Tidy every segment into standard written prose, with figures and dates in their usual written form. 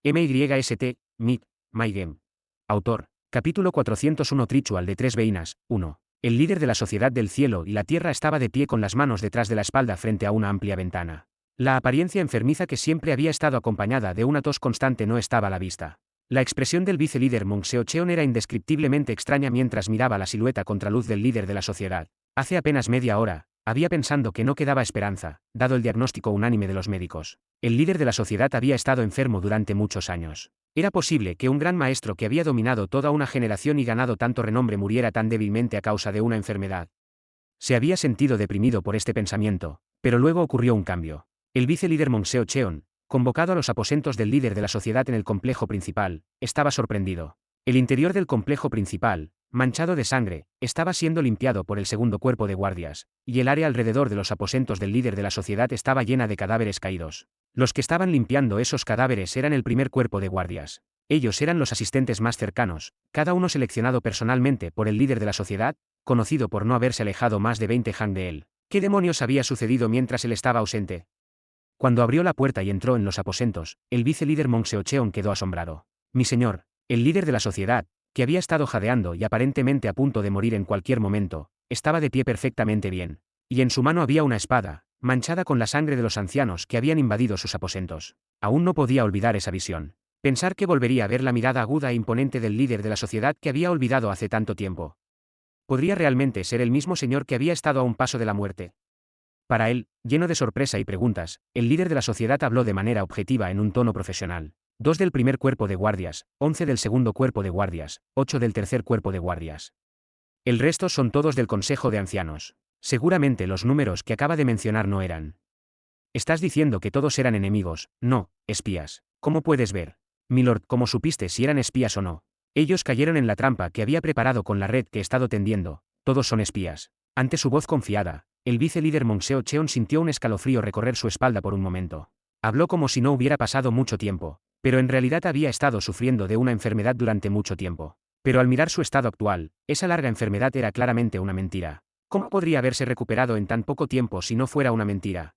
MYST, MIT, MyGame. Autor. Capítulo 401 Ritual de tres veinas, 1. El líder de la Sociedad del Cielo y la Tierra estaba de pie con las manos detrás de la espalda frente a una amplia ventana. La apariencia enfermiza que siempre había estado acompañada de una tos constante no estaba a la vista. La expresión del vicelíder Mung Seo-cheon era indescriptiblemente extraña mientras miraba la silueta contraluz del líder de la sociedad. Hace apenas media hora, había pensado que no quedaba esperanza, dado el diagnóstico unánime de los médicos. El líder de la sociedad había estado enfermo durante muchos años. Era posible que un gran maestro que había dominado toda una generación y ganado tanto renombre muriera tan débilmente a causa de una enfermedad. Se había sentido deprimido por este pensamiento, pero luego ocurrió un cambio. El vicelíder Mung Seo-cheon, convocado a los aposentos del líder de la sociedad en el complejo principal, estaba sorprendido. El interior del complejo principal, manchado de sangre, estaba siendo limpiado por el segundo cuerpo de guardias, y el área alrededor de los aposentos del líder de la sociedad estaba llena de cadáveres caídos. Los que estaban limpiando esos cadáveres eran el primer cuerpo de guardias. Ellos eran los asistentes más cercanos, cada uno seleccionado personalmente por el líder de la sociedad, conocido por no haberse alejado más de 20 han de él. ¿Qué demonios había sucedido mientras él estaba ausente? Cuando abrió la puerta y entró en los aposentos, el vicelíder Mung Seo-cheon quedó asombrado. Mi señor, el líder de la sociedad, que había estado jadeando y aparentemente a punto de morir en cualquier momento, estaba de pie perfectamente bien. Y en su mano había una espada, manchada con la sangre de los ancianos que habían invadido sus aposentos. Aún no podía olvidar esa visión. Pensar que volvería a ver la mirada aguda e imponente del líder de la sociedad que había olvidado hace tanto tiempo. ¿Podría realmente ser el mismo señor que había estado a un paso de la muerte? Para él, lleno de sorpresa y preguntas, el líder de la sociedad habló de manera objetiva en un tono profesional. 2 del primer cuerpo de guardias, 11 del segundo cuerpo de guardias, 8 del tercer cuerpo de guardias. El resto son todos del Consejo de Ancianos. Seguramente los números que acaba de mencionar no eran. Estás diciendo que todos eran enemigos, no, espías. ¿Cómo puedes ver? Milord, ¿cómo supiste si eran espías o no? Ellos cayeron en la trampa que había preparado con la red que he estado tendiendo. Todos son espías. Ante su voz confiada, el vicelíder Mung Seo-cheon sintió un escalofrío recorrer su espalda por un momento. Habló como si no hubiera pasado mucho tiempo, pero en realidad había estado sufriendo de una enfermedad durante mucho tiempo. Pero al mirar su estado actual, esa larga enfermedad era claramente una mentira. ¿Cómo podría haberse recuperado en tan poco tiempo si no fuera una mentira?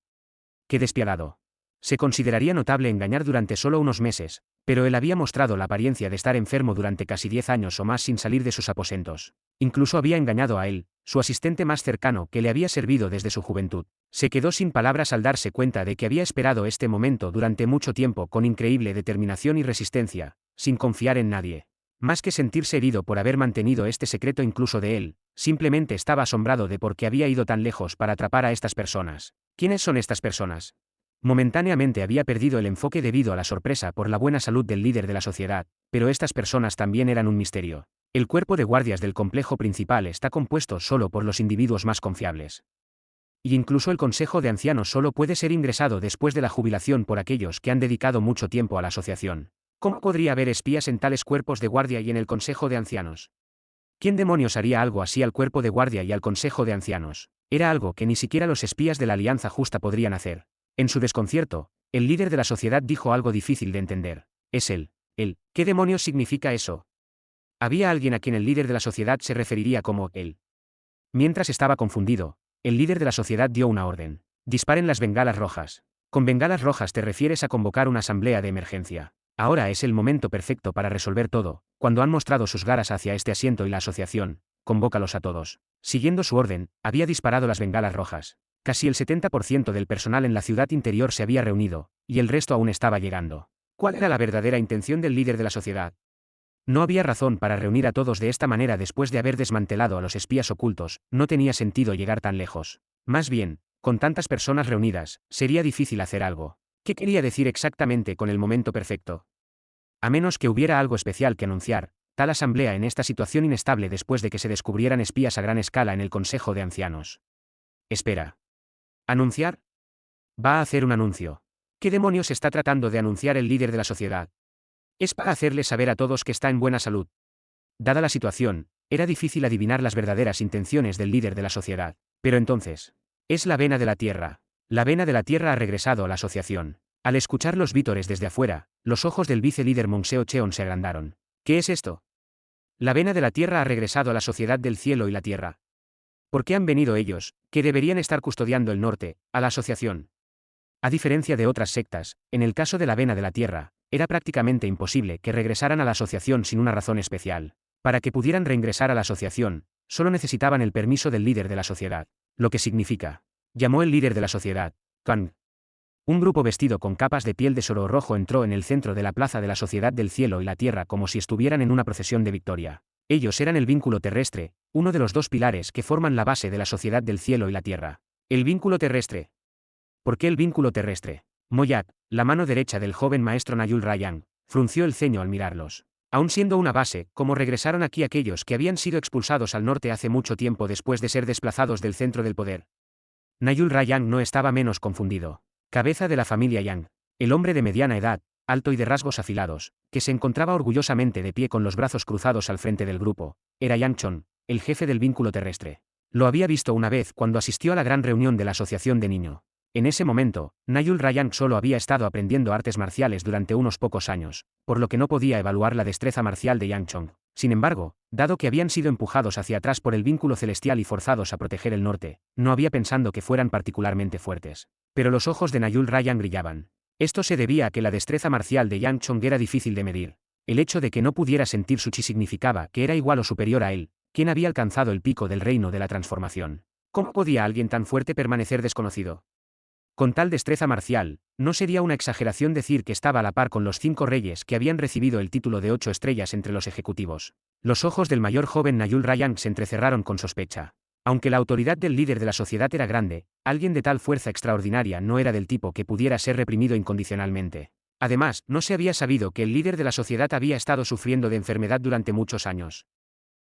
¡Qué despiadado! Se consideraría notable engañar durante solo unos meses, pero él había mostrado la apariencia de estar enfermo durante casi 10 años o más sin salir de sus aposentos. Incluso había engañado a él, su asistente más cercano que le había servido desde su juventud. Se quedó sin palabras al darse cuenta de que había esperado este momento durante mucho tiempo con increíble determinación y resistencia, sin confiar en nadie. Más que sentirse herido por haber mantenido este secreto incluso de él, simplemente estaba asombrado de por qué había ido tan lejos para atrapar a estas personas. ¿Quiénes son estas personas? Momentáneamente había perdido el enfoque debido a la sorpresa por la buena salud del líder de la sociedad, pero estas personas también eran un misterio. El cuerpo de guardias del complejo principal está compuesto solo por los individuos más confiables. Y incluso el Consejo de Ancianos solo puede ser ingresado después de la jubilación por aquellos que han dedicado mucho tiempo a la asociación. ¿Cómo podría haber espías en tales cuerpos de guardia y en el Consejo de Ancianos? ¿Quién demonios haría algo así al cuerpo de guardia y al Consejo de Ancianos? Era algo que ni siquiera los espías de la Alianza Justa podrían hacer. En su desconcierto, el líder de la sociedad dijo algo difícil de entender. Es él. ¿Qué demonios significa eso? Había alguien a quien el líder de la sociedad se referiría como él. Mientras estaba confundido, el líder de la sociedad dio una orden. Disparen las bengalas rojas. Con bengalas rojas te refieres a convocar una asamblea de emergencia. Ahora es el momento perfecto para resolver todo. Cuando han mostrado sus garras hacia este asiento y la asociación, convócalos a todos. Siguiendo su orden, había disparado las bengalas rojas. Casi el 70% del personal en la ciudad interior se había reunido, y el resto aún estaba llegando. ¿Cuál era la verdadera intención del líder de la sociedad? No había razón para reunir a todos de esta manera después de haber desmantelado a los espías ocultos, no tenía sentido llegar tan lejos. Más bien, con tantas personas reunidas, sería difícil hacer algo. ¿Qué quería decir exactamente con el momento perfecto? A menos que hubiera algo especial que anunciar, tal asamblea en esta situación inestable después de que se descubrieran espías a gran escala en el Consejo de Ancianos. Espera. ¿Anunciar? Va a hacer un anuncio. ¿Qué demonios está tratando de anunciar el líder de la sociedad? Es para hacerles saber a todos que está en buena salud. Dada la situación, era difícil adivinar las verdaderas intenciones del líder de la sociedad. Pero entonces, es la vena de la tierra. La vena de la tierra ha regresado a la asociación. Al escuchar los vítores desde afuera, los ojos del vicelíder Mung Seo-cheon se agrandaron. ¿Qué es esto? La vena de la tierra ha regresado a la sociedad del cielo y la tierra. ¿Por qué han venido ellos, que deberían estar custodiando el norte, a la asociación? A diferencia de otras sectas, en el caso de la vena de la tierra, Era prácticamente imposible que regresaran a la asociación sin una razón especial. Para que pudieran reingresar a la asociación, solo necesitaban el permiso del líder de la sociedad. Lo que significa. Llamó el líder de la sociedad, Kang. Un grupo vestido con capas de piel de soro rojo entró en el centro de la plaza de la Sociedad del Cielo y la Tierra como si estuvieran en una procesión de victoria. Ellos eran el vínculo terrestre, uno de los dos pilares que forman la base de la Sociedad del Cielo y la Tierra. El vínculo terrestre. ¿Por qué el vínculo terrestre? Moyak, la mano derecha del joven maestro Nayul Rayang, frunció el ceño al mirarlos. Aun siendo una base, ¿cómo regresaron aquí aquellos que habían sido expulsados al norte hace mucho tiempo después de ser desplazados del centro del poder? Nayul Rayang no estaba menos confundido. Cabeza de la familia Yang. El hombre de mediana edad, alto y de rasgos afilados, que se encontraba orgullosamente de pie con los brazos cruzados al frente del grupo, era Yang Chon, el jefe del vínculo terrestre. Lo había visto una vez cuando asistió a la gran reunión de la asociación de niño. En ese momento, Nayul Rayang solo había estado aprendiendo artes marciales durante unos pocos años, por lo que no podía evaluar la destreza marcial de Yang Chong. Sin embargo, dado que habían sido empujados hacia atrás por el vínculo celestial y forzados a proteger el norte, no había pensado que fueran particularmente fuertes. Pero los ojos de Nayul Rayang brillaban. Esto se debía a que la destreza marcial de Yang Chong era difícil de medir. El hecho de que no pudiera sentir su chi significaba que era igual o superior a él, quien había alcanzado el pico del reino de la transformación. ¿Cómo podía alguien tan fuerte permanecer desconocido? Con tal destreza marcial, no sería una exageración decir que estaba a la par con los 5 reyes que habían recibido el título de 8 estrellas entre los ejecutivos. Los ojos del mayor joven Nayul Rayang se entrecerraron con sospecha. Aunque la autoridad del líder de la sociedad era grande, alguien de tal fuerza extraordinaria no era del tipo que pudiera ser reprimido incondicionalmente. Además, no se había sabido que el líder de la sociedad había estado sufriendo de enfermedad durante muchos años.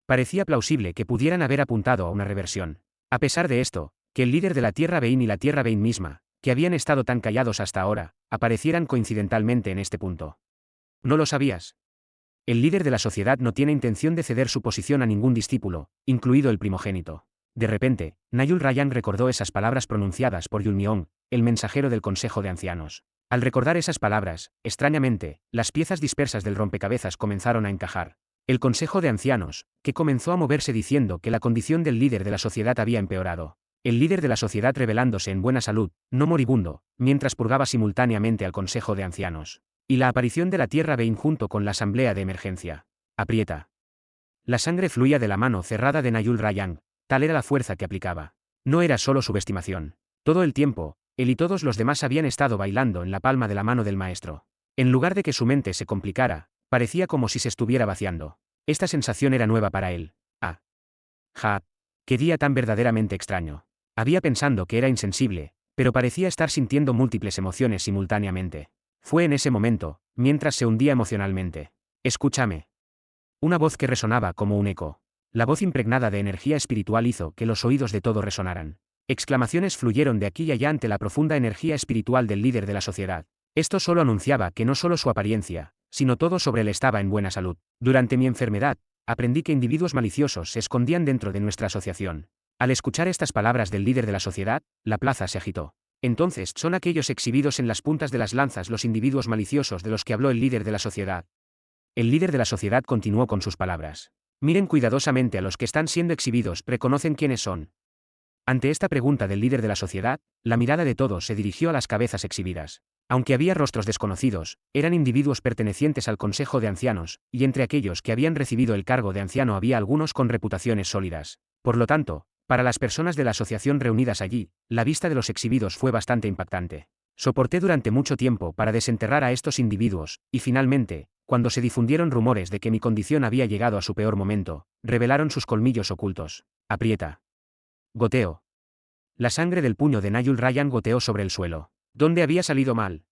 Parecía plausible que pudieran haber apuntado a una reversión. A pesar de esto, que el líder de la Tierra Bein y la Tierra Bein misma, que habían estado tan callados hasta ahora, aparecieran coincidentalmente en este punto. ¿No lo sabías? El líder de la sociedad no tiene intención de ceder su posición a ningún discípulo, incluido el primogénito. De repente, Nayul Rayang recordó esas palabras pronunciadas por Yulmiong, el mensajero del Consejo de Ancianos. Al recordar esas palabras, extrañamente, las piezas dispersas del rompecabezas comenzaron a encajar. El Consejo de Ancianos, que comenzó a moverse diciendo que la condición del líder de la sociedad había empeorado. El líder de la sociedad revelándose en buena salud, no moribundo, mientras purgaba simultáneamente al Consejo de Ancianos. Y la aparición de la Tierra Bein junto con la asamblea de emergencia. Aprieta. La sangre fluía de la mano cerrada de Nayul Rayang, tal era la fuerza que aplicaba. No era solo subestimación. Todo el tiempo, él y todos los demás habían estado bailando en la palma de la mano del maestro. En lugar de que su mente se complicara, parecía como si se estuviera vaciando. Esta sensación era nueva para él. Ah. Ja. Qué día tan verdaderamente extraño. Había pensado que era insensible, pero parecía estar sintiendo múltiples emociones simultáneamente. Fue en ese momento, mientras se hundía emocionalmente. Escúchame. Una voz que resonaba como un eco. La voz impregnada de energía espiritual hizo que los oídos de todos resonaran. Exclamaciones fluyeron de aquí y allá ante la profunda energía espiritual del líder de la sociedad. Esto solo anunciaba que no solo su apariencia, sino todo sobre él estaba en buena salud. Durante mi enfermedad, aprendí que individuos maliciosos se escondían dentro de nuestra asociación. Al escuchar estas palabras del líder de la sociedad, la plaza se agitó. Entonces, ¿son aquellos exhibidos en las puntas de las lanzas los individuos maliciosos de los que habló el líder de la sociedad? El líder de la sociedad continuó con sus palabras. Miren cuidadosamente a los que están siendo exhibidos, reconocen quiénes son. Ante esta pregunta del líder de la sociedad, la mirada de todos se dirigió a las cabezas exhibidas. Aunque había rostros desconocidos, eran individuos pertenecientes al Consejo de Ancianos, y entre aquellos que habían recibido el cargo de anciano había algunos con reputaciones sólidas. Por lo tanto, para las personas de la asociación reunidas allí, la vista de los exhibidos fue bastante impactante. Soporté durante mucho tiempo para desenterrar a estos individuos, y finalmente, cuando se difundieron rumores de que mi condición había llegado a su peor momento, revelaron sus colmillos ocultos. Aprieta. Goteo. La sangre del puño de Nayul Rayang goteó sobre el suelo. ¿Dónde había salido mal?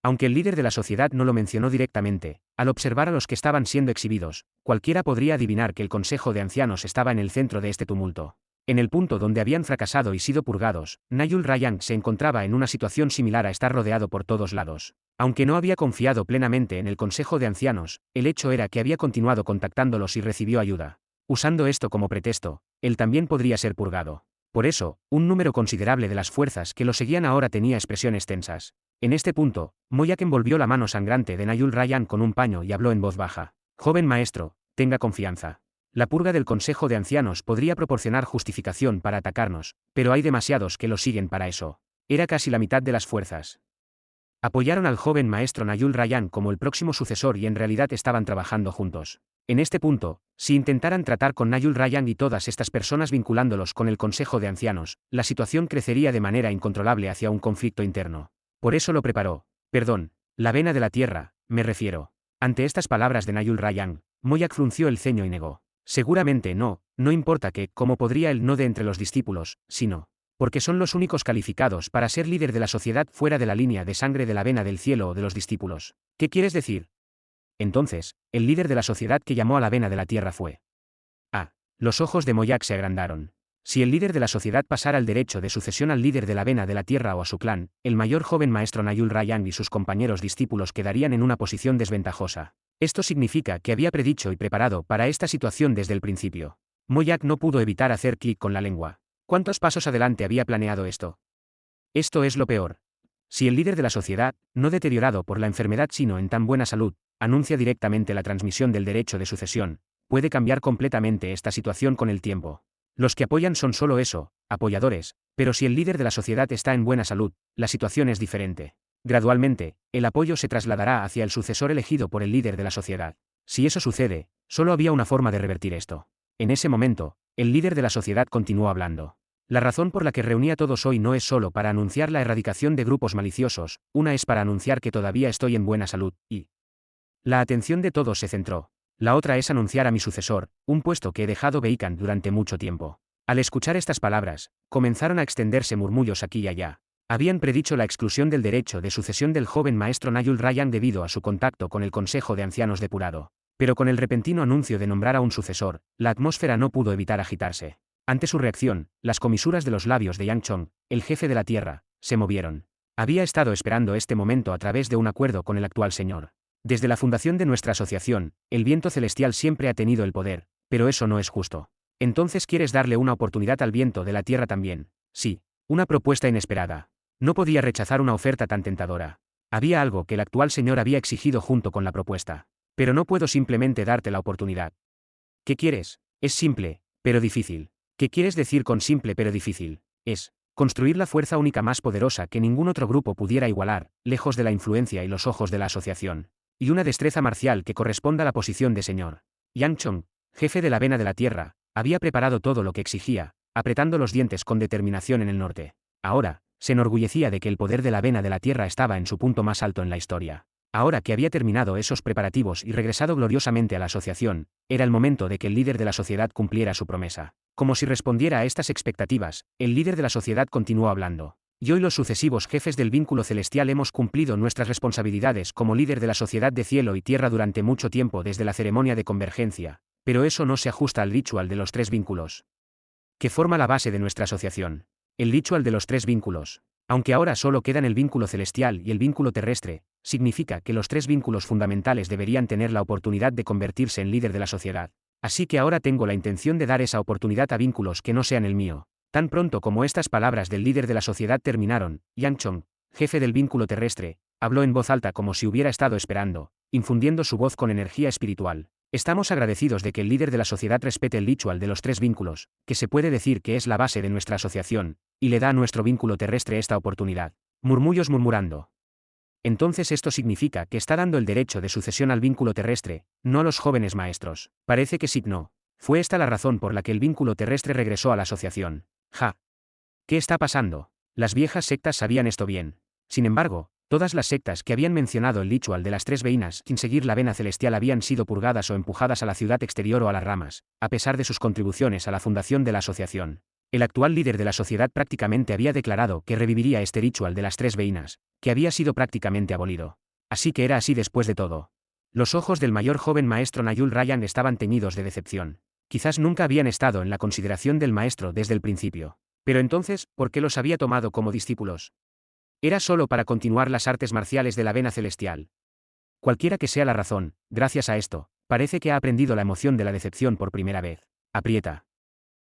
Aunque el líder de la sociedad no lo mencionó directamente, al observar a los que estaban siendo exhibidos, cualquiera podría adivinar que el Consejo de Ancianos estaba en el centro de este tumulto. En el punto donde habían fracasado y sido purgados, Nayul Rayang se encontraba en una situación similar a estar rodeado por todos lados. Aunque no había confiado plenamente en el Consejo de Ancianos, el hecho era que había continuado contactándolos y recibió ayuda. Usando esto como pretexto, él también podría ser purgado. Por eso, un número considerable de las fuerzas que lo seguían ahora tenía expresiones tensas. En este punto, Moyak envolvió la mano sangrante de Nayul Rayang con un paño y habló en voz baja. Joven maestro, tenga confianza. La purga del Consejo de Ancianos podría proporcionar justificación para atacarnos, pero hay demasiados que lo siguen para eso. Era casi la mitad de las fuerzas. Apoyaron al joven maestro Nayul Rayan como el próximo sucesor y en realidad estaban trabajando juntos. En este punto, si intentaran tratar con Nayul Rayan y todas estas personas vinculándolos con el Consejo de Ancianos, la situación crecería de manera incontrolable hacia un conflicto interno. Por eso lo preparó. Perdón, la vena de la tierra, me refiero. Ante estas palabras de Nayul Rayan, Moyak frunció el ceño y negó. Seguramente no, no importa que, como podría él no de entre los discípulos, sino porque son los únicos calificados para ser líder de la sociedad fuera de la línea de sangre de la vena del cielo o de los discípulos. ¿Qué quieres decir? Entonces, el líder de la sociedad que llamó a la vena de la tierra fue. Ah, los ojos de Moyak se agrandaron. Si el líder de la sociedad pasara el derecho de sucesión al líder de la vena de la tierra o a su clan, el mayor joven maestro Nayul Rayan y sus compañeros discípulos quedarían en una posición desventajosa. Esto significa que había predicho y preparado para esta situación desde el principio. Moyak no pudo evitar hacer clic con la lengua. ¿Cuántos pasos adelante había planeado esto? Esto es lo peor. Si el líder de la sociedad, no deteriorado por la enfermedad sino en tan buena salud, anuncia directamente la transmisión del derecho de sucesión, puede cambiar completamente esta situación con el tiempo. Los que apoyan son solo eso, apoyadores, pero si el líder de la sociedad está en buena salud, la situación es diferente. Gradualmente, el apoyo se trasladará hacia el sucesor elegido por el líder de la sociedad. Si eso sucede, solo había una forma de revertir esto. En ese momento, el líder de la sociedad continuó hablando. La razón por la que reuní a todos hoy no es solo para anunciar la erradicación de grupos maliciosos, una es para anunciar que todavía estoy en buena salud, y la atención de todos se centró. La otra es anunciar a mi sucesor, un puesto que he dejado vacante durante mucho tiempo. Al escuchar estas palabras, comenzaron a extenderse murmullos aquí y allá. Habían predicho la exclusión del derecho de sucesión del joven maestro Nayul Rayan debido a su contacto con el Consejo de Ancianos depurado. Pero con el repentino anuncio de nombrar a un sucesor, la atmósfera no pudo evitar agitarse. Ante su reacción, las comisuras de los labios de Yang Chong, el jefe de la tierra, se movieron. Había estado esperando este momento a través de un acuerdo con el actual señor. Desde la fundación de nuestra asociación, el viento celestial siempre ha tenido el poder, pero eso no es justo. Entonces quieres darle una oportunidad al viento de la tierra también. Sí, una propuesta inesperada. No podía rechazar una oferta tan tentadora. Había algo que el actual señor había exigido junto con la propuesta. Pero no puedo simplemente darte la oportunidad. ¿Qué quieres? Es simple, pero difícil. ¿Qué quieres decir con simple pero difícil? Es construir la fuerza única más poderosa que ningún otro grupo pudiera igualar, lejos de la influencia y los ojos de la asociación. Y una destreza marcial que corresponda a la posición de señor. Yang Chong, jefe de la vena de la tierra, había preparado todo lo que exigía, apretando los dientes con determinación en el norte. Ahora, se enorgullecía de que el poder de la vena de la tierra estaba en su punto más alto en la historia. Ahora que había terminado esos preparativos y regresado gloriosamente a la asociación, era el momento de que el líder de la sociedad cumpliera su promesa. Como si respondiera a estas expectativas, el líder de la sociedad continuó hablando. Yo y los sucesivos jefes del vínculo celestial hemos cumplido nuestras responsabilidades como líder de la sociedad de cielo y tierra durante mucho tiempo desde la ceremonia de convergencia, pero eso no se ajusta al ritual de los tres vínculos, que forma la base de nuestra asociación. El ritual de los tres vínculos, aunque ahora solo quedan el vínculo celestial y el vínculo terrestre, significa que los tres vínculos fundamentales deberían tener la oportunidad de convertirse en líder de la sociedad. Así que ahora tengo la intención de dar esa oportunidad a vínculos que no sean el mío. Tan pronto como estas palabras del líder de la sociedad terminaron, Yang Chong, jefe del vínculo terrestre, habló en voz alta como si hubiera estado esperando, infundiendo su voz con energía espiritual. Estamos agradecidos de que el líder de la sociedad respete el ritual de los tres vínculos, que se puede decir que es la base de nuestra asociación, y le da a nuestro vínculo terrestre esta oportunidad. Murmullos murmurando. Entonces esto significa que está dando el derecho de sucesión al vínculo terrestre, no a los jóvenes maestros. Parece que sí, no. Fue esta la razón por la que el vínculo terrestre regresó a la asociación. Ja. ¿Qué está pasando? Las viejas sectas sabían esto bien. Sin embargo, todas las sectas que habían mencionado el ritual de las tres veinas sin seguir la vena celestial habían sido purgadas o empujadas a la ciudad exterior o a las ramas, a pesar de sus contribuciones a la fundación de la asociación. El actual líder de la sociedad prácticamente había declarado que reviviría este ritual de las tres veinas, que había sido prácticamente abolido. Así que era así después de todo. Los ojos del mayor joven maestro Nayul Rayan estaban teñidos de decepción. Quizás nunca habían estado en la consideración del maestro desde el principio. Pero entonces, ¿por qué los había tomado como discípulos? Era solo para continuar las artes marciales de la vena celestial. Cualquiera que sea la razón, gracias a esto, parece que ha aprendido la emoción de la decepción por primera vez. Aprieta.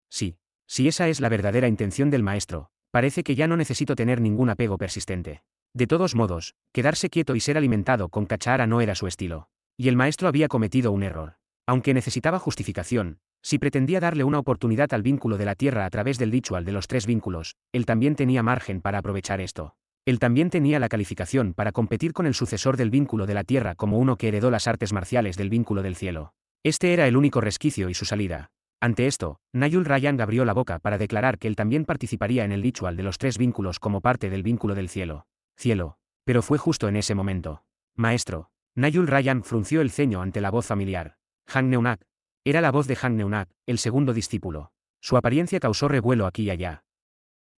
Sí. Si esa es la verdadera intención del maestro, parece que ya no necesito tener ningún apego persistente. De todos modos, quedarse quieto y ser alimentado con cachara no era su estilo. Y el maestro había cometido un error. Aunque necesitaba justificación, si pretendía darle una oportunidad al vínculo de la tierra a través del ritual de los tres vínculos, él también tenía margen para aprovechar esto. Él también tenía la calificación para competir con el sucesor del vínculo de la tierra como uno que heredó las artes marciales del vínculo del cielo. Este era el único resquicio y su salida. Ante esto, Nayul Rayang abrió la boca para declarar que él también participaría en el ritual de los 3 vínculos como parte del vínculo del cielo. Cielo. Pero fue justo en ese momento. Maestro. Nayul Rayang frunció el ceño ante la voz familiar. Han Neunak. Era la voz de Han Neunak, el segundo discípulo. Su apariencia causó revuelo aquí y allá.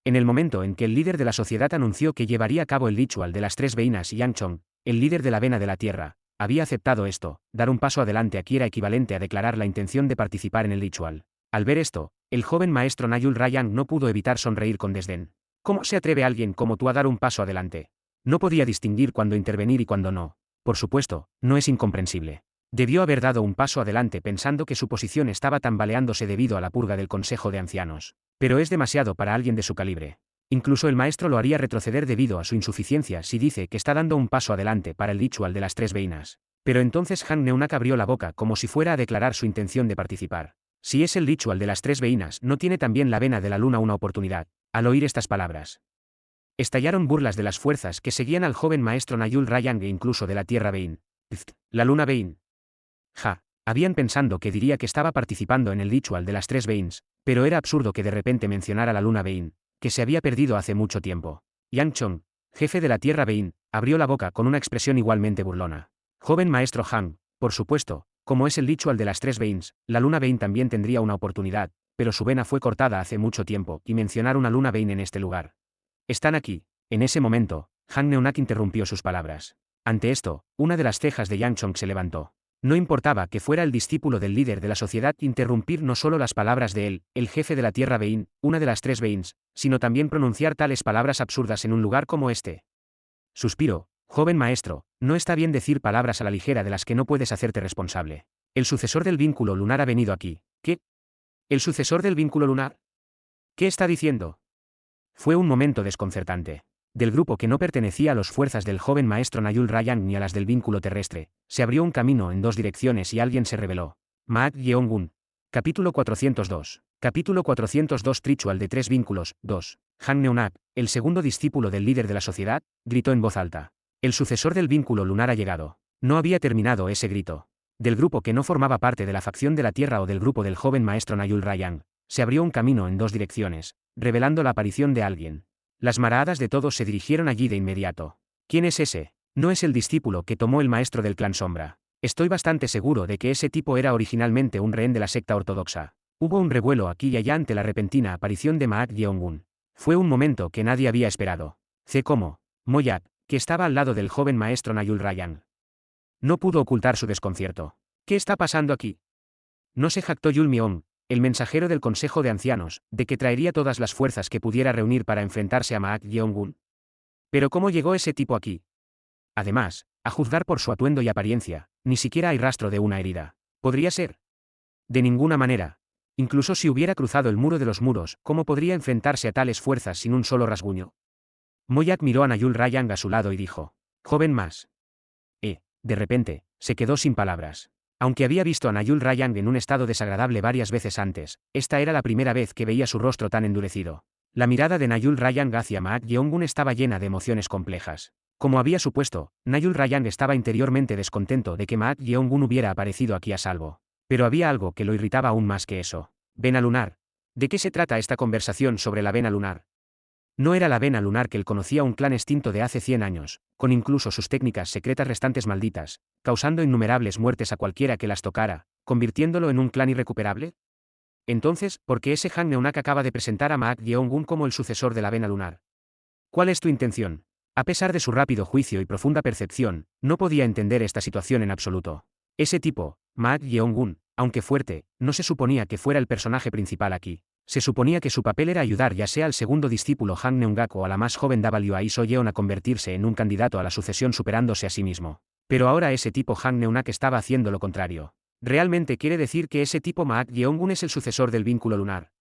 En el momento en que el líder de la sociedad anunció que llevaría a cabo el ritual de las 3 veinas, Yang Chong, el líder de la vena de la tierra, había aceptado esto. Dar un paso adelante aquí era equivalente a declarar la intención de participar en el ritual. Al ver esto, el joven maestro Nayul Rayang no pudo evitar sonreír con desdén. ¿Cómo se atreve alguien como tú a dar un paso adelante? No podía distinguir cuándo intervenir y cuándo no. Por supuesto, no es incomprensible. Debió haber dado un paso adelante pensando que su posición estaba tambaleándose debido a la purga del Consejo de Ancianos. Pero es demasiado para alguien de su calibre. Incluso el maestro lo haría retroceder debido a su insuficiencia si dice que está dando un paso adelante para el ritual de las 3 veinas. Pero entonces Han Neunak abrió la boca como si fuera a declarar su intención de participar. Si es el ritual de las 3 veinas, ¿no tiene también la vena de la luna una oportunidad? Al oír estas palabras, estallaron burlas de las fuerzas que seguían al joven maestro Nayul Rayang e incluso de la tierra Vein. La luna Vein. Ja. Habían pensando que diría que estaba participando en el ritual de las 3 veins, pero era absurdo que de repente mencionara la luna Vein, que se había perdido hace mucho tiempo. Yang Chong, jefe de la tierra Vein, abrió la boca con una expresión igualmente burlona. Joven maestro Han, por supuesto, como es el ritual de las 3 veins, la luna Vein también tendría una oportunidad, pero su vena fue cortada hace mucho tiempo y mencionar una luna Vein en este lugar. Están aquí. En ese momento, Han Neunak interrumpió sus palabras. Ante esto, una de las cejas de Yang Chong se levantó. No importaba que fuera el discípulo del líder de la sociedad interrumpir no solo las palabras de él, el jefe de la tierra Vein, una de las 3 Veins, sino también pronunciar tales palabras absurdas en un lugar como este. Suspiro, joven maestro, no está bien decir palabras a la ligera de las que no puedes hacerte responsable. El sucesor del vínculo lunar ha venido aquí. ¿Qué? ¿El sucesor del vínculo lunar? ¿Qué está diciendo? Fue un momento desconcertante. Del grupo que no pertenecía a las fuerzas del joven maestro Nayul Rayang ni a las del vínculo terrestre, se abrió un camino en 2 direcciones y alguien se rebeló. Maat Yeongun. Capítulo 402. Capítulo 402 Ritual de 3 vínculos, 2. Han Neunak, el segundo discípulo del líder de la sociedad, gritó en voz alta. El sucesor del vínculo lunar ha llegado. No había terminado ese grito. Del grupo que no formaba parte de la facción de la Tierra o del grupo del joven maestro Nayul Rayang, se abrió un camino en 2 direcciones, revelando la aparición de alguien. Las maradas de todos se dirigieron allí de inmediato. ¿Quién es ese? No es el discípulo que tomó el maestro del clan Sombra. Estoy bastante seguro de que ese tipo era originalmente un rehén de la secta ortodoxa. Hubo un revuelo aquí y allá ante la repentina aparición de Maat Yeongun. Fue un momento que nadie había esperado. C. como Moyak, que estaba al lado del joven maestro Nayul Rayang. No pudo ocultar su desconcierto. ¿Qué está pasando aquí? No se jactó Yul Myong, el mensajero del Consejo de Ancianos, de que traería todas las fuerzas que pudiera reunir para enfrentarse a Maat Yeongun. ¿Pero cómo llegó ese tipo aquí? Además, a juzgar por su atuendo y apariencia, ni siquiera hay rastro de una herida. ¿Podría ser? De ninguna manera. Incluso si hubiera cruzado el muro de los muros, ¿cómo podría enfrentarse a tales fuerzas sin un solo rasguño? Moyak miró a Nayul Rayang a su lado y dijo. Joven más. De repente, se quedó sin palabras. Aunque había visto a Nayul Rayang en un estado desagradable varias veces antes, esta era la primera vez que veía su rostro tan endurecido. La mirada de Nayul Rayang hacia Maat Yeongun estaba llena de emociones complejas. Como había supuesto, Nayul Rayang estaba interiormente descontento de que Maat Yeongun hubiera aparecido aquí a salvo. Pero había algo que lo irritaba aún más que eso. Vena lunar. ¿De qué se trata esta conversación sobre la vena lunar? No era la vena lunar que él conocía, un clan extinto de hace 100 años, con incluso sus técnicas secretas restantes malditas, causando innumerables muertes a cualquiera que las tocara, convirtiéndolo en un clan irrecuperable. Entonces, ¿por qué ese Han Neunak acaba de presentar a Maat Yeongun como el sucesor de la vena lunar? ¿Cuál es tu intención? A pesar de su rápido juicio y profunda percepción, no podía entender esta situación en absoluto. Ese tipo, Maat Yeongun, aunque fuerte, no se suponía que fuera el personaje principal aquí. Se suponía que su papel era ayudar ya sea al segundo discípulo Han Neungak o a la más joven Wai So Yeon a convertirse en un candidato a la sucesión superándose a sí mismo. Pero ahora ese tipo Han Neunak estaba haciendo lo contrario. ¿Realmente quiere decir que ese tipo Maat Yeongun es el sucesor del vínculo lunar?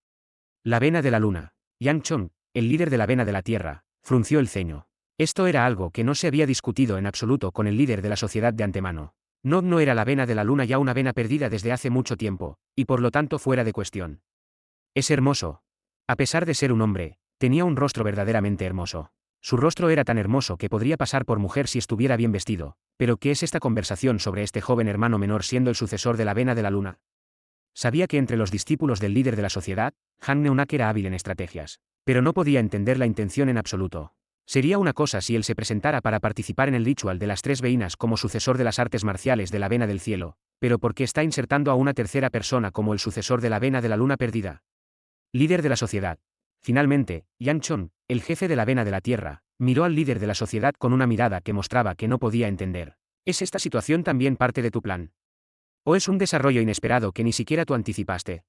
La vena de la luna. Yang Chong, el líder de la vena de la tierra, frunció el ceño. Esto era algo que no se había discutido en absoluto con el líder de la sociedad de antemano. No era la vena de la luna ya una vena perdida desde hace mucho tiempo, y por lo tanto fuera de cuestión. Es hermoso. A pesar de ser un hombre, tenía un rostro verdaderamente hermoso. Su rostro era tan hermoso que podría pasar por mujer si estuviera bien vestido. ¿Pero qué es esta conversación sobre este joven hermano menor siendo el sucesor de la vena de la luna? Sabía que entre los discípulos del líder de la sociedad, Han Neunak era hábil en estrategias. Pero no podía entender la intención en absoluto. Sería una cosa si él se presentara para participar en el ritual de las tres veinas como sucesor de las artes marciales de la vena del cielo, pero ¿por qué está insertando a una tercera persona como el sucesor de la vena de la luna perdida? Líder de la sociedad. Finalmente, Yang Chon, el jefe de la vena de la tierra, miró al líder de la sociedad con una mirada que mostraba que no podía entender. ¿Es esta situación también parte de tu plan? ¿O es un desarrollo inesperado que ni siquiera tú anticipaste?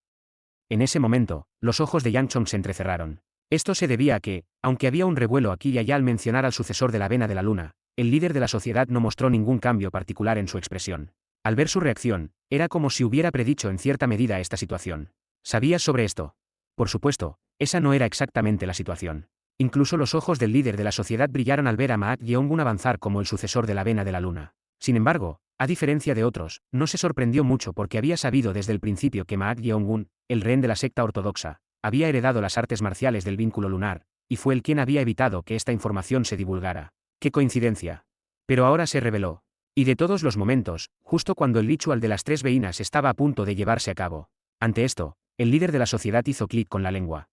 En ese momento, los ojos de Yang Chong se entrecerraron. Esto se debía a que, aunque había un revuelo aquí y allá al mencionar al sucesor de la vena de la luna, el líder de la sociedad no mostró ningún cambio particular en su expresión. Al ver su reacción, era como si hubiera predicho en cierta medida esta situación. ¿Sabías sobre esto? Por supuesto, esa no era exactamente la situación. Incluso los ojos del líder de la sociedad brillaron al ver a Maak Yeongun avanzar como el sucesor de la vena de la luna. Sin embargo, a diferencia de otros, no se sorprendió mucho porque había sabido desde el principio que Maak Yeongun, el rehén de la secta ortodoxa, había heredado las artes marciales del vínculo lunar, y fue él quien había evitado que esta información se divulgara. ¡Qué coincidencia! Pero ahora se reveló. Y de todos los momentos, justo cuando el ritual de las tres veinas estaba a punto de llevarse a cabo. Ante esto, el líder de la sociedad hizo clic con la lengua.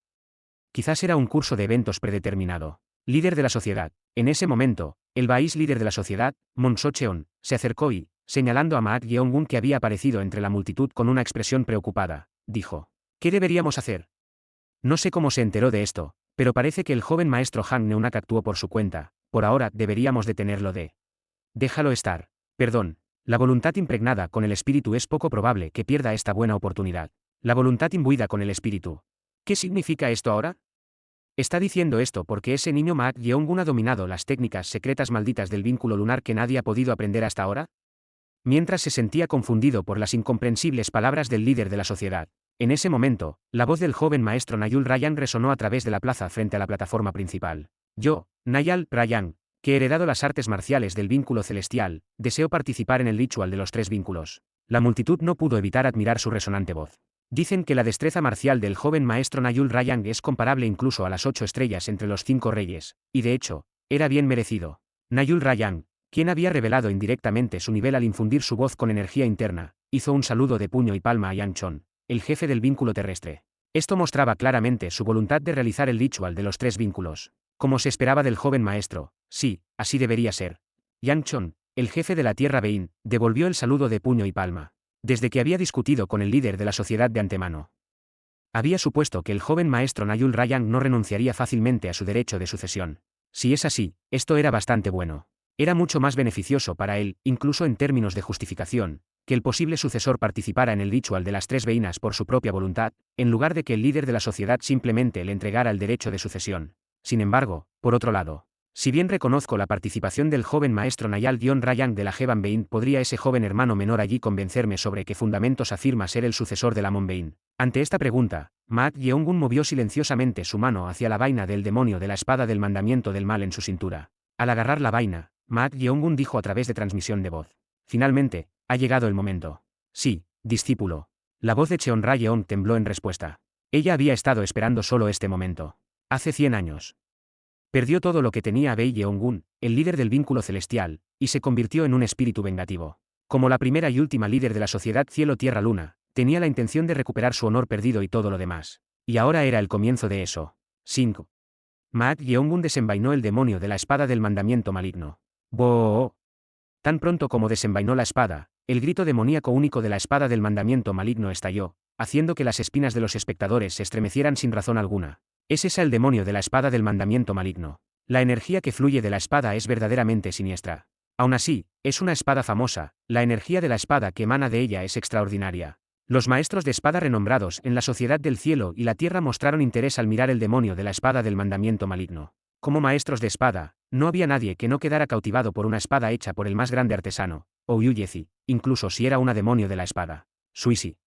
Quizás era un curso de eventos predeterminado. Líder de la sociedad. En ese momento, el país líder de la sociedad, Mon So-cheon, se acercó y, señalando a Maak Yeongun que había aparecido entre la multitud con una expresión preocupada, dijo: ¿Qué deberíamos hacer? No sé cómo se enteró de esto, pero parece que el joven maestro Han Neunak actuó por su cuenta. Por ahora deberíamos detenerlo de... Déjalo estar. Perdón. La voluntad impregnada con el espíritu es poco probable que pierda esta buena oportunidad. La voluntad imbuida con el espíritu. ¿Qué significa esto ahora? Está diciendo esto porque ese niño Maak Yeongun ha dominado las técnicas secretas malditas del vínculo lunar que nadie ha podido aprender hasta ahora. Mientras se sentía confundido por las incomprensibles palabras del líder de la sociedad. En ese momento, la voz del joven maestro Nayul Ryan resonó a través de la plaza frente a la plataforma principal. Yo, Nayal Ryan, que he heredado las artes marciales del vínculo celestial, deseo participar en el ritual de los tres vínculos. La multitud no pudo evitar admirar su resonante voz. Dicen que la destreza marcial del joven maestro Nayul Ryan es comparable incluso a las 8 estrellas entre los 5 reyes, y de hecho, era bien merecido. Nayul Ryan, quien había revelado indirectamente su nivel al infundir su voz con energía interna, hizo un saludo de puño y palma a Yang Chon, el jefe del vínculo terrestre. Esto mostraba claramente su voluntad de realizar el ritual de los tres vínculos. Como se esperaba del joven maestro, sí, así debería ser. Yang Chon, el jefe de la tierra Bein, devolvió el saludo de puño y palma. Desde que había discutido con el líder de la sociedad de antemano. Había supuesto que el joven maestro Nayul Ryan no renunciaría fácilmente a su derecho de sucesión. Si es así, esto era bastante bueno. Era mucho más beneficioso para él, incluso en términos de justificación, que el posible sucesor participara en el ritual de las tres veinas por su propia voluntad, en lugar de que el líder de la sociedad simplemente le entregara el derecho de sucesión. Sin embargo, por otro lado, si bien reconozco la participación del joven maestro Nayal-Ryan de la Heban Bein, ¿podría ese joven hermano menor allí convencerme sobre qué fundamentos afirma ser el sucesor de la Mon Bein? Ante esta pregunta, Maak Yeongun movió silenciosamente su mano hacia la vaina del demonio de la espada del mandamiento del mal en su cintura. Al agarrar la vaina, Maak Yeongun dijo a través de transmisión de voz: Finalmente, ha llegado el momento. Sí, discípulo. La voz de Cheon Ra-yeon tembló en respuesta. Ella había estado esperando solo este momento. Hace 100 años. Perdió todo lo que tenía a Bei Yeongun, el líder del vínculo celestial, y se convirtió en un espíritu vengativo. Como la primera y última líder de la sociedad Cielo-Tierra-Luna, tenía la intención de recuperar su honor perdido y todo lo demás. Y ahora era el comienzo de eso. 5. Maak Yeongun desenvainó el demonio de la espada del mandamiento maligno. ¡Boo! Tan pronto como desenvainó la espada, el grito demoníaco único de la espada del mandamiento maligno estalló, haciendo que las espinas de los espectadores se estremecieran sin razón alguna. Es esa el demonio de la espada del mandamiento maligno. La energía que fluye de la espada es verdaderamente siniestra. Aún así, es una espada famosa, la energía de la espada que emana de ella es extraordinaria. Los maestros de espada renombrados en la sociedad del cielo y la tierra mostraron interés al mirar el demonio de la espada del mandamiento maligno. Como maestros de espada, no había nadie que no quedara cautivado por una espada hecha por el más grande artesano, Ouyuyezi, incluso si era una demonio de la espada. Suisi.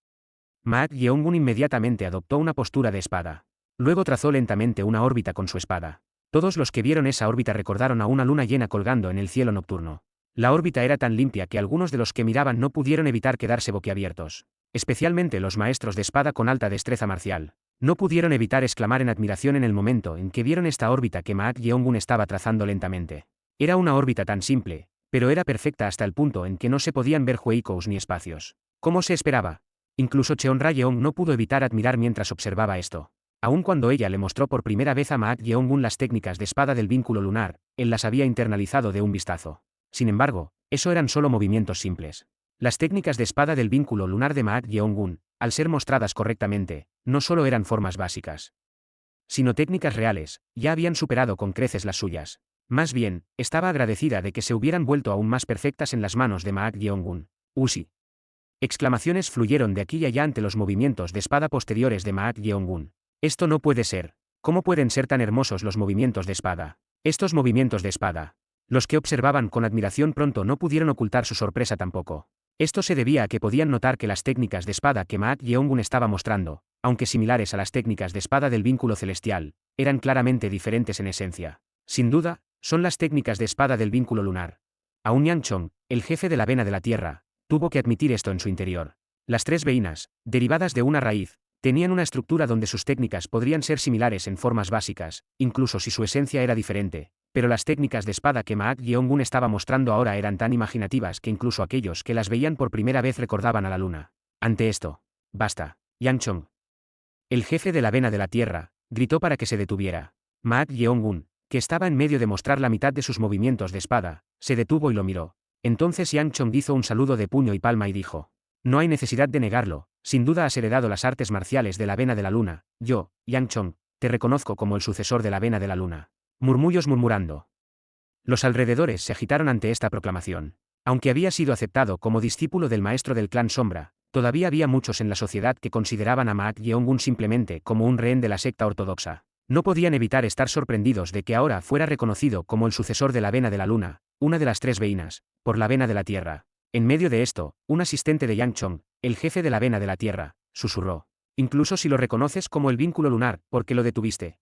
Maak Yeongun inmediatamente adoptó una postura de espada. Luego trazó lentamente una órbita con su espada. Todos los que vieron esa órbita recordaron a una luna llena colgando en el cielo nocturno. La órbita era tan limpia que algunos de los que miraban no pudieron evitar quedarse boquiabiertos. Especialmente los maestros de espada con alta destreza marcial. No pudieron evitar exclamar en admiración en el momento en que vieron esta órbita que Maak Yeong-gun estaba trazando lentamente. Era una órbita tan simple, pero era perfecta hasta el punto en que no se podían ver huecos ni espacios. ¿Cómo se esperaba? Incluso Cheon Ra-yeong no pudo evitar admirar mientras observaba esto. Aun cuando ella le mostró por primera vez a Maak Yeong-gun las técnicas de espada del vínculo lunar, él las había internalizado de un vistazo. Sin embargo, eso eran solo movimientos simples. Las técnicas de espada del vínculo lunar de Maak Yeong-gun, al ser mostradas correctamente, no solo eran formas básicas, sino técnicas reales, ya habían superado con creces las suyas. Más bien, estaba agradecida de que se hubieran vuelto aún más perfectas en las manos de Maak Yeong-gun. Usi. Exclamaciones fluyeron de aquí y allá ante los movimientos de espada posteriores de Maak Yeong-gun. Esto no puede ser. ¿Cómo pueden ser tan hermosos los movimientos de espada? Estos movimientos de espada. Los que observaban con admiración pronto no pudieron ocultar su sorpresa tampoco. Esto se debía a que podían notar que las técnicas de espada que Maak Yeong-gun estaba mostrando, aunque similares a las técnicas de espada del vínculo celestial, eran claramente diferentes en esencia. Sin duda, son las técnicas de espada del vínculo lunar. Aun Yang Chong, el jefe de la vena de la tierra, tuvo que admitir esto en su interior. Las tres veinas, derivadas de una raíz, tenían una estructura donde sus técnicas podrían ser similares en formas básicas, incluso si su esencia era diferente. Pero las técnicas de espada que Maak Yeong-gun estaba mostrando ahora eran tan imaginativas que incluso aquellos que las veían por primera vez recordaban a la luna. Ante esto, basta. Yang Chong, el jefe de la vena de la tierra, gritó para que se detuviera. Maak Yeong-gun, que estaba en medio de mostrar la mitad de sus movimientos de espada, se detuvo y lo miró. Entonces Yang Chong hizo un saludo de puño y palma y dijo: no hay necesidad de negarlo, sin duda has heredado las artes marciales de la vena de la luna. Yo, Yang Chong, te reconozco como el sucesor de la vena de la luna. Murmullos murmurando. Los alrededores se agitaron ante esta proclamación. Aunque había sido aceptado como discípulo del maestro del clan Sombra, todavía había muchos en la sociedad que consideraban a Maak Yeong-gun simplemente como un rehén de la secta ortodoxa. No podían evitar estar sorprendidos de que ahora fuera reconocido como el sucesor de la vena de la luna, una de las tres veinas, por la vena de la tierra. En medio de esto, un asistente de Yang Chong, el jefe de la vena de la tierra, susurró: incluso si lo reconoces como el vínculo lunar, ¿por qué lo detuviste?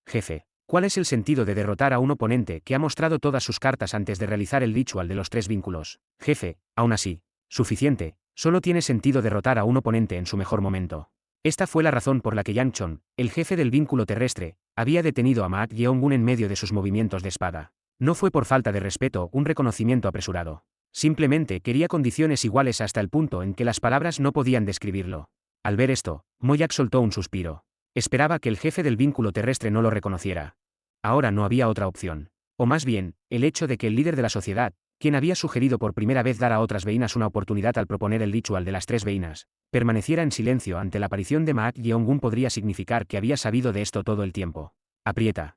Jefe, ¿cuál es el sentido de derrotar a un oponente que ha mostrado todas sus cartas antes de realizar el ritual de los tres vínculos? Jefe, aún así, suficiente, solo tiene sentido derrotar a un oponente en su mejor momento. Esta fue la razón por la que Yang Chong, el jefe del vínculo terrestre, había detenido a Maak Yeong-gun en medio de sus movimientos de espada. No fue por falta de respeto un reconocimiento apresurado. Simplemente quería condiciones iguales hasta el punto en que las palabras no podían describirlo. Al ver esto, Moyak soltó un suspiro. Esperaba que el jefe del vínculo terrestre no lo reconociera. Ahora no había otra opción. O más bien, el hecho de que el líder de la sociedad, quien había sugerido por primera vez dar a otras veinas una oportunidad al proponer el ritual de las tres veinas, permaneciera en silencio ante la aparición de Maak Yeong-gun podría significar que había sabido de esto todo el tiempo. Aprieta.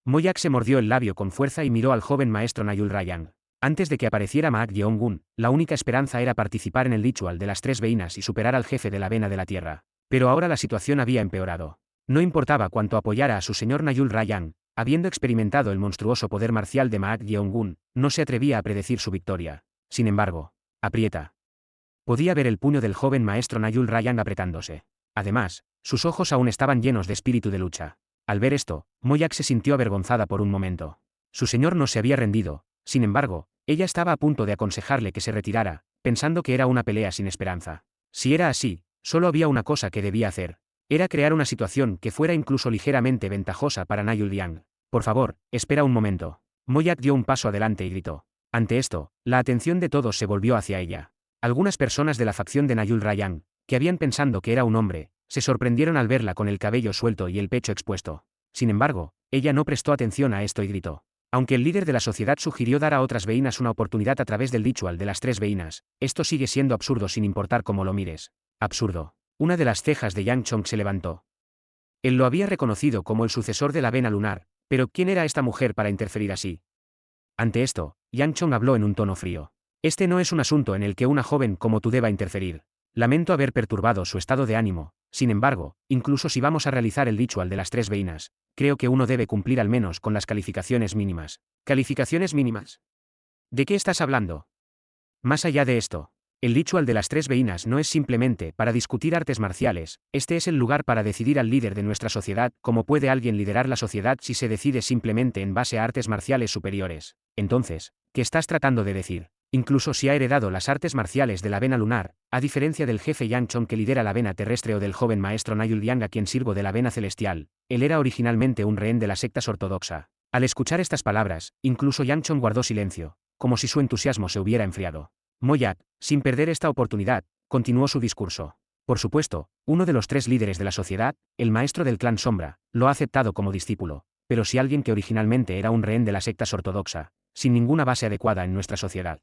Moyak se mordió el labio con fuerza y miró al joven maestro Nayul Rayang. Antes de que apareciera Maak Yeong-gun, la única esperanza era participar en el ritual de las tres veinas y superar al jefe de la vena de la tierra. Pero ahora la situación había empeorado. No importaba cuánto apoyara a su señor Nayul Rayang, habiendo experimentado el monstruoso poder marcial de Maak Yeong-gun, no se atrevía a predecir su victoria. Sin embargo, aprieta. Podía ver el puño del joven maestro Nayul Rayang apretándose. Además, sus ojos aún estaban llenos de espíritu de lucha. Al ver esto, Moyak se sintió avergonzada por un momento. Su señor no se había rendido. Sin embargo, ella estaba a punto de aconsejarle que se retirara, pensando que era una pelea sin esperanza. Si era así, solo había una cosa que debía hacer. Era crear una situación que fuera incluso ligeramente ventajosa para Nayul Yang. Por favor, espera un momento. Moyak dio un paso adelante y gritó. Ante esto, la atención de todos se volvió hacia ella. Algunas personas de la facción de Nayul Rayang, que habían pensado que era un hombre, se sorprendieron al verla con el cabello suelto y el pecho expuesto. Sin embargo, ella no prestó atención a esto y gritó. Aunque el líder de la sociedad sugirió dar a otras veinas una oportunidad a través del ritual de las tres veinas, esto sigue siendo absurdo sin importar cómo lo mires. Absurdo. Una de las cejas de Yang Chong se levantó. Él lo había reconocido como el sucesor de la vena lunar, pero ¿quién era esta mujer para interferir así? Ante esto, Yang Chong habló en un tono frío. Este no es un asunto en el que una joven como tú deba interferir. Lamento haber perturbado su estado de ánimo. Sin embargo, incluso si vamos a realizar el ritual de las tres veinas, creo que uno debe cumplir al menos con las calificaciones mínimas. ¿Calificaciones mínimas? ¿De qué estás hablando? Más allá de esto, el ritual de las tres veinas no es simplemente para discutir artes marciales, este es el lugar para decidir al líder de nuestra sociedad. ¿Cómo puede alguien liderar la sociedad si se decide simplemente en base a artes marciales superiores? Entonces, ¿qué estás tratando de decir? Incluso si ha heredado las artes marciales de la vena lunar, A diferencia del jefe Yang Chong que lidera la vena terrestre o del joven maestro Nayul Yang a quien sirvo de la vena celestial, él era originalmente un rehén de las sectas ortodoxa. Al escuchar estas palabras, incluso Yang Chong guardó silencio, como si su entusiasmo se hubiera enfriado. Moyak, sin perder esta oportunidad, continuó su discurso. Por supuesto, uno de los 3 líderes de la sociedad, el maestro del clan Sombra, lo ha aceptado como discípulo, pero si alguien que originalmente era un rehén de las sectas ortodoxa, sin ninguna base adecuada en nuestra sociedad,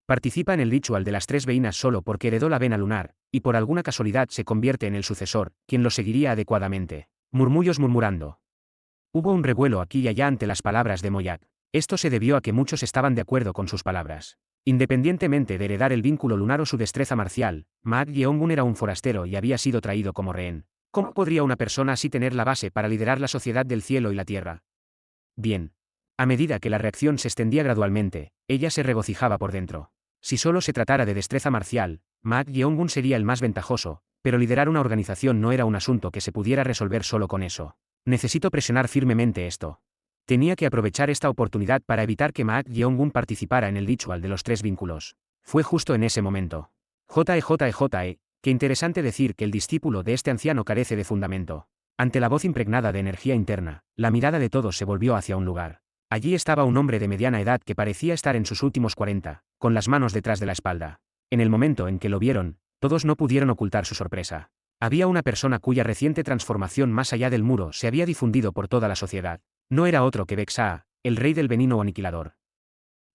participa en el ritual de las 3 veinas solo porque heredó la vena lunar, y por alguna casualidad se convierte en el sucesor, quien lo seguiría adecuadamente. Murmullos murmurando. Hubo un revuelo aquí y allá ante las palabras de Moyak. Esto se debió a que muchos estaban de acuerdo con sus palabras. Independientemente de heredar el vínculo lunar o su destreza marcial, Maak Yeongun era un forastero y había sido traído como rehén. ¿Cómo podría una persona así tener la base para liderar la sociedad del cielo y la tierra? Bien. A medida que la reacción se extendía gradualmente, ella se regocijaba por dentro. Si solo se tratara de destreza marcial, Maak Yeongun sería el más ventajoso, pero liderar una organización no era un asunto que se pudiera resolver solo con eso. Necesito presionar firmemente esto. Tenía que aprovechar esta oportunidad para evitar que Maak Yeongun participara en el ritual de los 3 vínculos. Fue justo en ese momento. Qué interesante decir que el discípulo de este anciano carece de fundamento. Ante la voz impregnada de energía interna, la mirada de todos se volvió hacia un lugar. Allí estaba un hombre de mediana edad que parecía estar en sus últimos 40, con las manos detrás de la espalda. En el momento en que lo vieron, todos no pudieron ocultar su sorpresa. Había una persona cuya reciente transformación más allá del muro se había difundido por toda la sociedad. No era otro que Vexaa, el rey del veneno o aniquilador.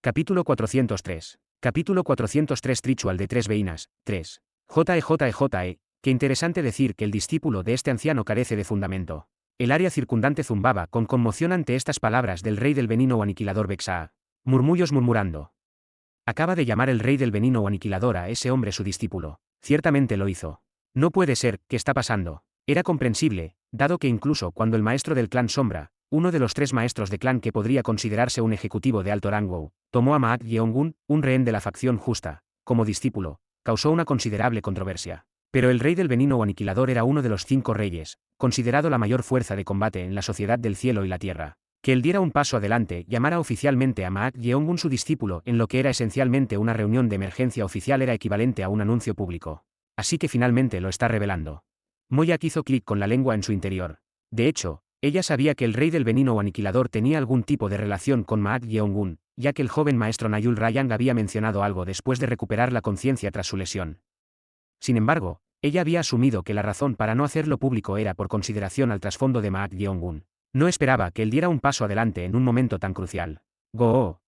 Capítulo 403. Capítulo 403 Ritual de 3 veinas, 3. Qué interesante decir que el discípulo de este anciano carece de fundamento. El área circundante zumbaba con conmoción ante estas palabras del rey del veneno o aniquilador Vexaa. Murmullos murmurando. Acaba de llamar el rey del veneno o aniquilador a ese hombre su discípulo. Ciertamente lo hizo. No puede ser, ¿qué está pasando? Era comprensible, dado que incluso cuando el maestro del clan Sombra, uno de los 3 maestros de clan que podría considerarse un ejecutivo de alto rango, tomó a Maak Yeongun, un rehén de la facción justa, como discípulo, causó una considerable controversia. Pero el rey del veneno o aniquilador era uno de los 5 reyes, considerado la mayor fuerza de combate en la sociedad del cielo y la tierra. Que él diera un paso adelante, llamara oficialmente a Maak Yeongun su discípulo en lo que era esencialmente una reunión de emergencia oficial era equivalente a un anuncio público. Así que finalmente lo está revelando. Moyak hizo clic con la lengua en su interior. De hecho, ella sabía que el rey del veneno o aniquilador tenía algún tipo de relación con Maak Yeongun, ya que el joven maestro Nayul Rayang había mencionado algo después de recuperar la conciencia tras su lesión. Sin embargo, ella había asumido que la razón para no hacerlo público era por consideración al trasfondo de Maak Yeongun. No esperaba que él diera un paso adelante en un momento tan crucial. Go.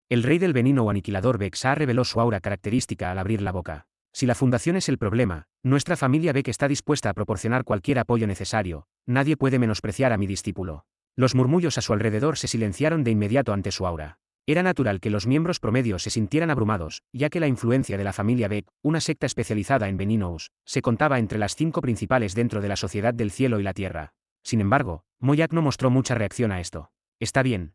El rey del veneno o aniquilador Vexaa reveló su aura característica al abrir la boca. Si la fundación es el problema, nuestra familia Beck está dispuesta a proporcionar cualquier apoyo necesario. Nadie puede menospreciar a mi discípulo. Los murmullos a su alrededor se silenciaron de inmediato ante su aura. Era natural que los miembros promedio se sintieran abrumados, ya que la influencia de la familia Beck, una secta especializada en venenos, se contaba entre las 5 principales dentro de la sociedad del cielo y la tierra. Sin embargo, Moyak no mostró mucha reacción a esto. Está bien.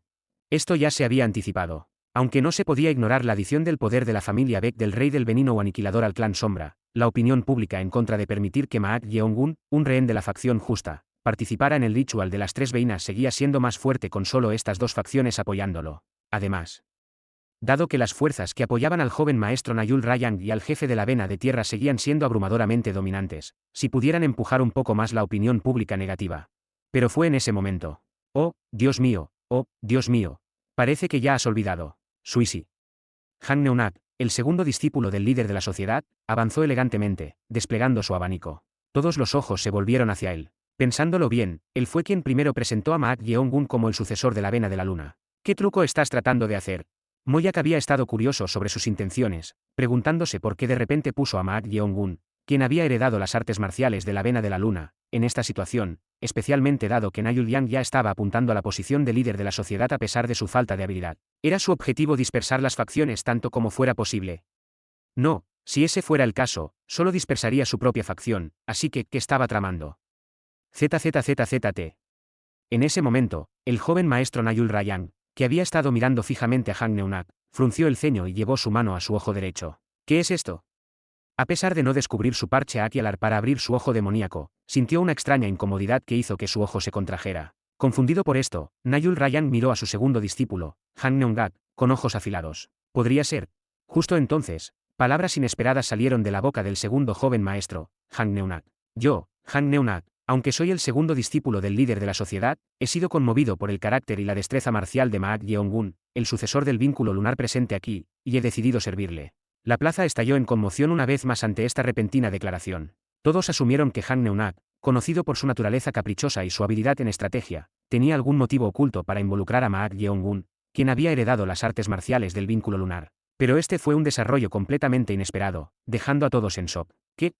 Esto ya se había anticipado. Aunque no se podía ignorar la adición del poder de la familia Beck del rey del veneno o aniquilador al clan Sombra, la opinión pública en contra de permitir que Maak Yeongun, un rehén de la facción justa, participara en el ritual de las 3 veinas seguía siendo más fuerte con solo estas 2 facciones apoyándolo. Además, dado que las fuerzas que apoyaban al joven maestro Nayul Rayang y al jefe de la vena de tierra seguían siendo abrumadoramente dominantes, si pudieran empujar un poco más la opinión pública negativa. Pero fue en ese momento. Oh, Dios mío, parece que ya has olvidado. Suisi. Han Neunak, el segundo discípulo del líder de la sociedad, avanzó elegantemente, desplegando su abanico. Todos los ojos se volvieron hacia él. Pensándolo bien, él fue quien primero presentó a Maak Yeongun como el sucesor de la vena de la luna. ¿Qué truco estás tratando de hacer? Moyak había estado curioso sobre sus intenciones, preguntándose por qué de repente puso a Maak Yeongun, quien había heredado las artes marciales de la vena de la luna, en esta situación, especialmente dado que Nayul Yang ya estaba apuntando a la posición de líder de la sociedad a pesar de su falta de habilidad. ¿Era su objetivo dispersar las facciones tanto como fuera posible? No, si ese fuera el caso, solo dispersaría su propia facción, así que, ¿qué estaba tramando? ZZZZT. En ese momento, el joven maestro Nayul Rayang, que había estado mirando fijamente a Han Neunak, frunció el ceño y llevó su mano a su ojo derecho. ¿Qué es esto? A pesar de no descubrir su parche Akialar para abrir su ojo demoníaco, sintió una extraña incomodidad que hizo que su ojo se contrajera. Confundido por esto, Nayul Rayang miró a su segundo discípulo, Han Neongak, con ojos afilados. ¿Podría ser? Justo entonces, Palabras inesperadas salieron de la boca del segundo joven maestro, Han Neunak. Yo, Han Neunak, aunque soy el segundo discípulo del líder de la sociedad, he sido conmovido por el carácter y la destreza marcial de Maak Yeong-gun, el sucesor del vínculo lunar presente aquí, y he decidido servirle. La plaza estalló en conmoción una vez más ante esta repentina declaración. Todos asumieron que Han Neunak, conocido por su naturaleza caprichosa y su habilidad en estrategia, tenía algún motivo oculto para involucrar a Maak Yeong-gun, quien había heredado las artes marciales del vínculo lunar. Pero este fue un desarrollo completamente inesperado, dejando a todos en shock. ¿Qué?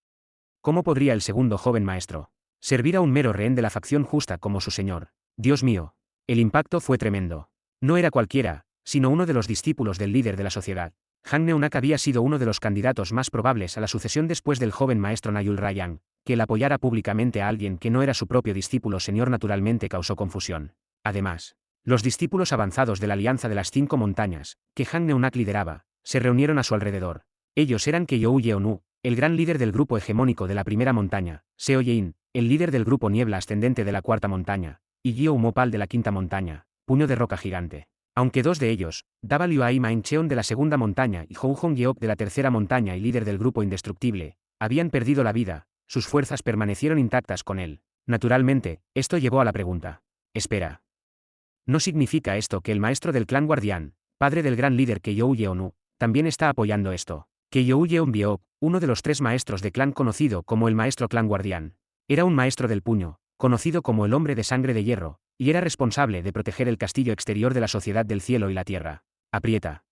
¿Cómo podría el segundo joven maestro servir a un mero rehén de la facción justa como su señor? Dios mío. El impacto fue tremendo. No era cualquiera, sino uno de los discípulos del líder de la sociedad. Han Neunak había sido uno de los candidatos más probables a la sucesión después del joven maestro Nayul Rayang. Que el apoyara públicamente a alguien que no era su propio discípulo señor naturalmente causó confusión. Además, los discípulos avanzados de la Alianza de las Cinco Montañas, que Han Neunak lideraba, se reunieron a su alrededor. Ellos eran Keyou Yeonu, el gran líder del grupo hegemónico de la primera montaña, Seo Yein, el líder del grupo Niebla Ascendente de la cuarta montaña, y Gyo Mopal de la quinta montaña, Puño de Roca Gigante. Aunque dos de ellos, Wai Maincheon de la segunda montaña y Hou Hong Yeok de la tercera montaña y líder del grupo Indestructible, habían perdido la vida, sus fuerzas permanecieron intactas con él. Naturalmente, esto llevó a la pregunta. Espera. ¿No significa esto que el maestro del clan guardián, padre del gran líder Keyou Yeonu, también está apoyando esto? Keyou Yeon-biok, uno de los tres maestros de clan conocido como el maestro clan guardián, era un maestro del puño, conocido como el hombre de sangre de hierro, y era responsable de proteger el castillo exterior de la sociedad del cielo y la tierra. Aprieta.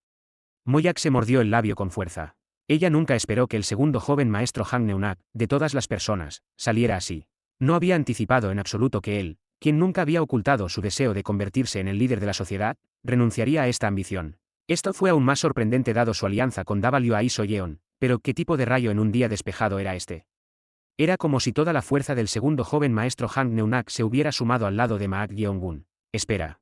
Moyak se mordió el labio con fuerza. Ella nunca esperó que el segundo joven maestro Han Neunak, de todas las personas, saliera así. No había anticipado en absoluto que él, quien nunca había ocultado su deseo de convertirse en el líder de la sociedad, renunciaría a esta ambición. Esto fue aún más sorprendente dado su alianza con Wai Soyeon, pero ¿qué tipo de rayo en un día despejado era este? Era como si toda la fuerza del segundo joven maestro Han Neunak se hubiera sumado al lado de Maak Yeong-gun. Espera.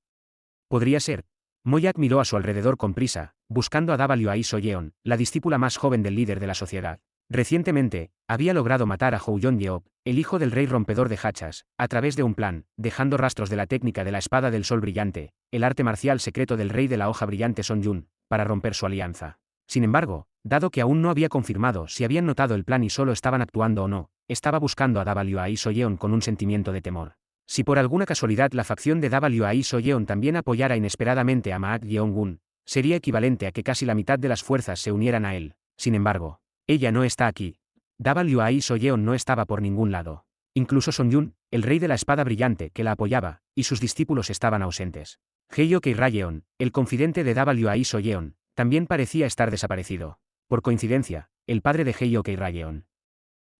¿Podría ser? Moyak miró a su alrededor con prisa, buscando a Wai Soyeon, la discípula más joven del líder de la sociedad. Recientemente, había logrado matar a Hou Yeon-yeok, el hijo del rey rompedor de hachas, a través de un plan, dejando rastros de la técnica de la espada del sol brillante, el arte marcial secreto del rey de la hoja brillante Son Yun, para romper su alianza. Sin embargo, dado que aún no había confirmado si habían notado el plan y solo estaban actuando o no, estaba buscando a Wai Soyeon con un sentimiento de temor. Si por alguna casualidad la facción de Wai Soyeon también apoyara inesperadamente a Maak Yeong-gun, sería equivalente a que casi la mitad de las fuerzas se unieran a él. Sin embargo, ella no está aquí. Wai Soyeon no estaba por ningún lado. Incluso Son Yun, el rey de la espada brillante que la apoyaba, y sus discípulos estaban ausentes. Heiyok Rayeon, el confidente de Wai Soyeon, también parecía estar desaparecido. Por coincidencia, el padre de Heiyok Rayeon,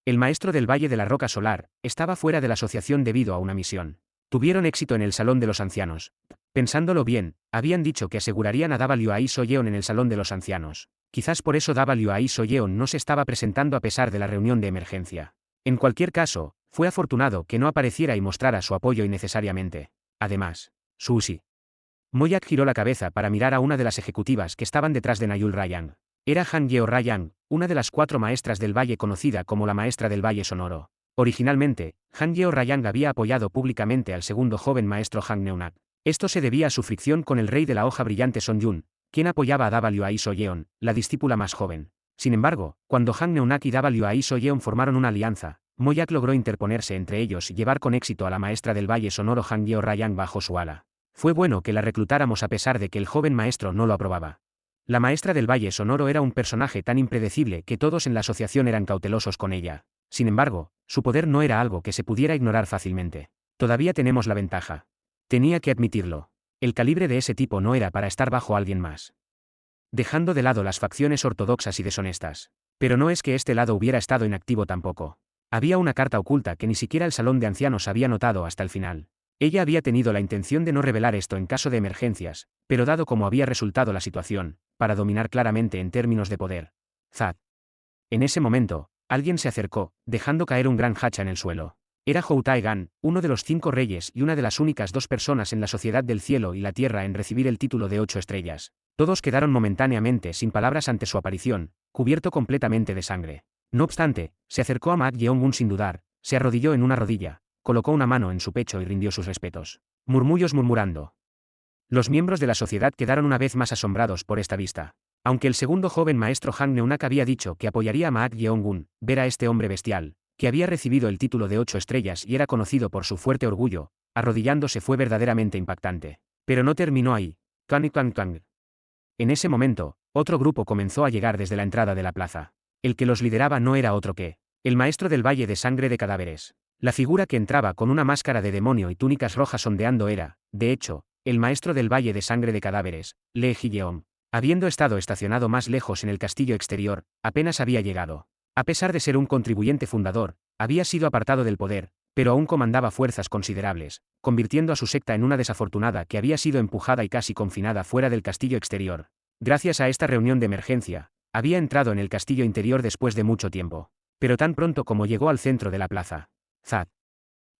el maestro del Valle de la Roca Solar, estaba fuera de la asociación debido a una misión. Tuvieron éxito en el Salón de los Ancianos. Pensándolo bien, habían dicho que asegurarían a Wai Soyeon en el Salón de los Ancianos. Quizás por eso Wai Soyeon no se estaba presentando a pesar de la reunión de emergencia. En cualquier caso, fue afortunado que no apareciera y mostrara su apoyo innecesariamente. Además, Sushi. Moyak giró la cabeza para mirar a una de las ejecutivas que estaban detrás de Nayul Rayang. Era Han Yeo Rayang, una de las 4 maestras del Valle conocida como la maestra del Valle Sonoro. Originalmente, Han Yeo Rayang había apoyado públicamente al segundo joven maestro Han Neunak. Esto se debía a su fricción con el rey de la hoja brillante Son Yun, quien apoyaba a Wai Soyeon, la discípula más joven. Sin embargo, cuando Han Neunak y Wai Soyeon formaron una alianza, Moyak logró interponerse entre ellos y llevar con éxito a la maestra del Valle Sonoro Han Yeo Rayang bajo su ala. Fue bueno que la reclutáramos a pesar de que el joven maestro no lo aprobaba. La maestra del Valle Sonoro era un personaje tan impredecible que todos en la asociación eran cautelosos con ella. Sin embargo, su poder no era algo que se pudiera ignorar fácilmente. Todavía tenemos la ventaja. Tenía que admitirlo. El calibre de ese tipo no era para estar bajo alguien más. Dejando de lado las facciones ortodoxas y deshonestas. Pero no es que este lado hubiera estado inactivo tampoco. Había una carta oculta que ni siquiera el Salón de Ancianos había notado hasta el final. Ella había tenido la intención de no revelar esto en caso de emergencias, pero dado como había resultado la situación, para dominar claramente en términos de poder. Zat. En ese momento, alguien se acercó, dejando caer un gran hacha en el suelo. Era Hou Taegan, uno de los 5 reyes y una de las únicas 2 personas en la sociedad del cielo y la tierra en recibir el título de 8 estrellas. Todos quedaron momentáneamente sin palabras ante su aparición, cubierto completamente de sangre. No obstante, se acercó a Maak Yeong-gun sin dudar, se arrodilló en una rodilla, colocó una mano en su pecho y rindió sus respetos. Murmullos murmurando. Los miembros de la sociedad quedaron una vez más asombrados por esta vista. Aunque el segundo joven maestro Han Neunak había dicho que apoyaría a Maak Yeong-gun, ver a este hombre bestial, que había recibido el título de 8 estrellas y era conocido por su fuerte orgullo, arrodillándose fue verdaderamente impactante. Pero no terminó ahí. Kang Kang Kang. En ese momento, otro grupo comenzó a llegar desde la entrada de la plaza. El que los lideraba no era otro que el maestro del Valle de Sangre de Cadáveres. La figura que entraba con una máscara de demonio y túnicas rojas ondeando era, de hecho, el maestro del Valle de Sangre de Cadáveres, Lee Ji-yeon. Habiendo estado estacionado más lejos en el castillo exterior, apenas había llegado. A pesar de ser un contribuyente fundador, había sido apartado del poder, pero aún comandaba fuerzas considerables, convirtiendo a su secta en una desafortunada que había sido empujada y casi confinada fuera del castillo exterior. Gracias a esta reunión de emergencia, había entrado en el castillo interior después de mucho tiempo. Pero tan pronto como llegó al centro de la plaza, Zad,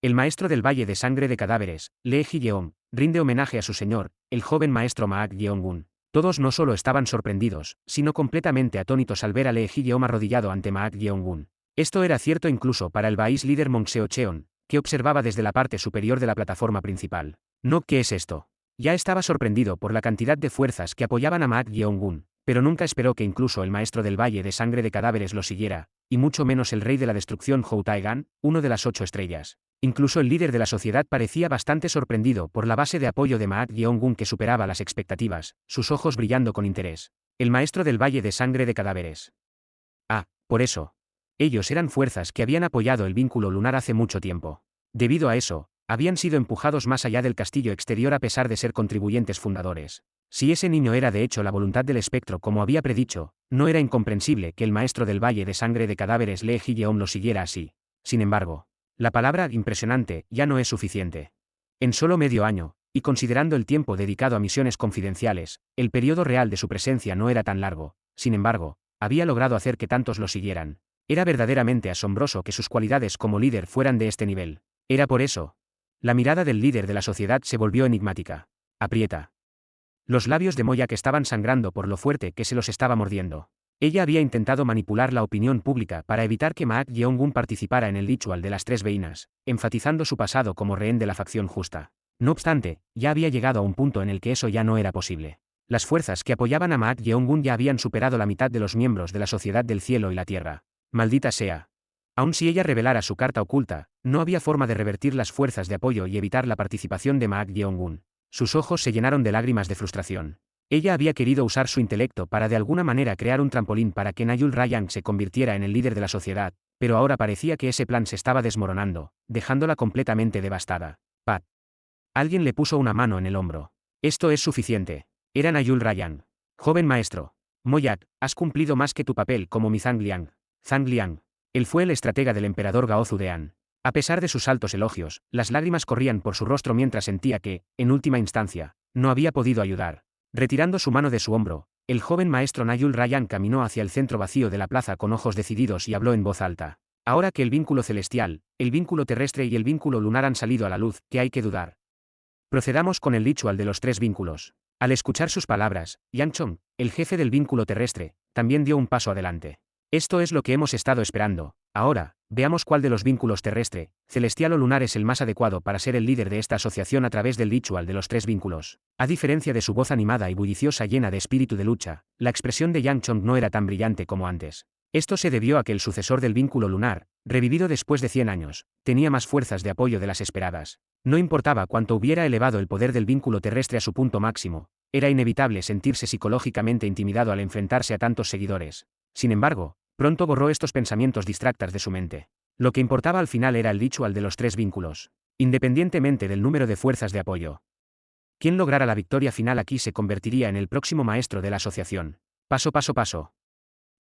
el maestro del Valle de Sangre de Cadáveres, Lee Ji-yeon, rinde homenaje a su señor, el joven maestro Maak Yeong-gun. Todos no solo estaban sorprendidos, sino completamente atónitos al ver a Lee Ji-yeon arrodillado ante Maak Yeong-gun. Esto era cierto incluso para el Vais líder Mong Seo-cheon, que observaba desde la parte superior de la plataforma principal. No, ¿qué es esto? Ya estaba sorprendido por la cantidad de fuerzas que apoyaban a Maak Yeong-gun, pero nunca esperó que incluso el maestro del Valle de Sangre de Cadáveres lo siguiera, y mucho menos el rey de la destrucción Hou Taegan, uno de las 8 estrellas. Incluso el líder de la sociedad parecía bastante sorprendido por la base de apoyo de Maak Yeong-gun que superaba las expectativas, sus ojos brillando con interés. El maestro del Valle de Sangre de Cadáveres. Ah, por eso. Ellos eran fuerzas que habían apoyado el vínculo lunar hace mucho tiempo. Debido a eso, habían sido empujados más allá del castillo exterior a pesar de ser contribuyentes fundadores. Si ese niño era de hecho la voluntad del espectro como había predicho, no era incomprensible que el maestro del Valle de Sangre de Cadáveres Lee Ji-yeon lo siguiera así. Sin embargo, la palabra impresionante ya no es suficiente. En solo medio año, y considerando el tiempo dedicado a misiones confidenciales, el periodo real de su presencia no era tan largo. Sin embargo, había logrado hacer que tantos lo siguieran. Era verdaderamente asombroso que sus cualidades como líder fueran de este nivel. Era por eso. La mirada del líder de la sociedad se volvió enigmática. Aprieta. Los labios de Moyak estaban sangrando por lo fuerte que se los estaba mordiendo. Ella había intentado manipular la opinión pública para evitar que Maak Yeong-gun participara en el ritual de las 3 veinas, enfatizando su pasado como rehén de la facción justa. No obstante, ya había llegado a un punto en el que eso ya no era posible. Las fuerzas que apoyaban a Maak Yeong-gun ya habían superado la mitad de los miembros de la Sociedad del Cielo y la Tierra. Maldita sea. Aun si ella revelara su carta oculta, no había forma de revertir las fuerzas de apoyo y evitar la participación de Maak Yeong-gun. Sus ojos se llenaron de lágrimas de frustración. Ella había querido usar su intelecto para de alguna manera crear un trampolín para que Nayul Rayang se convirtiera en el líder de la sociedad, pero ahora parecía que ese plan se estaba desmoronando, dejándola completamente devastada. Pat. Alguien le puso una mano en el hombro. Esto es suficiente. Era Nayul Rayang. Joven maestro. Moyak, has cumplido más que tu papel como mi Zhang Liang. Zhang Liang. Él fue el estratega del emperador Gao Zudean. A pesar de sus altos elogios, las lágrimas corrían por su rostro mientras sentía que, en última instancia, no había podido ayudar. Retirando su mano de su hombro, el joven maestro Nayul Rayang caminó hacia el centro vacío de la plaza con ojos decididos y habló en voz alta. Ahora que el vínculo celestial, el vínculo terrestre y el vínculo lunar han salido a la luz, ¿qué hay que dudar? Procedamos con el ritual de los 3 vínculos. Al escuchar sus palabras, Yang Chong, el jefe del vínculo terrestre, también dio un paso adelante. Esto es lo que hemos estado esperando. Ahora, veamos cuál de los vínculos terrestre, celestial o lunar es el más adecuado para ser el líder de esta asociación a través del ritual de los 3 vínculos. A diferencia de su voz animada y bulliciosa llena de espíritu de lucha, la expresión de Yang Chong no era tan brillante como antes. Esto se debió a que el sucesor del vínculo lunar, revivido después de 100 años, tenía más fuerzas de apoyo de las esperadas. No importaba cuánto hubiera elevado el poder del vínculo terrestre a su punto máximo, era inevitable sentirse psicológicamente intimidado al enfrentarse a tantos seguidores. Sin embargo, pronto borró estos pensamientos distractas de su mente. Lo que importaba al final era el ritual de los 3 vínculos, independientemente del número de fuerzas de apoyo. Quien lograra la victoria final aquí se convertiría en el próximo maestro de la asociación. Paso.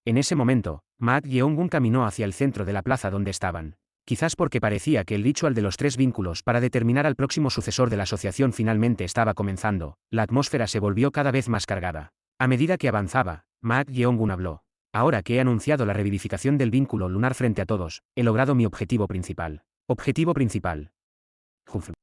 En ese momento, Maak Yeong-gun caminó hacia el centro de la plaza donde estaban. Quizás porque parecía que el ritual de los 3 vínculos para determinar al próximo sucesor de la asociación finalmente estaba comenzando, la atmósfera se volvió cada vez más cargada. A medida que avanzaba, Maak Yeong-gun habló. Ahora que he anunciado la revivificación del vínculo lunar frente a todos, he logrado mi objetivo principal. Objetivo principal.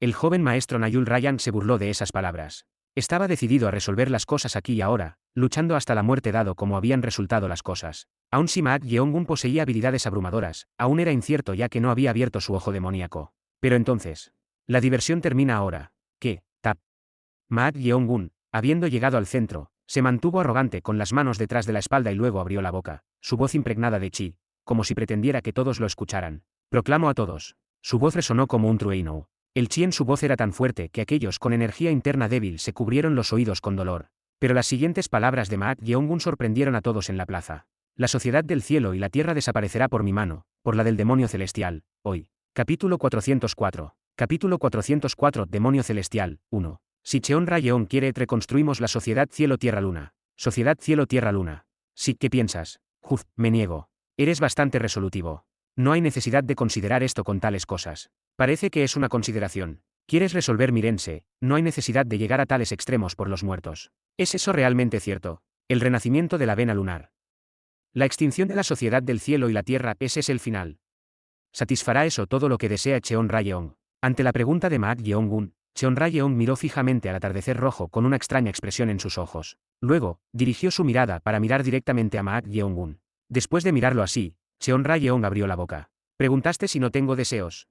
El joven maestro Nayul Rayang se burló de esas palabras. Estaba decidido a resolver las cosas aquí y ahora, luchando hasta la muerte dado como habían resultado las cosas. Aun si Maak Yeong-gun poseía habilidades abrumadoras, aún era incierto ya que no había abierto su ojo demoníaco. Pero entonces, la diversión termina ahora. ¿Qué? Tap. Maak Yeong-gun, habiendo llegado al centro, Se mantuvo arrogante con las manos detrás de la espalda y luego abrió la boca, su voz impregnada de chi, como si pretendiera que todos lo escucharan. Proclamo a todos. Su voz resonó como un trueno. El chi en su voz era tan fuerte que aquellos con energía interna débil se cubrieron los oídos con dolor. Pero las siguientes palabras de Ma Yeongun sorprendieron a todos en la plaza. La sociedad del cielo y la tierra desaparecerá por mi mano, por la del demonio celestial, hoy. Capítulo 404. Capítulo 404. Demonio celestial, 1. Si Cheon Rayeon quiere reconstruimos la sociedad cielo-tierra-luna. Sociedad cielo-tierra-luna. Sí, ¿qué piensas? Juz, me niego. Eres bastante resolutivo. No hay necesidad de considerar esto con tales cosas. Parece que es una consideración. ¿Quieres resolver Mirense? No hay necesidad de llegar a tales extremos por los muertos. ¿Es eso realmente cierto? El renacimiento de la vena lunar. La extinción de la sociedad del cielo y la tierra, ese es el final. ¿Satisfará eso todo lo que desea Cheon Rayeon? Ante la pregunta de Ma Yeongun, Cheon Rayeon miró fijamente al atardecer rojo con una extraña expresión en sus ojos. Luego, dirigió su mirada para mirar directamente a Ma Yeongun. Después de mirarlo así, Cheon Rayeon abrió la boca. Preguntaste si no tengo deseos.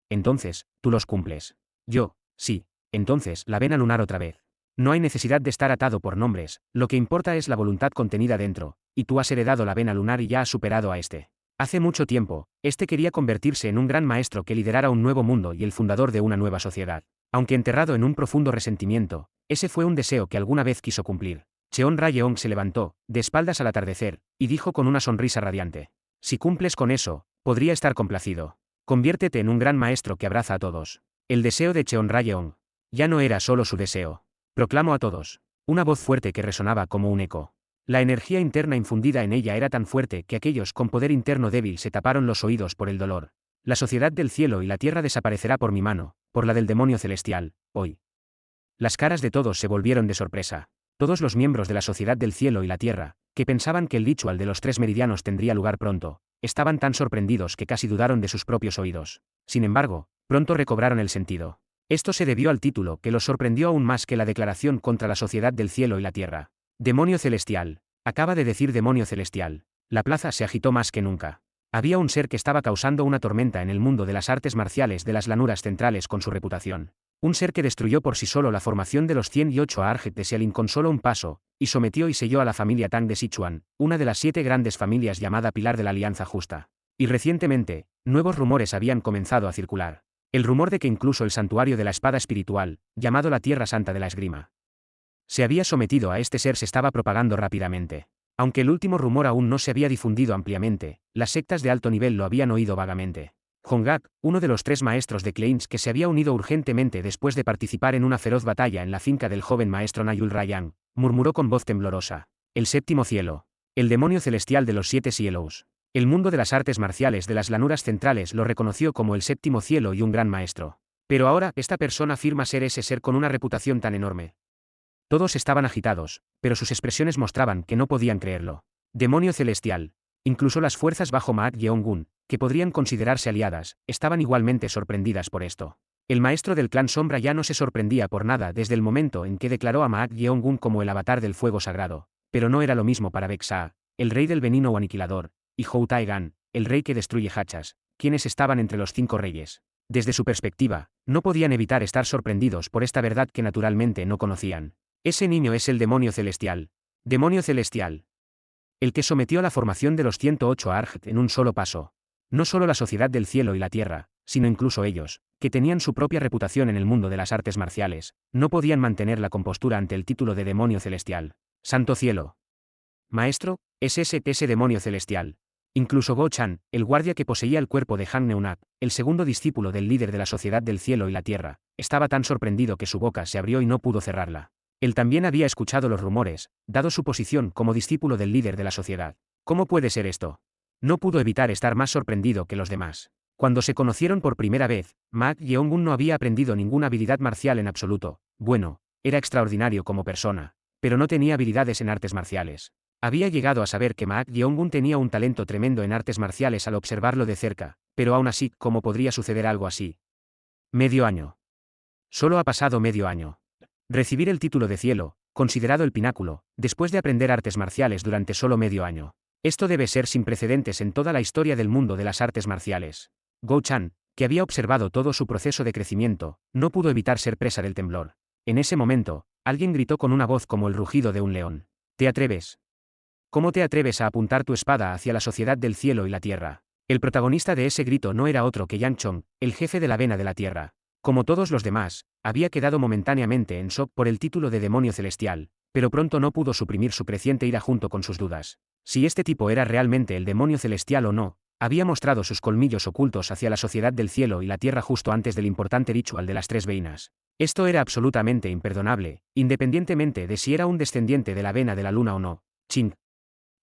Entonces, tú los cumples. Yo, sí. Entonces, la vena lunar otra vez. No hay necesidad de estar atado por nombres, lo que importa es la voluntad contenida dentro, y tú has heredado la vena lunar y ya has superado a este. Hace mucho tiempo, este quería convertirse en un gran maestro que liderara un nuevo mundo y el fundador de una nueva sociedad. Aunque enterrado en un profundo resentimiento, ese fue un deseo que alguna vez quiso cumplir. Cheon Rayeon se levantó, de espaldas al atardecer, y dijo con una sonrisa radiante. Si cumples con eso, podría estar complacido. Conviértete en un gran maestro que abraza a todos. El deseo de Cheon Rayeon. Ya no era solo su deseo. Proclamó a todos. Una voz fuerte que resonaba como un eco. La energía interna infundida en ella era tan fuerte que aquellos con poder interno débil se taparon los oídos por el dolor. La sociedad del cielo y la tierra desaparecerá por mi mano, por la del demonio celestial, hoy. Las caras de todos se volvieron de sorpresa. Todos los miembros de la sociedad del cielo y la tierra, que pensaban que el ritual de los 3 meridianos tendría lugar pronto, estaban tan sorprendidos que casi dudaron de sus propios oídos. Sin embargo, pronto recobraron el sentido. Esto se debió al título que los sorprendió aún más que la declaración contra la sociedad del cielo y la tierra. Demonio celestial. Acaba de decir demonio celestial. La plaza se agitó más que nunca. Había un ser que estaba causando una tormenta en el mundo de las artes marciales de las llanuras centrales con su reputación. Un ser que destruyó por sí solo la formación de los 108 Arjet de Xialin con solo un paso, y sometió y selló a la familia Tang de Sichuan, una de las 7 grandes familias llamada Pilar de la Alianza Justa. Y recientemente, nuevos rumores habían comenzado a circular. El rumor de que incluso el santuario de la espada espiritual, llamado la Tierra Santa de la Esgrima, se había sometido a este ser se estaba propagando rápidamente. Aunque el último rumor aún no se había difundido ampliamente, las sectas de alto nivel lo habían oído vagamente. Hongak, uno de los 3 maestros de Kleins que se había unido urgentemente después de participar en una feroz batalla en la finca del joven maestro Nayul Rayang, murmuró con voz temblorosa. El séptimo cielo. El demonio celestial de los 7 cielos. El mundo de las artes marciales de las llanuras centrales lo reconoció como el séptimo cielo y un gran maestro. Pero ahora, esta persona afirma ser ese ser con una reputación tan enorme. Todos estaban agitados, pero sus expresiones mostraban que no podían creerlo. Demonio celestial. Incluso las fuerzas bajo Ma Yeongun, que podrían considerarse aliadas, estaban igualmente sorprendidas por esto. El maestro del clan Sombra ya no se sorprendía por nada desde el momento en que declaró a Ma Yeongun como el avatar del fuego sagrado, pero no era lo mismo para Bexa, el rey del veneno o aniquilador, y Hou Taegan, el rey que destruye hachas, quienes estaban entre los 5 reyes. Desde su perspectiva, no podían evitar estar sorprendidos por esta verdad que naturalmente no conocían. Ese niño es el demonio celestial. Demonio celestial. El que sometió a la formación de los 108 Arjet en un solo paso. No solo la sociedad del cielo y la tierra, sino incluso ellos, que tenían su propia reputación en el mundo de las artes marciales, no podían mantener la compostura ante el título de demonio celestial. Santo cielo. Maestro, es ese demonio celestial. Incluso Go Chan, el guardia que poseía el cuerpo de Han Neunak, el segundo discípulo del líder de la sociedad del cielo y la tierra, estaba tan sorprendido que su boca se abrió y no pudo cerrarla. Él también había escuchado los rumores, dado su posición como discípulo del líder de la sociedad. ¿Cómo puede ser esto? No pudo evitar estar más sorprendido que los demás. Cuando se conocieron por primera vez, Ma Yeongun no había aprendido ninguna habilidad marcial en absoluto. Bueno, era extraordinario como persona, pero no tenía habilidades en artes marciales. Había llegado a saber que Ma Yeongun tenía un talento tremendo en artes marciales al observarlo de cerca, pero aún así, ¿cómo podría suceder algo así? Medio año. Solo ha pasado medio año. Recibir el título de cielo, considerado el pináculo, después de aprender artes marciales durante solo medio año. Esto debe ser sin precedentes en toda la historia del mundo de las artes marciales. Go Chan, que había observado todo su proceso de crecimiento, no pudo evitar ser presa del temblor. En ese momento, alguien gritó con una voz como el rugido de un león. ¿Te atreves? ¿Cómo te atreves a apuntar tu espada hacia la sociedad del cielo y la tierra? El protagonista de ese grito no era otro que Yang Chong, el jefe de la vena de la tierra. Como todos los demás, había quedado momentáneamente en shock por el título de demonio celestial, pero pronto no pudo suprimir su creciente ira junto con sus dudas. Si este tipo era realmente el demonio celestial o no, había mostrado sus colmillos ocultos hacia la sociedad del cielo y la tierra justo antes del importante ritual de las tres veinas. Esto era absolutamente imperdonable, independientemente de si era un descendiente de la vena de la luna o no. Ching.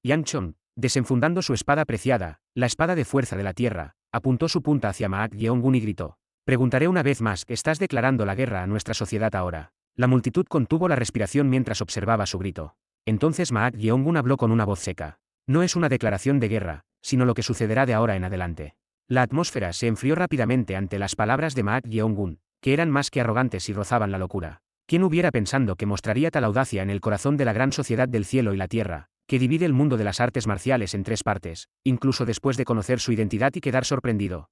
Yang Chong, desenfundando su espada preciada, la espada de fuerza de la tierra, apuntó su punta hacia Maak Yeongun y gritó: preguntaré una vez más, ¿estás declarando la guerra a nuestra sociedad ahora? La multitud contuvo la respiración mientras observaba su grito. Entonces Maak Yeongun habló con una voz seca. No es una declaración de guerra, sino lo que sucederá de ahora en adelante. La atmósfera se enfrió rápidamente ante las palabras de Maak Yeongun, que eran más que arrogantes y rozaban la locura. ¿Quién hubiera pensado que mostraría tal audacia en el corazón de la gran sociedad del cielo y la tierra, que divide el mundo de las artes marciales en tres partes, incluso después de conocer su identidad y quedar sorprendido?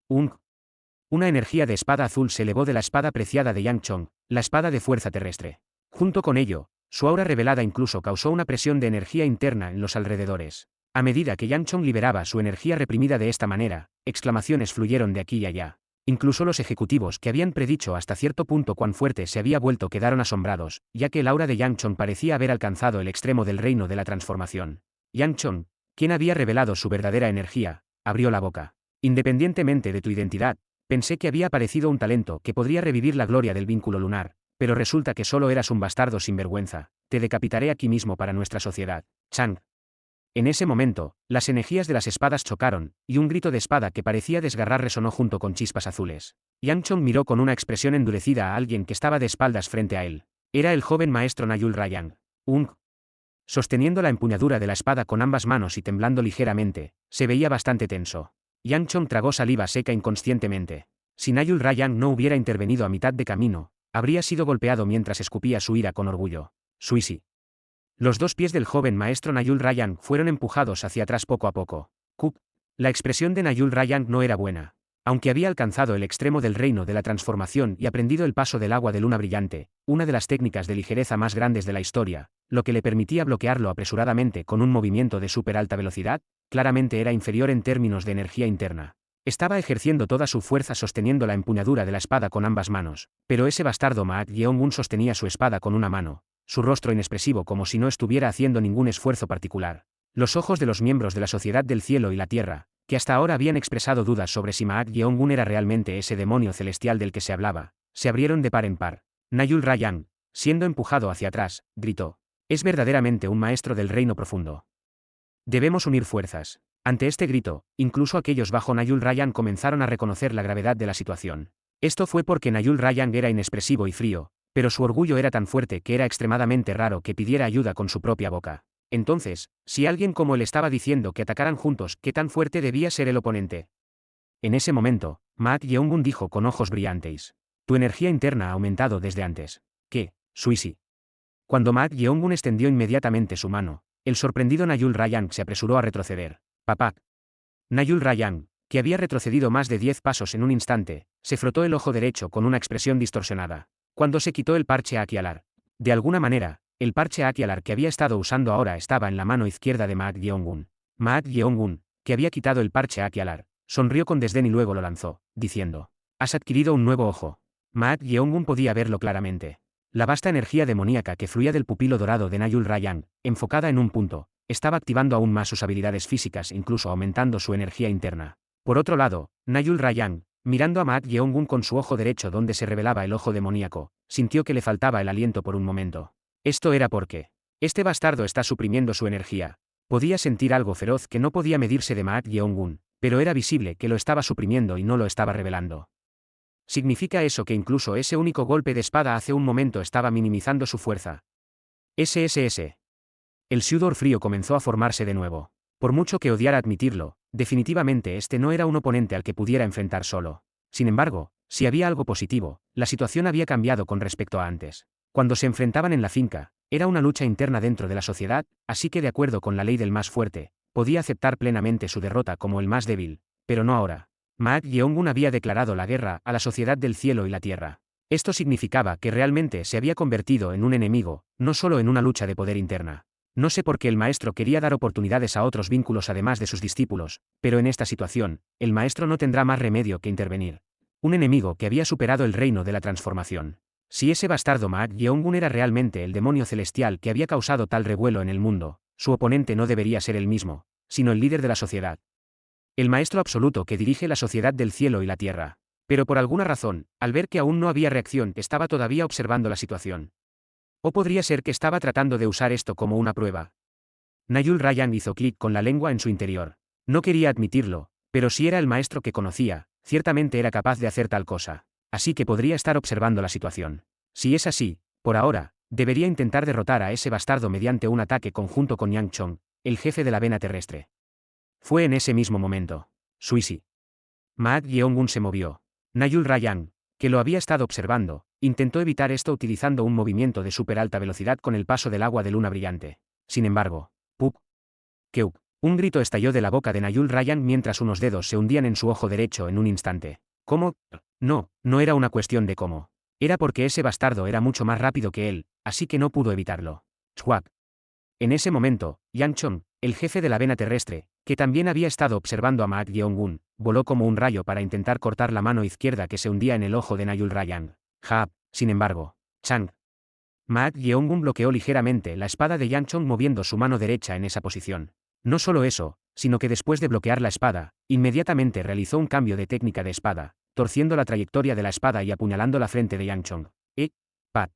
Una energía de espada azul se elevó de la espada preciada de Yang Chong, la espada de fuerza terrestre. Junto con ello, su aura revelada incluso causó una presión de energía interna en los alrededores. A medida que Yang Chong liberaba su energía reprimida de esta manera, exclamaciones fluyeron de aquí y allá. Incluso los ejecutivos que habían predicho hasta cierto punto cuán fuerte se había vuelto quedaron asombrados, ya que el aura de Yang Chong parecía haber alcanzado el extremo del reino de la transformación. Yang Chong, quien había revelado su verdadera energía, abrió la boca. Independientemente de tu identidad, pensé que había aparecido un talento que podría revivir la gloria del vínculo lunar, pero resulta que solo eras un bastardo sin vergüenza. Te decapitaré aquí mismo para nuestra sociedad. Chang. En ese momento, las energías de las espadas chocaron, y un grito de espada que parecía desgarrar resonó junto con chispas azules. Yang Chong miró con una expresión endurecida a alguien que estaba de espaldas frente a él. Era el joven maestro Nayul Rayang. Sosteniendo la empuñadura de la espada con ambas manos y temblando ligeramente, se veía bastante tenso. Yang Chong tragó saliva seca inconscientemente. Si Nayul Rayang no hubiera intervenido a mitad de camino, habría sido golpeado mientras escupía su ira con orgullo. Suisi. Los dos pies del joven maestro Nayul Rayang fueron empujados hacia atrás poco a poco. La expresión de Nayul Rayang no era buena. Aunque había alcanzado el extremo del reino de la transformación y aprendido el paso del agua de luna brillante, una de las técnicas de ligereza más grandes de la historia, lo que le permitía bloquearlo apresuradamente con un movimiento de súper alta velocidad, claramente era inferior en términos de energía interna. Estaba ejerciendo toda su fuerza sosteniendo la empuñadura de la espada con ambas manos, pero ese bastardo Maak Yeongun sostenía su espada con una mano, su rostro inexpresivo como si no estuviera haciendo ningún esfuerzo particular. Los ojos de los miembros de la sociedad del cielo y la tierra, que hasta ahora habían expresado dudas sobre si Maak Yeongun era realmente ese demonio celestial del que se hablaba, se abrieron de par en par. Nayul Rayang, siendo empujado hacia atrás, gritó: es verdaderamente un maestro del reino profundo. Debemos unir fuerzas. Ante este grito, incluso aquellos bajo Nayul Rayang comenzaron a reconocer la gravedad de la situación. Esto fue porque Nayul Rayang era inexpresivo y frío, pero su orgullo era tan fuerte que era extremadamente raro que pidiera ayuda con su propia boca. Entonces, si alguien como él estaba diciendo que atacaran juntos, ¿qué tan fuerte debía ser el oponente? En ese momento, Maak Yeongun dijo con ojos brillantes: tu energía interna ha aumentado desde antes. ¿Qué, Suisi? Cuando Maak Yeongun extendió inmediatamente su mano, el sorprendido Nayul Rayang se apresuró a retroceder. Papá. Nayul Rayang, que había retrocedido más de 10 pasos en un instante, se frotó el ojo derecho con una expresión distorsionada. Cuando se quitó el parche Akialar. De alguna manera, el parche Akialar que había estado usando ahora estaba en la mano izquierda de Maak Yeongun. Maak Yeongun, que había quitado el parche Akialar, sonrió con desdén y luego lo lanzó, diciendo: has adquirido un nuevo ojo. Maak Yeongun podía verlo claramente. La vasta energía demoníaca que fluía del pupilo dorado de Nayul Rayang, enfocada en un punto, estaba activando aún más sus habilidades físicas, incluso aumentando su energía interna. Por otro lado, Nayul Rayang, mirando a Maak Yeongun con su ojo derecho donde se revelaba el ojo demoníaco, sintió que le faltaba el aliento por un momento. Esto era porque este bastardo está suprimiendo su energía. Podía sentir algo feroz que no podía medirse de Maak Yeongun, pero era visible que lo estaba suprimiendo y no lo estaba revelando. ¿Significa eso que incluso ese único golpe de espada hace un momento estaba minimizando su fuerza? SSS. El sudor frío comenzó a formarse de nuevo. Por mucho que odiara admitirlo, definitivamente este no era un oponente al que pudiera enfrentar solo. Sin embargo, si había algo positivo, la situación había cambiado con respecto a antes. Cuando se enfrentaban en la finca, era una lucha interna dentro de la sociedad, así que de acuerdo con la ley del más fuerte, podía aceptar plenamente su derrota como el más débil, pero no ahora. Maak Yeongun había declarado la guerra a la sociedad del cielo y la tierra. Esto significaba que realmente se había convertido en un enemigo, no solo en una lucha de poder interna. No sé por qué el maestro quería dar oportunidades a otros vínculos además de sus discípulos, pero en esta situación, el maestro no tendrá más remedio que intervenir. Un enemigo que había superado el reino de la transformación. Si ese bastardo Maak Yeongun era realmente el demonio celestial que había causado tal revuelo en el mundo, su oponente no debería ser el mismo, sino el líder de la sociedad. El maestro absoluto que dirige la sociedad del cielo y la tierra. Pero por alguna razón, al ver que aún no había reacción, estaba todavía observando la situación. O podría ser que estaba tratando de usar esto como una prueba. Nayul Ryan hizo clic con la lengua en su interior. No quería admitirlo, pero si era el maestro que conocía, ciertamente era capaz de hacer tal cosa. Así que podría estar observando la situación. Si es así, por ahora, debería intentar derrotar a ese bastardo mediante un ataque conjunto con Yang Chong, el jefe de la vena terrestre. Fue en ese mismo momento. Suisi. Maak Yeongun se movió. Nayul Ryan, que lo había estado observando, intentó evitar esto utilizando un movimiento de súper alta velocidad con el paso del agua de luna brillante. Sin embargo, ¡pup! ¡Keup! Un grito estalló de la boca de Nayul Ryan mientras unos dedos se hundían en su ojo derecho en un instante. ¿Cómo? No era una cuestión de cómo. Era porque ese bastardo era mucho más rápido que él, así que no pudo evitarlo. ¡Chhuap! En ese momento, Yang Chong, el jefe de la vena terrestre, que también había estado observando a Maak Yeongun, voló como un rayo para intentar cortar la mano izquierda que se hundía en el ojo de Nayul Ryan. Sin embargo, Chang. Maak Yeongun bloqueó ligeramente la espada de Yang Chong moviendo su mano derecha en esa posición. No solo eso, sino que después de bloquear la espada, inmediatamente realizó un cambio de técnica de espada, torciendo la trayectoria de la espada y apuñalando la frente de Yang Chong. Pat.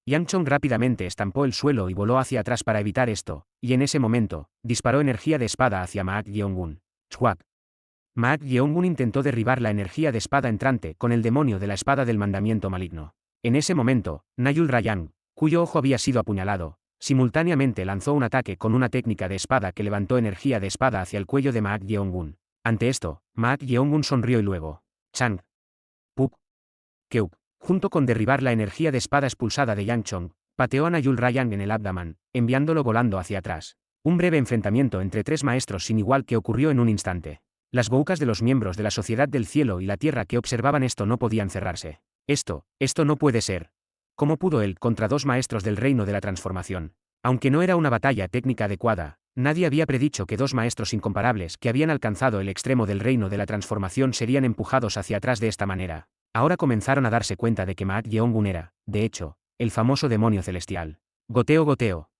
Yang Chong rápidamente estampó el suelo y voló hacia atrás para evitar esto, y en ese momento, disparó energía de espada hacia Maak Yeongun. Chhuap. Maak Yeongun intentó derribar la energía de espada entrante con el demonio de la espada del mandamiento maligno. En ese momento, Nayul Ryan, cuyo ojo había sido apuñalado, simultáneamente lanzó un ataque con una técnica de espada que levantó energía de espada hacia el cuello de Maak Yeongun. Ante esto, Maak Yeongun sonrió y luego, Chang. Pup. Keup. Junto con derribar la energía de espada expulsada de Yang Chong, pateó a Nayul Ryan en el abdomen, enviándolo volando hacia atrás. Un breve enfrentamiento entre tres maestros sin igual que ocurrió en un instante. Las bocas de los miembros de la Sociedad del Cielo y la Tierra que observaban esto no podían cerrarse. Esto no puede ser. ¿Cómo pudo él contra dos maestros del reino de la transformación? Aunque no era una batalla técnica adecuada, nadie había predicho que dos maestros incomparables que habían alcanzado el extremo del reino de la transformación serían empujados hacia atrás de esta manera. Ahora comenzaron a darse cuenta de que Maak Yeongun era, de hecho, el famoso demonio celestial. Goteo goteo.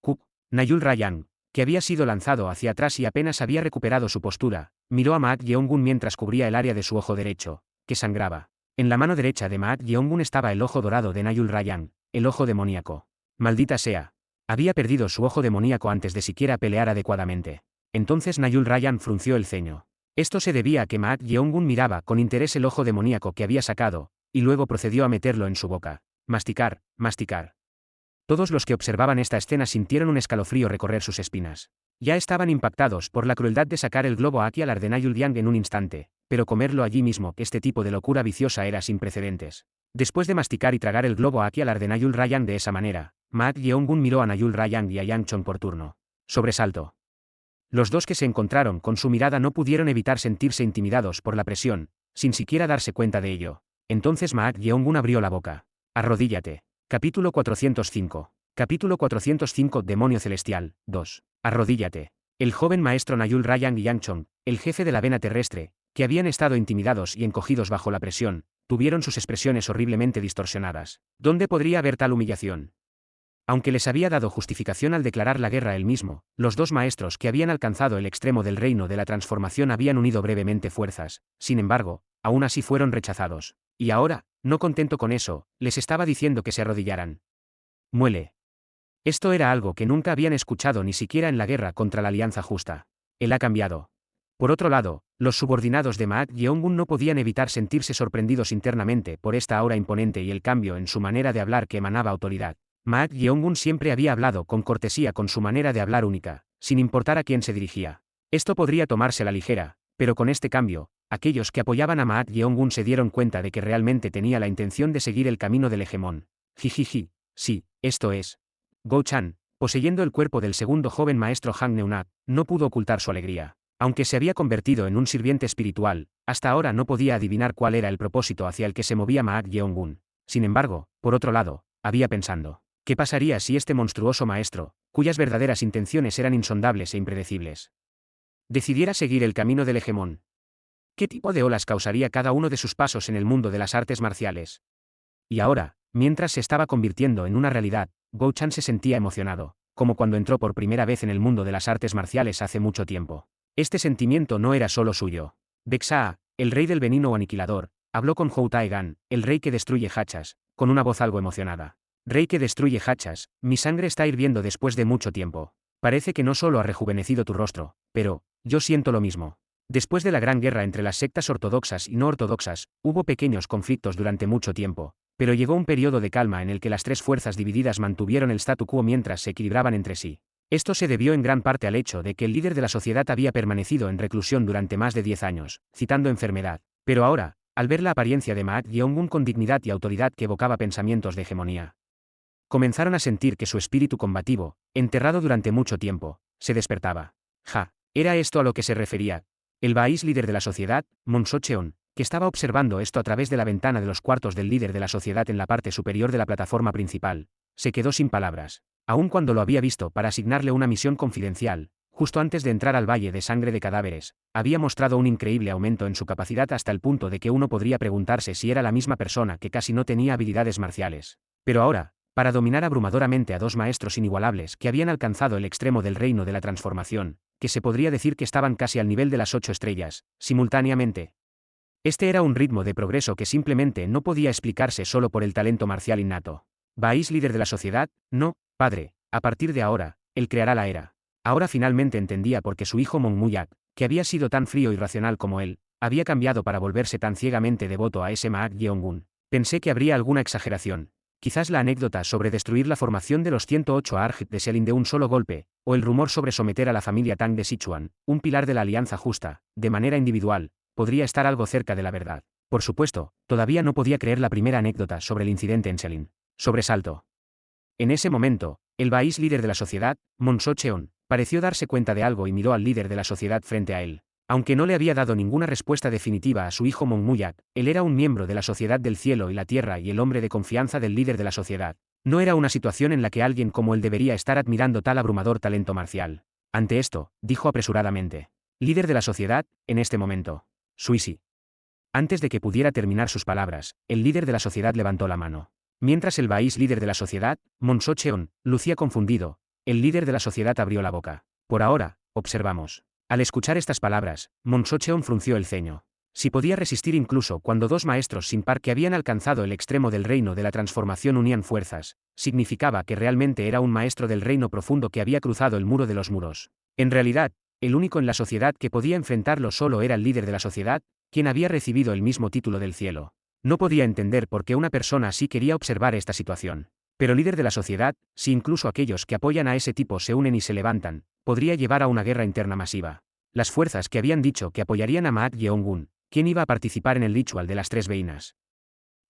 Kup. Nayul Ryan, que había sido lanzado hacia atrás y apenas había recuperado su postura, miró a Maak Yeongun mientras cubría el área de su ojo derecho, que sangraba. En la mano derecha de Maak Yeongun estaba el ojo dorado de Nayul Ryan, el ojo demoníaco. Maldita sea. Había perdido su ojo demoníaco antes de siquiera pelear adecuadamente. Entonces Nayul Ryan frunció el ceño. Esto se debía a que Maak Yeongun miraba con interés el ojo demoníaco que había sacado, y luego procedió a meterlo en su boca. Masticar, masticar. Todos los que observaban esta escena sintieron un escalofrío recorrer sus espinas. Ya estaban impactados por la crueldad de sacar el globo Akialar de Nayul Yang en un instante, pero comerlo allí mismo, este tipo de locura viciosa era sin precedentes. Después de masticar y tragar el globo Akialar de Nayul Ryan de esa manera, Maak Yeongun miró a Nayul Ryan y a Yang Chong por turno. Sobresalto. Los dos que se encontraron con su mirada no pudieron evitar sentirse intimidados por la presión, sin siquiera darse cuenta de ello. Entonces Maak Yeongun abrió la boca. Arrodíllate. Capítulo 405. Capítulo 405 Demonio Celestial, 2. Arrodíllate. El joven maestro Nayul Ryan y Yang Chong, el jefe de la vena terrestre, que habían estado intimidados y encogidos bajo la presión, tuvieron sus expresiones horriblemente distorsionadas. ¿Dónde podría haber tal humillación? Aunque les había dado justificación al declarar la guerra él mismo, los dos maestros que habían alcanzado el extremo del reino de la transformación habían unido brevemente fuerzas, sin embargo, aún así fueron rechazados. Y ahora, no contento con eso, les estaba diciendo que se arrodillaran. Muele. Esto era algo que nunca habían escuchado ni siquiera en la guerra contra la Alianza Justa. Él ha cambiado. Por otro lado, los subordinados de Maak Yeongun no podían evitar sentirse sorprendidos internamente por esta aura imponente y el cambio en su manera de hablar que emanaba autoridad. Maak Yeongun siempre había hablado con cortesía con su manera de hablar única, sin importar a quién se dirigía. Esto podría tomarse a la ligera, pero con este cambio, aquellos que apoyaban a Maak Yeongun se dieron cuenta de que realmente tenía la intención de seguir el camino del hegemón. Jijiji, sí, esto es. Go Chan, poseyendo el cuerpo del segundo joven maestro Han Neunak, no pudo ocultar su alegría. Aunque se había convertido en un sirviente espiritual, hasta ahora no podía adivinar cuál era el propósito hacia el que se movía Maak Yeongun. Sin embargo, por otro lado, había pensando, ¿qué pasaría si este monstruoso maestro, cuyas verdaderas intenciones eran insondables e impredecibles, decidiera seguir el camino del hegemón? ¿Qué tipo de olas causaría cada uno de sus pasos en el mundo de las artes marciales? Y ahora, mientras se estaba convirtiendo en una realidad, Go Chan se sentía emocionado, como cuando entró por primera vez en el mundo de las artes marciales hace mucho tiempo. Este sentimiento no era solo suyo. Beksaa, el rey del veneno o aniquilador, habló con Hou Taegan, el rey que destruye hachas, con una voz algo emocionada. Rey que destruye hachas, mi sangre está hirviendo después de mucho tiempo. Parece que no solo ha rejuvenecido tu rostro, pero, yo siento lo mismo. Después de la gran guerra entre las sectas ortodoxas y no ortodoxas, hubo pequeños conflictos durante mucho tiempo, pero llegó un periodo de calma en el que las tres fuerzas divididas mantuvieron el statu quo mientras se equilibraban entre sí. Esto se debió en gran parte al hecho de que el líder de la sociedad había permanecido en reclusión durante más de 10 años, citando enfermedad. Pero ahora, al ver la apariencia de Ma Yeong-gun con dignidad y autoridad que evocaba pensamientos de hegemonía, comenzaron a sentir que su espíritu combativo, enterrado durante mucho tiempo, se despertaba. ¿Era esto a lo que se refería el país líder de la sociedad, Mon So-cheon, que estaba observando esto a través de la ventana de los cuartos del líder de la sociedad en la parte superior de la plataforma principal? Se quedó sin palabras. Aun cuando lo había visto para asignarle una misión confidencial, justo antes de entrar al Valle de Sangre de Cadáveres, había mostrado un increíble aumento en su capacidad hasta el punto de que uno podría preguntarse si era la misma persona que casi no tenía habilidades marciales. Pero ahora, para dominar abrumadoramente a dos maestros inigualables que habían alcanzado el extremo del reino de la transformación, que se podría decir que estaban casi al nivel de las 8 estrellas, simultáneamente. Este era un ritmo de progreso que simplemente no podía explicarse solo por el talento marcial innato. ¿Vais líder de la sociedad? No, padre, a partir de ahora, él creará la era. Ahora finalmente entendía por qué su hijo Mon Muyak, que había sido tan frío y racional como él, había cambiado para volverse tan ciegamente devoto a ese Ma Yeong-gun. Pensé que habría alguna exageración. Quizás la anécdota sobre destruir la formación de los 108 Arjit de Selin de un solo golpe, o el rumor sobre someter a la familia Tang de Sichuan, un pilar de la alianza justa, de manera individual, podría estar algo cerca de la verdad. Por supuesto, todavía no podía creer la primera anécdota sobre el incidente en Selin. Sobresalto. En ese momento, el país líder de la sociedad, Mon So-cheon, pareció darse cuenta de algo y miró al líder de la sociedad frente a él. Aunque no le había dado ninguna respuesta definitiva a su hijo Mon Muyak, él era un miembro de la sociedad del cielo y la tierra y el hombre de confianza del líder de la sociedad. No era una situación en la que alguien como él debería estar admirando tal abrumador talento marcial. Ante esto, dijo apresuradamente. Líder de la sociedad, en este momento. Suisi. Antes de que pudiera terminar sus palabras, el líder de la sociedad levantó la mano. Mientras el país líder de la sociedad, Mon So-cheon, lucía confundido, el líder de la sociedad abrió la boca. Por ahora, observamos. Al escuchar estas palabras, Mon So-cheon frunció el ceño. Si podía resistir incluso cuando dos maestros sin par que habían alcanzado el extremo del reino de la transformación unían fuerzas, significaba que realmente era un maestro del reino profundo que había cruzado el muro de los muros. En realidad, el único en la sociedad que podía enfrentarlo solo era el líder de la sociedad, quien había recibido el mismo título del cielo. No podía entender por qué una persona así quería observar esta situación. Pero líder de la sociedad, si incluso aquellos que apoyan a ese tipo se unen y se levantan, podría llevar a una guerra interna masiva. Las fuerzas que habían dicho que apoyarían a Ma Yeong-gun, quien iba a participar en el ritual de las tres veinas,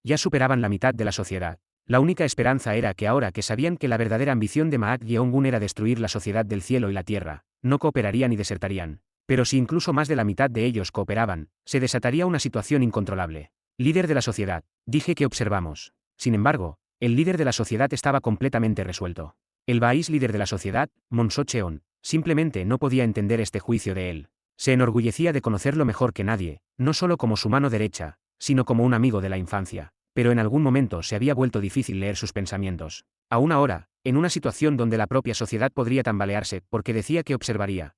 ya superaban la mitad de la sociedad. La única esperanza era que ahora que sabían que la verdadera ambición de Ma Yeong-gun era destruir la sociedad del cielo y la tierra, no cooperarían y desertarían. Pero si incluso más de la mitad de ellos cooperaban, se desataría una situación incontrolable. Líder de la sociedad, dije que observamos. Sin embargo, el líder de la sociedad estaba completamente resuelto. El país líder de la sociedad, Mon So-cheon, simplemente no podía entender este juicio de él. Se enorgullecía de conocerlo mejor que nadie, no solo como su mano derecha, sino como un amigo de la infancia. Pero en algún momento se había vuelto difícil leer sus pensamientos. Aún ahora, en una situación donde la propia sociedad podría tambalearse, porque decía que observaría.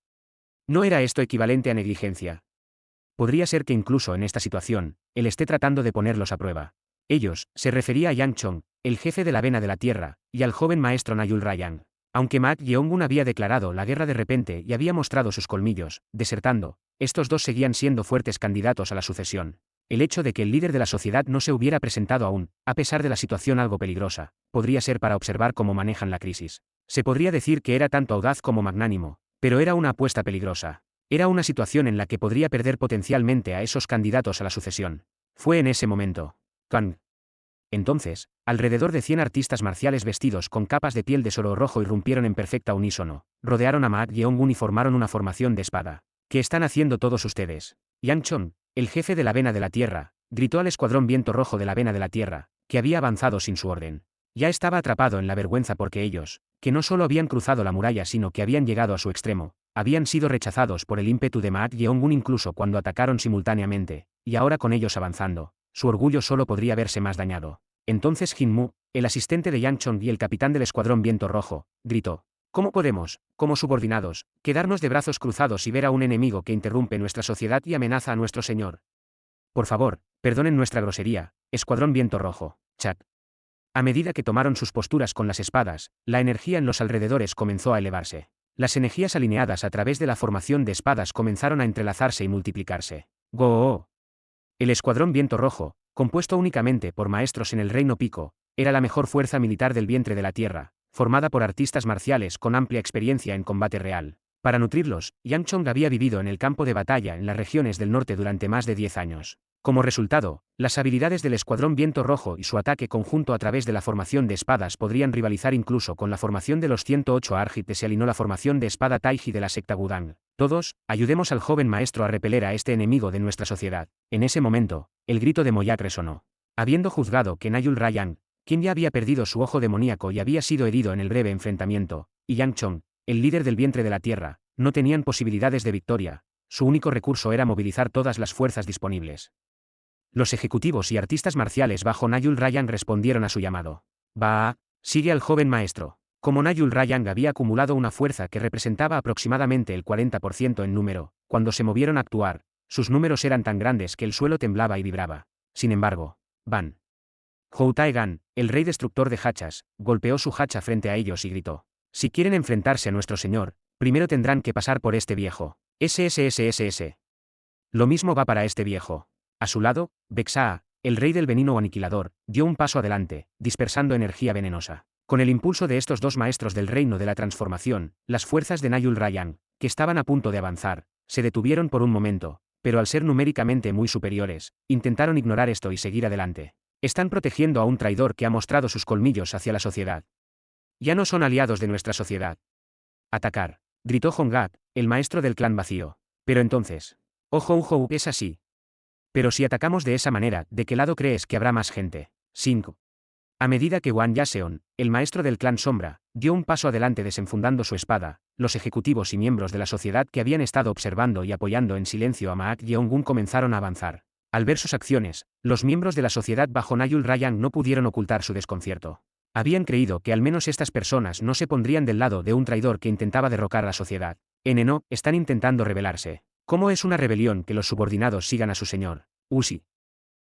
¿No era esto equivalente a negligencia? Podría ser que incluso en esta situación, él esté tratando de ponerlos a prueba. Ellos, se refería a Yang Chong, el jefe de la vena de la tierra, y al joven maestro Nayul Rayang. Aunque Ma Yeong-gun había declarado la guerra de repente y había mostrado sus colmillos, desertando, estos dos seguían siendo fuertes candidatos a la sucesión. El hecho de que el líder de la sociedad no se hubiera presentado aún, a pesar de la situación algo peligrosa, podría ser para observar cómo manejan la crisis. Se podría decir que era tanto audaz como magnánimo, pero era una apuesta peligrosa. Era una situación en la que podría perder potencialmente a esos candidatos a la sucesión. Fue en ese momento. Kang. Entonces, alrededor de 100 artistas marciales vestidos con capas de piel de soro rojo irrumpieron en perfecta unísono, rodearon a Ma Yeong-gun y formaron una formación de espada. ¿Qué están haciendo todos ustedes? Yang Chong, el jefe de la vena de la tierra, gritó al escuadrón viento rojo de la vena de la tierra, que había avanzado sin su orden. Ya estaba atrapado en la vergüenza porque ellos, que no solo habían cruzado la muralla sino que habían llegado a su extremo, habían sido rechazados por el ímpetu de Maat Yeongun incluso cuando atacaron simultáneamente, y ahora con ellos avanzando, su orgullo solo podría verse más dañado. Entonces Jin Mu, el asistente de Yang Chong y el capitán del escuadrón Viento Rojo, gritó: ¿Cómo podemos, como subordinados, quedarnos de brazos cruzados y ver a un enemigo que interrumpe nuestra sociedad y amenaza a nuestro señor? Por favor, perdonen nuestra grosería, escuadrón Viento Rojo, chat. A medida que tomaron sus posturas con las espadas, la energía en los alrededores comenzó a elevarse. Las energías alineadas a través de la formación de espadas comenzaron a entrelazarse y multiplicarse. ¡Go! El escuadrón Viento Rojo, compuesto únicamente por maestros en el Reino Pico, era la mejor fuerza militar del vientre de la Tierra, formada por artistas marciales con amplia experiencia en combate real. Para nutrirlos, Yang Chong había vivido en el campo de batalla en las regiones del norte durante más de 10 años. Como resultado, las habilidades del escuadrón Viento Rojo y su ataque conjunto a través de la formación de espadas podrían rivalizar incluso con la formación de los 108 Argite se alineó la formación de espada Taiji de la secta Gudang. Todos, ayudemos al joven maestro a repeler a este enemigo de nuestra sociedad. En ese momento, el grito de Moyak resonó. Habiendo juzgado que Nayul Rayang, quien ya había perdido su ojo demoníaco y había sido herido en el breve enfrentamiento, y Yang Chong, el líder del vientre de la tierra, no tenían posibilidades de victoria, su único recurso era movilizar todas las fuerzas disponibles. Los ejecutivos y artistas marciales bajo Nayul Rayang respondieron a su llamado. Va, sigue al joven maestro. Como Nayul Rayang había acumulado una fuerza que representaba aproximadamente el 40% en número, cuando se movieron a actuar, sus números eran tan grandes que el suelo temblaba y vibraba. Sin embargo, Ban Houtaegan, el rey destructor de hachas, golpeó su hacha frente a ellos y gritó: si quieren enfrentarse a nuestro señor, primero tendrán que pasar por este viejo. SSSSS. Lo mismo va para este viejo. A su lado, Vexaa, el rey del veneno aniquilador, dio un paso adelante, dispersando energía venenosa. Con el impulso de estos dos maestros del reino de la transformación, las fuerzas de Nayul Rayang, que estaban a punto de avanzar, se detuvieron por un momento, pero al ser numéricamente muy superiores, intentaron ignorar esto y seguir adelante. Están protegiendo a un traidor que ha mostrado sus colmillos hacia la sociedad. Ya no son aliados de nuestra sociedad. Atacar, gritó Hongat, el maestro del clan vacío. Pero entonces, ojo, es así. Pero si atacamos de esa manera, ¿de qué lado crees que habrá más gente? 5. A medida que Wang Yaseon, el maestro del clan Sombra, dio un paso adelante desenfundando su espada, los ejecutivos y miembros de la sociedad que habían estado observando y apoyando en silencio a Maak Yeongun comenzaron a avanzar. Al ver sus acciones, los miembros de la sociedad bajo Nayul Rayang no pudieron ocultar su desconcierto. Habían creído que al menos estas personas no se pondrían del lado de un traidor que intentaba derrocar a la sociedad. No, están intentando rebelarse. ¿Cómo es una rebelión que los subordinados sigan a su señor? Usi.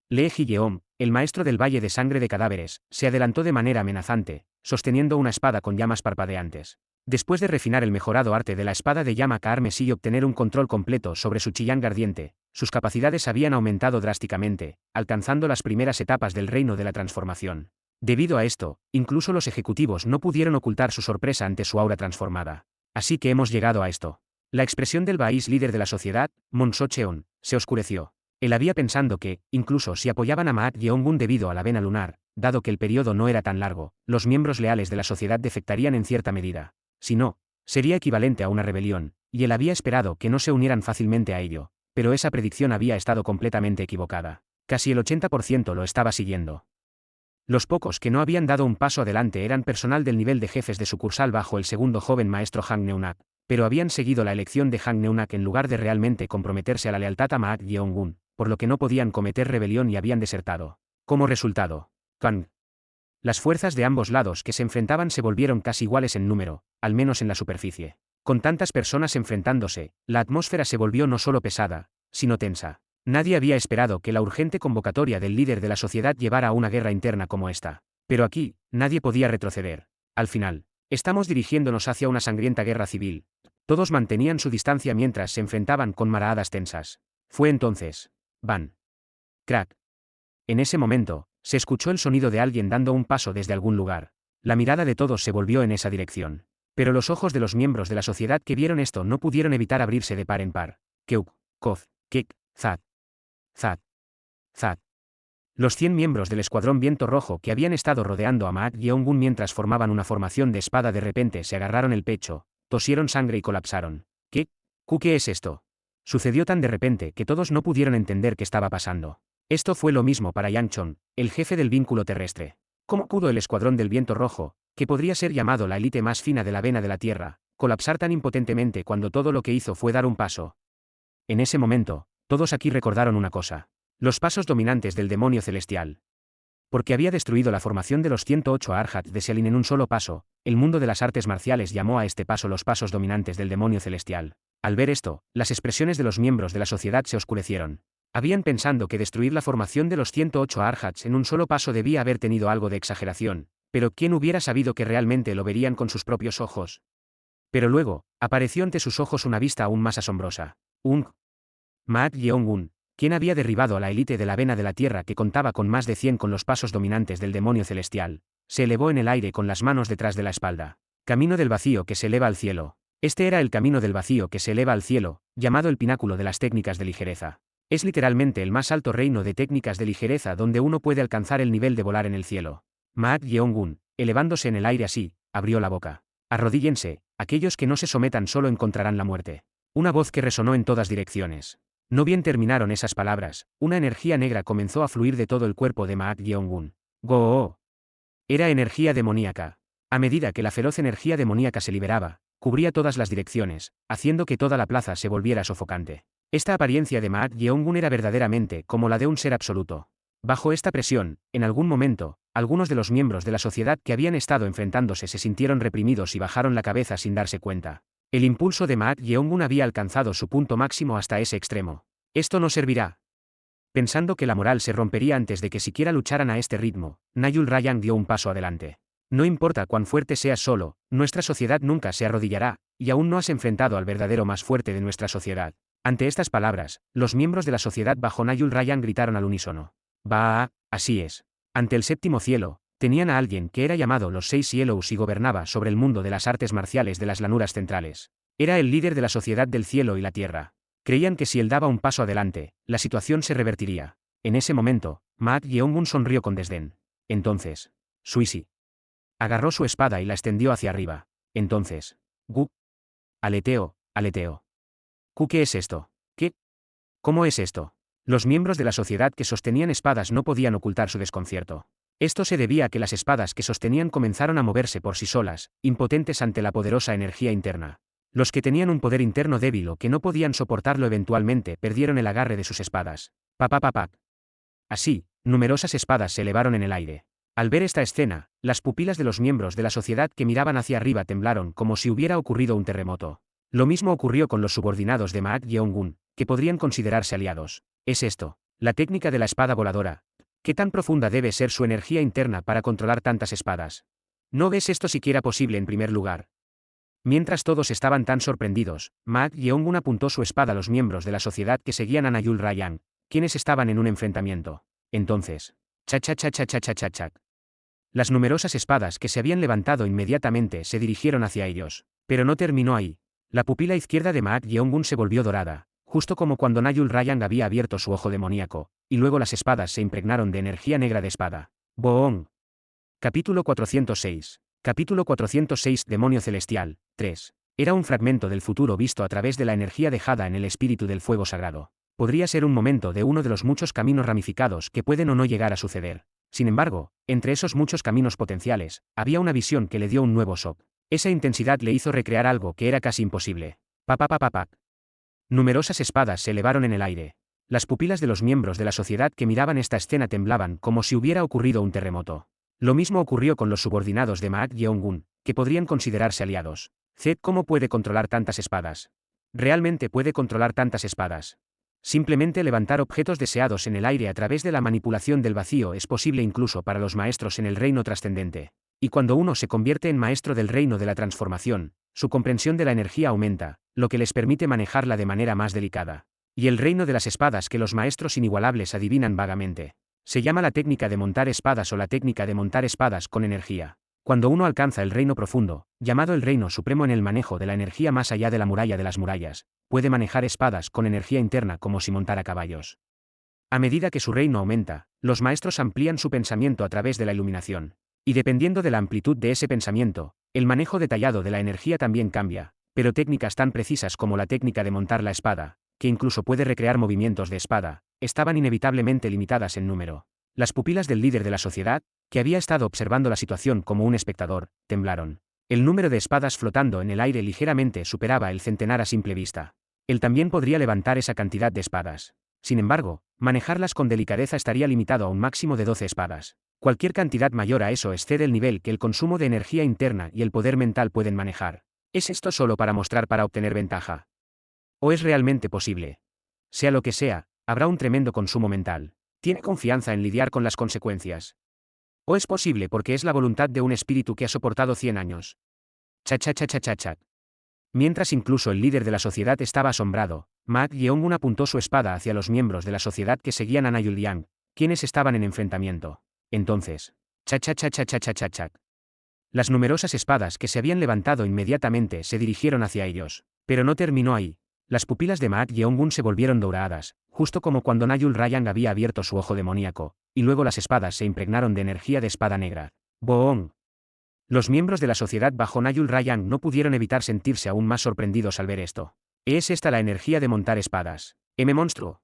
Lee Ji-yeom, el maestro del Valle de Sangre de Cadáveres, se adelantó de manera amenazante, sosteniendo una espada con llamas parpadeantes. Después de refinar el mejorado arte de la espada de llama Carmesí y obtener un control completo sobre su chillán ardiente, sus capacidades habían aumentado drásticamente, alcanzando las primeras etapas del reino de la transformación. Debido a esto, incluso los ejecutivos no pudieron ocultar su sorpresa ante su aura transformada. Así que hemos llegado a esto. La expresión del país líder de la sociedad, Monso Cheon, se oscureció. Él había pensado que, incluso si apoyaban a Maat Yeongun debido a la vena lunar, dado que el periodo no era tan largo, los miembros leales de la sociedad defectarían en cierta medida. Si no, sería equivalente a una rebelión, y él había esperado que no se unieran fácilmente a ello, pero esa predicción había estado completamente equivocada. Casi el 80% lo estaba siguiendo. Los pocos que no habían dado un paso adelante eran personal del nivel de jefes de sucursal bajo el segundo joven maestro Hang Neunak, pero habían seguido la elección de Hang Neunak en lugar de realmente comprometerse a la lealtad a Maak Yeongun, por lo que no podían cometer rebelión y habían desertado. Como resultado, Kang. Las fuerzas de ambos lados que se enfrentaban se volvieron casi iguales en número, al menos en la superficie. Con tantas personas enfrentándose, la atmósfera se volvió no solo pesada, sino tensa. Nadie había esperado que la urgente convocatoria del líder de la sociedad llevara a una guerra interna como esta. Pero aquí, nadie podía retroceder. Al final, estamos dirigiéndonos hacia una sangrienta guerra civil. Todos mantenían su distancia mientras se enfrentaban con maradas tensas. Fue entonces. Ban. Crack. En ese momento, se escuchó el sonido de alguien dando un paso desde algún lugar. La mirada de todos se volvió en esa dirección. Pero los ojos de los miembros de la sociedad que vieron esto no pudieron evitar abrirse de par en par. Keuk, Koz, Kek, Zad. Zad. Zad. Los 100 miembros del escuadrón Viento Rojo que habían estado rodeando a Maak Yeongun mientras formaban una formación de espada de repente se agarraron el pecho, tosieron sangre y colapsaron. ¿Qué? ¿Qué es esto? Sucedió tan de repente que todos no pudieron entender qué estaba pasando. Esto fue lo mismo para Yang Chong, el jefe del vínculo terrestre. ¿Cómo pudo el escuadrón del viento rojo, que podría ser llamado la élite más fina de la vena de la Tierra, colapsar tan impotentemente cuando todo lo que hizo fue dar un paso? En ese momento, todos aquí recordaron una cosa. Los pasos dominantes del demonio celestial. Porque había destruido la formación de los 108 Arhats de Selin en un solo paso, el mundo de las artes marciales llamó a este paso los pasos dominantes del demonio celestial. Al ver esto, las expresiones de los miembros de la sociedad se oscurecieron. Habían pensado que destruir la formación de los 108 Arhats en un solo paso debía haber tenido algo de exageración, pero ¿quién hubiera sabido que realmente lo verían con sus propios ojos? Pero luego, apareció ante sus ojos una vista aún más asombrosa. Maat Yeong-un, quien había derribado a la élite de la vena de la Tierra que contaba con más de 100 con los pasos dominantes del demonio celestial, se elevó en el aire con las manos detrás de la espalda. Camino del vacío que se eleva al cielo. Este era el camino del vacío que se eleva al cielo, llamado el pináculo de las técnicas de ligereza. Es literalmente el más alto reino de técnicas de ligereza donde uno puede alcanzar el nivel de volar en el cielo. Maat Yeong-un, elevándose en el aire así, abrió la boca. Arrodíllense, aquellos que no se sometan solo encontrarán la muerte. Una voz que resonó en todas direcciones. No bien terminaron esas palabras, una energía negra comenzó a fluir de todo el cuerpo de Maat Yeong-un. ¡Go! Era energía demoníaca. A medida que la feroz energía demoníaca se liberaba, cubría todas las direcciones, haciendo que toda la plaza se volviera sofocante. Esta apariencia de Maat Yeong-un era verdaderamente como la de un ser absoluto. Bajo esta presión, en algún momento, algunos de los miembros de la sociedad que habían estado enfrentándose se sintieron reprimidos y bajaron la cabeza sin darse cuenta. El impulso de Maat Yeong-un había alcanzado su punto máximo hasta ese extremo. Esto no servirá. Pensando que la moral se rompería antes de que siquiera lucharan a este ritmo, Nayul Ryan dio un paso adelante. No importa cuán fuerte seas solo, nuestra sociedad nunca se arrodillará, y aún no has enfrentado al verdadero más fuerte de nuestra sociedad. Ante estas palabras, los miembros de la sociedad bajo Nayul Ryan gritaron al unísono. Así es. Ante el séptimo cielo, tenían a alguien que era llamado los 6 Yellows y gobernaba sobre el mundo de las artes marciales de las lanuras centrales. Era el líder de la sociedad del cielo y la tierra. Creían que si él daba un paso adelante, la situación se revertiría. En ese momento, Maat Yeong-un sonrió con desdén. Entonces, Suisi agarró su espada y la extendió hacia arriba. Entonces, Gu aleteó. ¿Qué es esto? ¿Qué? ¿Cómo es esto? Los miembros de la sociedad que sostenían espadas no podían ocultar su desconcierto. Esto se debía a que las espadas que sostenían comenzaron a moverse por sí solas, impotentes ante la poderosa energía interna. Los que tenían un poder interno débil o que no podían soportarlo eventualmente perdieron el agarre de sus espadas. Así, numerosas espadas se elevaron en el aire. Al ver esta escena, las pupilas de los miembros de la sociedad que miraban hacia arriba temblaron como si hubiera ocurrido un terremoto. Lo mismo ocurrió con los subordinados de Maat Yeong-un, que podrían considerarse aliados. Es esto, la técnica de la espada voladora. ¿Qué tan profunda debe ser su energía interna para controlar tantas espadas? ¿No ves esto siquiera posible en primer lugar? Mientras todos estaban tan sorprendidos, Maat Yeong-un apuntó su espada a los miembros de la sociedad que seguían a Nayul Ryan, quienes estaban en un enfrentamiento. Entonces, chac. Las numerosas espadas que se habían levantado inmediatamente se dirigieron hacia ellos. Pero no terminó ahí. La pupila izquierda de Maat Yeong-un se volvió dorada, justo como cuando Nayul Ryan había abierto su ojo demoníaco, y luego las espadas se impregnaron de energía negra de espada. Boom. Capítulo 406. Capítulo 406 Demonio Celestial, 3. Era un fragmento del futuro visto a través de la energía dejada en el espíritu del fuego sagrado. Podría ser un momento de uno de los muchos caminos ramificados que pueden o no llegar a suceder. Sin embargo, entre esos muchos caminos potenciales, había una visión que le dio un nuevo shock. Esa intensidad le hizo recrear algo que era casi imposible. Numerosas espadas se elevaron en el aire. Las pupilas de los miembros de la sociedad que miraban esta escena temblaban como si hubiera ocurrido un terremoto. Lo mismo ocurrió con los subordinados de Maat Yeong-un, que podrían considerarse aliados. ¿Cómo puede controlar tantas espadas? ¿Realmente puede controlar tantas espadas? Simplemente levantar objetos deseados en el aire a través de la manipulación del vacío es posible incluso para los maestros en el reino trascendente. Y cuando uno se convierte en maestro del reino de la transformación, su comprensión de la energía aumenta, lo que les permite manejarla de manera más delicada. Y el reino de las espadas que los maestros inigualables adivinan vagamente. Se llama la técnica de montar espadas o la técnica de montar espadas con energía. Cuando uno alcanza el reino profundo, llamado el reino supremo en el manejo de la energía más allá de la muralla de las murallas, puede manejar espadas con energía interna como si montara caballos. A medida que su reino aumenta, los maestros amplían su pensamiento a través de la iluminación. Y dependiendo de la amplitud de ese pensamiento, el manejo detallado de la energía también cambia, pero técnicas tan precisas como la técnica de montar la espada, que incluso puede recrear movimientos de espada, estaban inevitablemente limitadas en número. Las pupilas del líder de la sociedad, que había estado observando la situación como un espectador, temblaron. El número de espadas flotando en el aire ligeramente superaba el centenar a simple vista. Él también podría levantar esa cantidad de espadas. Sin embargo, manejarlas con delicadeza estaría limitado a un máximo de 12 espadas. Cualquier cantidad mayor a eso excede el nivel que el consumo de energía interna y el poder mental pueden manejar. ¿Es esto solo para mostrar para obtener ventaja? ¿O es realmente posible? Sea lo que sea, habrá un tremendo consumo mental. ¿Tiene confianza en lidiar con las consecuencias? ¿O es posible porque es la voluntad de un espíritu que ha soportado 100 años? Cha cha cha cha cha cha. Mientras incluso el líder de la sociedad estaba asombrado, Ma Yeongun apuntó su espada hacia los miembros de la sociedad que seguían a Na Yuliang, quienes estaban en enfrentamiento. Entonces, cha cha cha cha cha cha cha cha. Las numerosas espadas que se habían levantado inmediatamente se dirigieron hacia ellos, pero no terminó ahí. Las pupilas de Ma Yeongun se volvieron doradas, justo como cuando Na Yuliang había abierto su ojo demoníaco, y luego las espadas se impregnaron de energía de espada negra. ¡Boom! Los miembros de la sociedad bajo Na Yuliang no pudieron evitar sentirse aún más sorprendidos al ver esto. ¿Es esta la energía de montar espadas? Monstruo.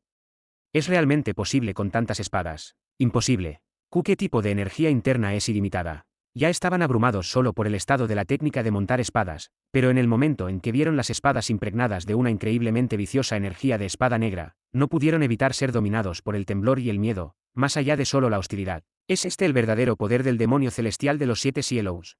¿Es realmente posible con tantas espadas? Imposible. ¿Qué tipo de energía interna es ilimitada? Ya estaban abrumados solo por el estado de la técnica de montar espadas, pero en el momento en que vieron las espadas impregnadas de una increíblemente viciosa energía de espada negra, no pudieron evitar ser dominados por el temblor y el miedo, más allá de solo la hostilidad. ¿Es este el verdadero poder del demonio celestial de los 7 cielos?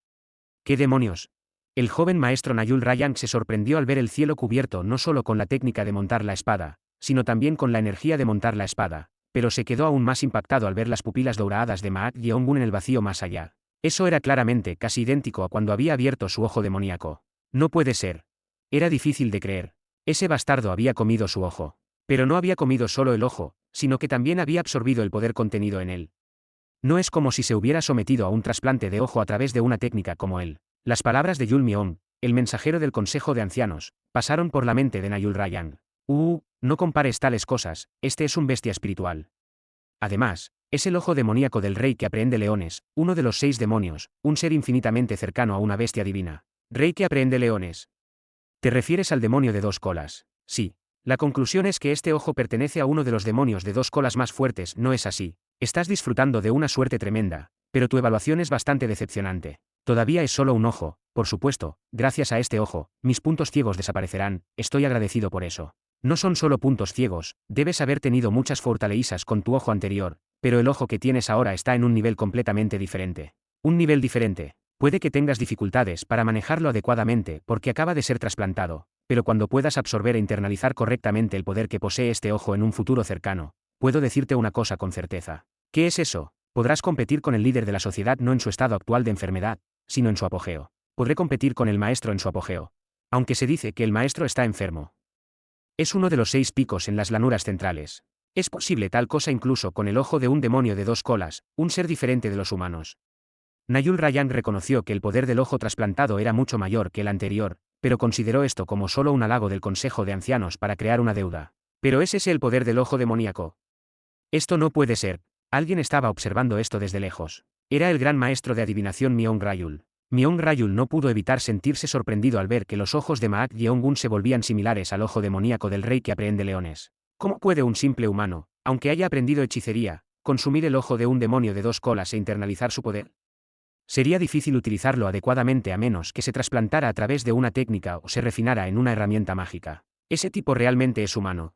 ¿Qué demonios? El joven maestro Na Yuliang se sorprendió al ver el cielo cubierto no solo con la técnica de montar la espada, sino también con la energía de montar la espada, pero se quedó aún más impactado al ver las pupilas douradas de Ma Yeongun en el vacío más allá. Eso era claramente casi idéntico a cuando había abierto su ojo demoníaco. No puede ser. Era difícil de creer. Ese bastardo había comido su ojo. Pero no había comido solo el ojo, sino que también había absorbido el poder contenido en él. No es como si se hubiera sometido a un trasplante de ojo a través de una técnica como él. Las palabras de Yul Myeong, el mensajero del Consejo de Ancianos, pasaron por la mente de Na Yuliang. No compares tales cosas, este es un bestia espiritual. Además, es el ojo demoníaco del rey que aprehende leones, uno de los 6 demonios, un ser infinitamente cercano a una bestia divina. Rey que aprehende leones. ¿Te refieres al demonio de 2 colas? Sí. La conclusión es que este ojo pertenece a uno de los demonios de 2 colas más fuertes, ¿no es así? Estás disfrutando de una suerte tremenda, pero tu evaluación es bastante decepcionante. Todavía es solo un ojo, por supuesto, gracias a este ojo, mis puntos ciegos desaparecerán, estoy agradecido por eso. No son solo puntos ciegos, debes haber tenido muchas fortalezas con tu ojo anterior, pero el ojo que tienes ahora está en un nivel completamente diferente. Un nivel diferente. Puede que tengas dificultades para manejarlo adecuadamente porque acaba de ser trasplantado, pero cuando puedas absorber e internalizar correctamente el poder que posee este ojo en un futuro cercano, puedo decirte una cosa con certeza. ¿Qué es eso? Podrás competir con el líder de la sociedad no en su estado actual de enfermedad, sino en su apogeo. Podré competir con el maestro en su apogeo. Aunque se dice que el maestro está enfermo. Es uno de los 6 picos en las llanuras centrales. Es posible tal cosa incluso con el ojo de un demonio de 2 colas, un ser diferente de los humanos. Na Yuliang reconoció que el poder del ojo trasplantado era mucho mayor que el anterior, pero consideró esto como solo un halago del Consejo de Ancianos para crear una deuda. ¿Pero es ese el poder del ojo demoníaco? Esto no puede ser. Alguien estaba observando esto desde lejos. Era el gran maestro de adivinación Myeong Rayul. Myeong Rayul no pudo evitar sentirse sorprendido al ver que los ojos de Ma Yeongun se volvían similares al ojo demoníaco del rey que aprehende leones. ¿Cómo puede un simple humano, aunque haya aprendido hechicería, consumir el ojo de un demonio de 2 colas e internalizar su poder? Sería difícil utilizarlo adecuadamente a menos que se trasplantara a través de una técnica o se refinara en una herramienta mágica. Ese tipo realmente es humano.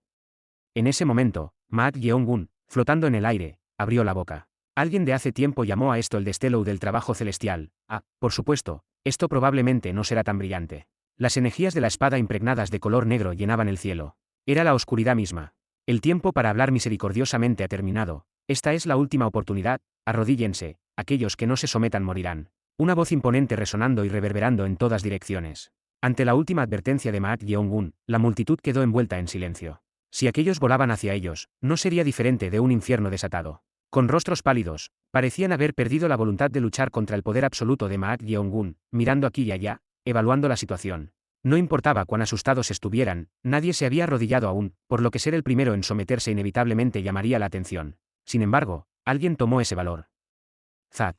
En ese momento, Ma Yeongun, flotando en el aire, abrió la boca. Alguien de hace tiempo llamó a esto el destello del trabajo celestial. Por supuesto, esto probablemente no será tan brillante. Las energías de la espada impregnadas de color negro llenaban el cielo. Era la oscuridad misma. El tiempo para hablar misericordiosamente ha terminado. Esta es la última oportunidad, arrodíllense, aquellos que no se sometan morirán. Una voz imponente resonando y reverberando en todas direcciones. Ante la última advertencia de Ma Yeongun, la multitud quedó envuelta en silencio. Si aquellos volaban hacia ellos, no sería diferente de un infierno desatado. Con rostros pálidos, parecían haber perdido la voluntad de luchar contra el poder absoluto de Ma Yeongun, mirando aquí y allá, evaluando la situación. No importaba cuán asustados estuvieran, nadie se había arrodillado aún, por lo que ser el primero en someterse inevitablemente llamaría la atención. Sin embargo, alguien tomó ese valor. Zad.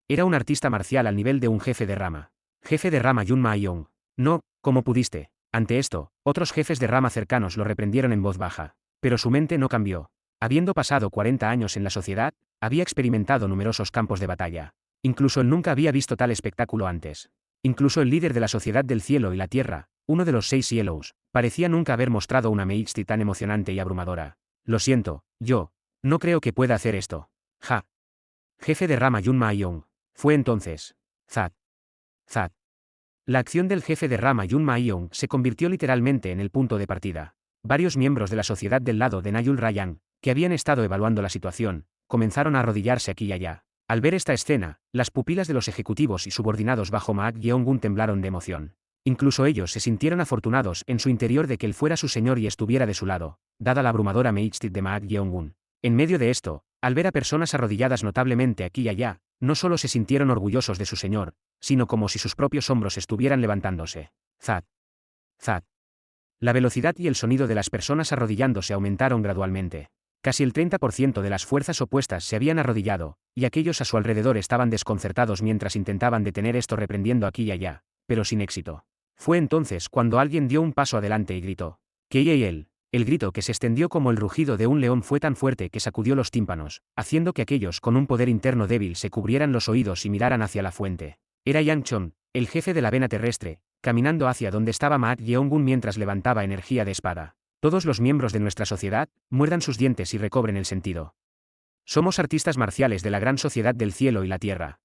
Era un artista marcial al nivel de un jefe de rama. Jefe de rama Yun Ma-young. No, ¿cómo pudiste? Ante esto, otros jefes de rama cercanos lo reprendieron en voz baja. Pero su mente no cambió. Habiendo pasado 40 años en la sociedad, había experimentado numerosos campos de batalla. Incluso él nunca había visto tal espectáculo antes. Incluso el líder de la sociedad del cielo y la tierra, uno de los 6 Yellows, parecía nunca haber mostrado una Mei'Xti tan emocionante y abrumadora. Lo siento, yo no creo que pueda hacer esto. Ja. Jefe de rama Yun Ma-young. Fue entonces. Zat. Zat. La acción del jefe de rama Yun Ma-young se convirtió literalmente en el punto de partida. Varios miembros de la sociedad del lado de Nayul Rayang, que habían estado evaluando la situación, comenzaron a arrodillarse aquí y allá. Al ver esta escena, las pupilas de los ejecutivos y subordinados bajo Maak Yeong-gun temblaron de emoción. Incluso ellos se sintieron afortunados en su interior de que él fuera su señor y estuviera de su lado, dada la abrumadora Mei'Xti de Maak Yeong-gun. En medio de esto, al ver a personas arrodilladas notablemente aquí y allá, no solo se sintieron orgullosos de su señor, sino como si sus propios hombros estuvieran levantándose. Zat. Zat. La velocidad y el sonido de las personas arrodillándose aumentaron gradualmente. Casi el 30% de las fuerzas opuestas se habían arrodillado, y aquellos a su alrededor estaban desconcertados mientras intentaban detener esto reprendiendo aquí y allá, pero sin éxito. Fue entonces cuando alguien dio un paso adelante y gritó. ¡Keiei-el! El grito que se extendió como el rugido de un león fue tan fuerte que sacudió los tímpanos, haciendo que aquellos con un poder interno débil se cubrieran los oídos y miraran hacia la fuente. Era Yang Chon, el jefe de la vena terrestre, caminando hacia donde estaba Maak Yeong-gun mientras levantaba energía de espada. Todos los miembros de nuestra sociedad, muerdan sus dientes y recobren el sentido. Somos artistas marciales de la gran sociedad del cielo y la tierra.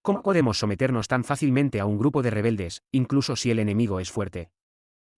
¿Cómo podemos someternos tan fácilmente a un grupo de rebeldes, incluso si el enemigo es fuerte?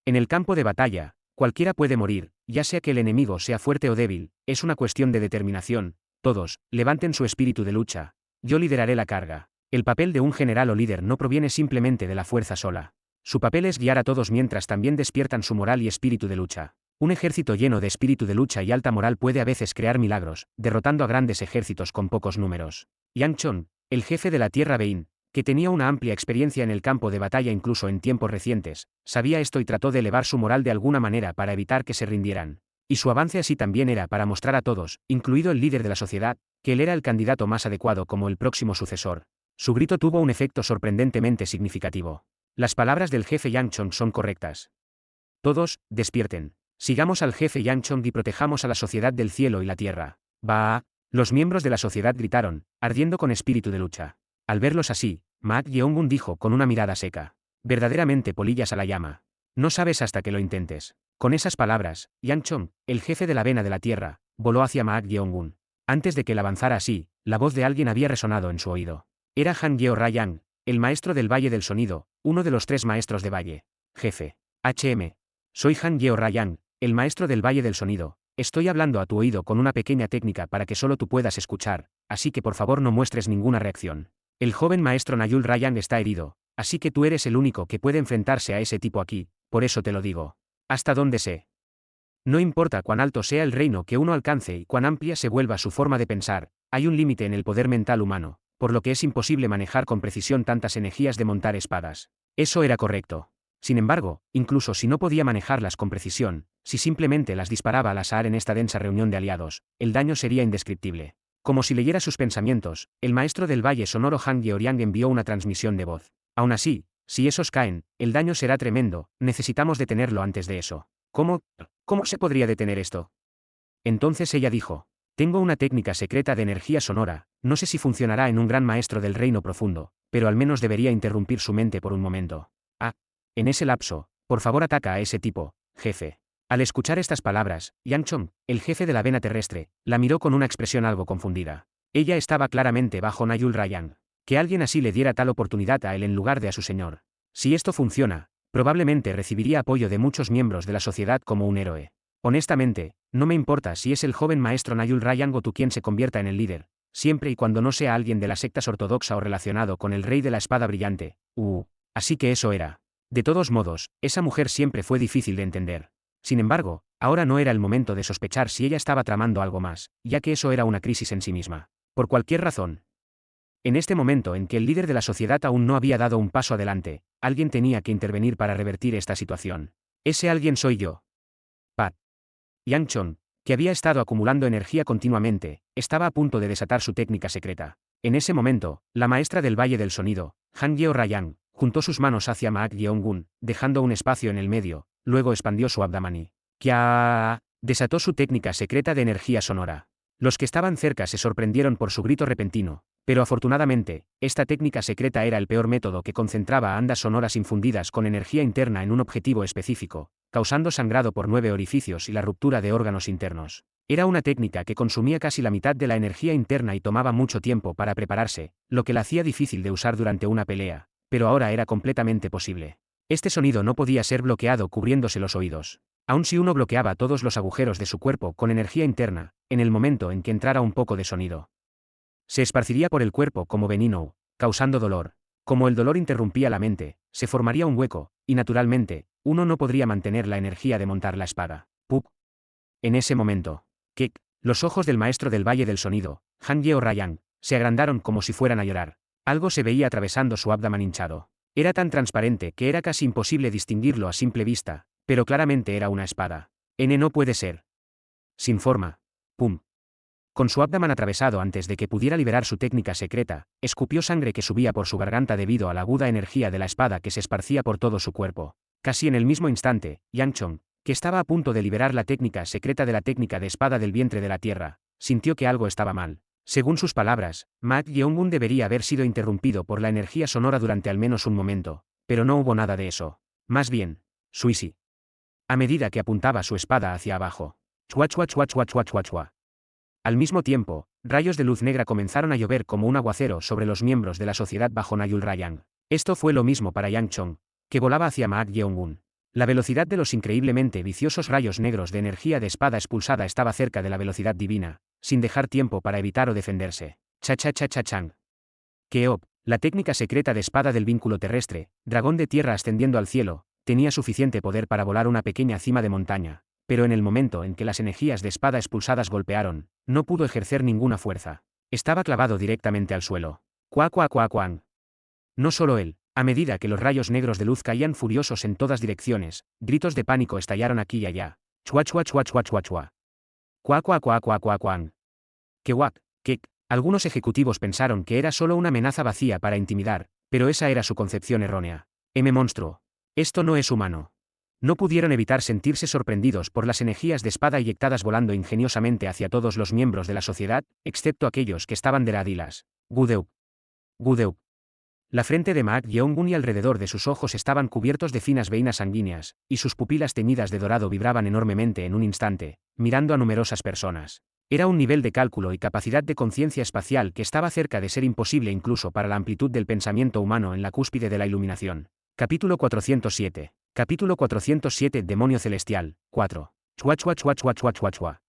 En el campo de batalla, cualquiera puede morir, ya sea que el enemigo sea fuerte o débil, es una cuestión de determinación. Todos, levanten su espíritu de lucha. Yo lideraré la carga. El papel de un general o líder no proviene simplemente de la fuerza sola. Su papel es guiar a todos mientras también despiertan su moral y espíritu de lucha. Un ejército lleno de espíritu de lucha y alta moral puede a veces crear milagros, derrotando a grandes ejércitos con pocos números. Yang Chon, el jefe de la tierra Bein, que tenía una amplia experiencia en el campo de batalla incluso en tiempos recientes, sabía esto y trató de elevar su moral de alguna manera para evitar que se rindieran. Y su avance así también era para mostrar a todos, incluido el líder de la sociedad, que él era el candidato más adecuado como el próximo sucesor. Su grito tuvo un efecto sorprendentemente significativo. Las palabras del jefe Yang Chon son correctas. Todos, despierten. Sigamos al jefe Yang Chon y protejamos a la sociedad del cielo y la tierra. ¡Bah! Los miembros de la sociedad gritaron, ardiendo con espíritu de lucha. Al verlos así, Maak Yeong-gun dijo con una mirada seca. Verdaderamente polillas a la llama. No sabes hasta que lo intentes. Con esas palabras, Yang Chon, el jefe de la vena de la tierra, voló hacia Maak Yeong-gun. Antes de que él avanzara así, la voz de alguien había resonado en su oído. Era Han Yeo-ra-yang, el maestro del Valle del Sonido, uno de los 3 maestros de Valle. Jefe. HM. Soy Han Yeo-ra-yang, el maestro del Valle del Sonido. Estoy hablando a tu oído con una pequeña técnica para que solo tú puedas escuchar, así que por favor no muestres ninguna reacción. El joven maestro Nayul Rayang está herido, así que tú eres el único que puede enfrentarse a ese tipo aquí, por eso te lo digo. ¿Hasta dónde sé? No importa cuán alto sea el reino que uno alcance y cuán amplia se vuelva su forma de pensar, hay un límite en el poder mental humano, por lo que es imposible manejar con precisión tantas energías de montar espadas. Eso era correcto. Sin embargo, incluso si no podía manejarlas con precisión, si simplemente las disparaba al azar en esta densa reunión de aliados, el daño sería indescriptible. Como si leyera sus pensamientos, el maestro del Valle Sonoro Han Yeoriang envió una transmisión de voz. Aún así, si esos caen, el daño será tremendo, necesitamos detenerlo antes de eso. ¿Cómo se podría detener esto? Entonces ella dijo. Tengo una técnica secreta de energía sonora, no sé si funcionará en un gran maestro del reino profundo, pero al menos debería interrumpir su mente por un momento. En ese lapso, por favor ataca a ese tipo, jefe. Al escuchar estas palabras, Yang Chon, el jefe de la vena terrestre, la miró con una expresión algo confundida. Ella estaba claramente bajo Nayul Rayang. Que alguien así le diera tal oportunidad a él en lugar de a su señor. Si esto funciona, probablemente recibiría apoyo de muchos miembros de la sociedad como un héroe. Honestamente, no me importa si es el joven maestro Nayul Rayang o tú quien se convierta en el líder, siempre y cuando no sea alguien de las sectas ortodoxa o relacionado con el rey de la espada brillante. Así que eso era. De todos modos, esa mujer siempre fue difícil de entender. Sin embargo, ahora no era el momento de sospechar si ella estaba tramando algo más, ya que eso era una crisis en sí misma. Por cualquier razón. En este momento en que el líder de la sociedad aún no había dado un paso adelante, alguien tenía que intervenir para revertir esta situación. Ese alguien soy yo. Pat. Yang Chon, que había estado acumulando energía continuamente, estaba a punto de desatar su técnica secreta. En ese momento, la maestra del Valle del Sonido, Han Yeo-ra-yang, juntó sus manos hacia Maak Yeong-gun, dejando un espacio en el medio, luego expandió su abdomen y... ¡Kia! Desató su técnica secreta de energía sonora. Los que estaban cerca se sorprendieron por su grito repentino, pero afortunadamente, esta técnica secreta era el peor método que concentraba ondas sonoras infundidas con energía interna en un objetivo específico, causando sangrado por 9 orificios y la ruptura de órganos internos. Era una técnica que consumía casi la mitad de la energía interna y tomaba mucho tiempo para prepararse, lo que la hacía difícil de usar durante una pelea, pero ahora era completamente posible. Este sonido no podía ser bloqueado cubriéndose los oídos. Aun si uno bloqueaba todos los agujeros de su cuerpo con energía interna, en el momento en que entrara un poco de sonido, se esparciría por el cuerpo como veneno, causando dolor. Como el dolor interrumpía la mente, se formaría un hueco, y naturalmente, uno no podría mantener la energía de montar la espada. ¡Pup! En ese momento, los ojos del maestro del Valle del Sonido, Han Yeo Rayang, se agrandaron como si fueran a llorar. Algo se veía atravesando su abdomen hinchado. Era tan transparente que era casi imposible distinguirlo a simple vista, pero claramente era una espada. No puede ser. Sin forma. Pum. Con su abdomen atravesado antes de que pudiera liberar su técnica secreta, escupió sangre que subía por su garganta debido a la aguda energía de la espada que se esparcía por todo su cuerpo. Casi en el mismo instante, Yang Chong, que estaba a punto de liberar la técnica secreta de la técnica de espada del vientre de la tierra, sintió que algo estaba mal. Según sus palabras, Ma Yeongun debería haber sido interrumpido por la energía sonora durante al menos un momento, pero no hubo nada de eso. Más bien, Suisi. A medida que apuntaba su espada hacia abajo. Chua chua chua chua chua chua chua. Al mismo tiempo, rayos de luz negra comenzaron a llover como un aguacero sobre los miembros de la sociedad bajo Nayul Rayang. Esto fue lo mismo para Yang Chong, que volaba hacia Ma Yeongun. La velocidad de los increíblemente viciosos rayos negros de energía de espada expulsada estaba cerca de la velocidad divina, sin dejar tiempo para evitar o defenderse. Cha-cha-cha-cha-chang. Keop, la técnica secreta de espada del vínculo terrestre, dragón de tierra ascendiendo al cielo, tenía suficiente poder para volar una pequeña cima de montaña, pero en el momento en que las energías de espada expulsadas golpearon, no pudo ejercer ninguna fuerza. Estaba clavado directamente al suelo. Cuá cuá cuá cuán. No solo él. A medida que los rayos negros de luz caían furiosos en todas direcciones, gritos de pánico estallaron aquí y allá. Chua chua chua chua chua chua. Cuá cuá cuá cuá cuá cuán. Kewak, kek. Algunos ejecutivos pensaron que era solo una amenaza vacía para intimidar, pero esa era su concepción errónea. Monstruo. Esto no es humano. No pudieron evitar sentirse sorprendidos por las energías de espada eyectadas volando ingeniosamente hacia todos los miembros de la sociedad, excepto aquellos que estaban de radilas. Gudeuk. Gudeuk. La frente de Ma Yeongun y alrededor de sus ojos estaban cubiertos de finas veinas sanguíneas, y sus pupilas teñidas de dorado vibraban enormemente en un instante, mirando a numerosas personas. Era un nivel de cálculo y capacidad de conciencia espacial que estaba cerca de ser imposible incluso para la amplitud del pensamiento humano en la cúspide de la iluminación. Capítulo 407. Capítulo 407. Demonio celestial. 4. Chua chua chua chua chua chua chua.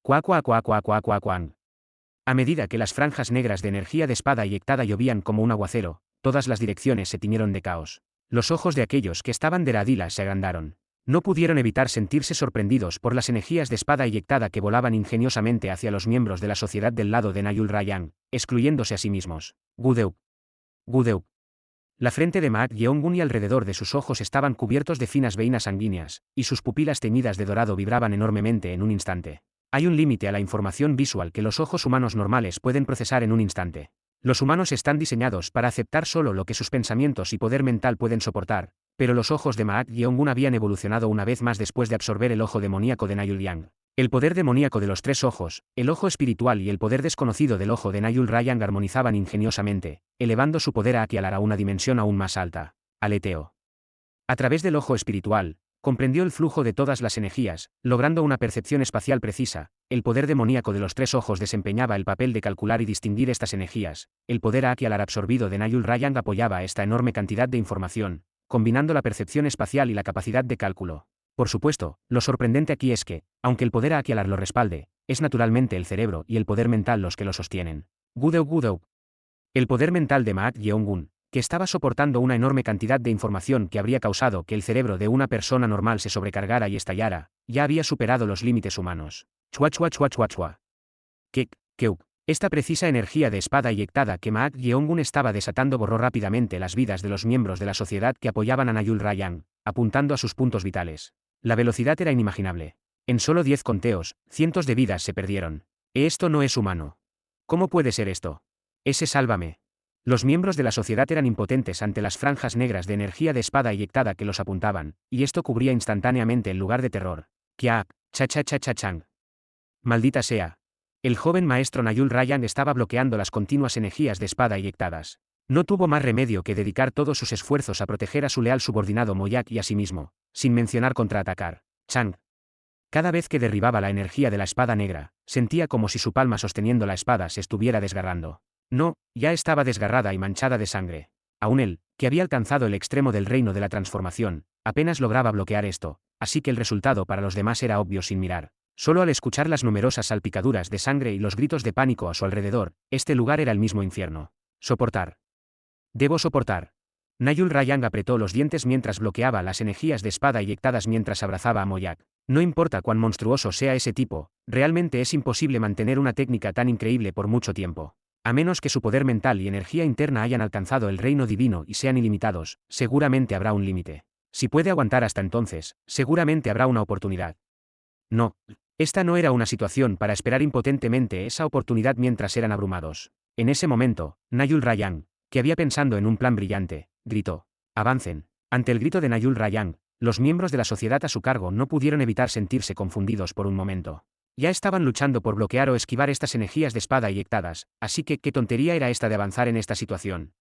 Cuá cuá cuá cuá cuá cuá cuán. A medida que las franjas negras de energía de espada eyectada llovían como un aguacero, todas las direcciones se tiñeron de caos. Los ojos de aquellos que estaban de radila se agrandaron. No pudieron evitar sentirse sorprendidos por las energías de espada eyectada que volaban ingeniosamente hacia los miembros de la sociedad del lado de Nayul Rayang, excluyéndose a sí mismos. Gudeuk. Gudeuk. La frente de Ma Yeongun y alrededor de sus ojos estaban cubiertos de finas veinas sanguíneas, y sus pupilas teñidas de dorado vibraban enormemente en un instante. Hay un límite a la información visual que los ojos humanos normales pueden procesar en un instante. Los humanos están diseñados para aceptar solo lo que sus pensamientos y poder mental pueden soportar, pero los ojos de Ma Yeongun habían evolucionado una vez más después de absorber el ojo demoníaco de Nayul Yang. El poder demoníaco de los tres ojos, el ojo espiritual y el poder desconocido del ojo de Nayul Rayang armonizaban ingeniosamente, elevando su poder Akialar a una dimensión aún más alta. Aleteo. A través del ojo espiritual, comprendió el flujo de todas las energías, logrando una percepción espacial precisa. El poder demoníaco de los tres ojos desempeñaba el papel de calcular y distinguir estas energías. El poder Akialar absorbido de Nayul Rayang apoyaba esta enorme cantidad de información, combinando la percepción espacial y la capacidad de cálculo. Por supuesto, lo sorprendente aquí es que, aunque el poder Akialar lo respalde, es naturalmente el cerebro y el poder mental los que lo sostienen. Gudeuk Gudeuk. El poder mental de Ma Yeongun, que estaba soportando una enorme cantidad de información que habría causado que el cerebro de una persona normal se sobrecargara y estallara, ya había superado los límites humanos. Chua chua chua chua chua. Keuk. Esta precisa energía de espada eyectada que Ma Yeongun estaba desatando borró rápidamente las vidas de los miembros de la sociedad que apoyaban a Nayul Rayang, apuntando a sus puntos vitales. La velocidad era inimaginable. En solo 10 conteos, cientos de vidas se perdieron. Esto no es humano. ¿Cómo puede ser esto? Sálvame. Los miembros de la sociedad eran impotentes ante las franjas negras de energía de espada eyectada que los apuntaban, y esto cubría instantáneamente el lugar de terror. Kiak, Cha-cha-cha-cha-chang. Maldita sea. El joven maestro Nayul Rayang estaba bloqueando las continuas energías de espada eyectadas. No tuvo más remedio que dedicar todos sus esfuerzos a proteger a su leal subordinado Moyak y a sí mismo, sin mencionar contraatacar. Chang. Cada vez que derribaba la energía de la espada negra, sentía como si su palma sosteniendo la espada se estuviera desgarrando. No, ya estaba desgarrada y manchada de sangre. Aún él, que había alcanzado el extremo del reino de la transformación, apenas lograba bloquear esto, así que el resultado para los demás era obvio sin mirar. Solo al escuchar las numerosas salpicaduras de sangre y los gritos de pánico a su alrededor, este lugar era el mismo infierno. Soportar. Debo soportar. Nayul Rayang apretó los dientes mientras bloqueaba las energías de espada eyectadas mientras abrazaba a Moyak. No importa cuán monstruoso sea ese tipo, realmente es imposible mantener una técnica tan increíble por mucho tiempo. A menos que su poder mental y energía interna hayan alcanzado el reino divino y sean ilimitados, seguramente habrá un límite. Si puede aguantar hasta entonces, seguramente habrá una oportunidad. No. Esta no era una situación para esperar impotentemente esa oportunidad mientras eran abrumados. En ese momento, Nayul Rayang, que había pensado en un plan brillante, gritó: «Avancen». Ante el grito de Nayul Rayang, los miembros de la sociedad a su cargo no pudieron evitar sentirse confundidos por un momento. Ya estaban luchando por bloquear o esquivar estas energías de espada eyectadas, así que ¿qué tontería era esta de avanzar en esta situación?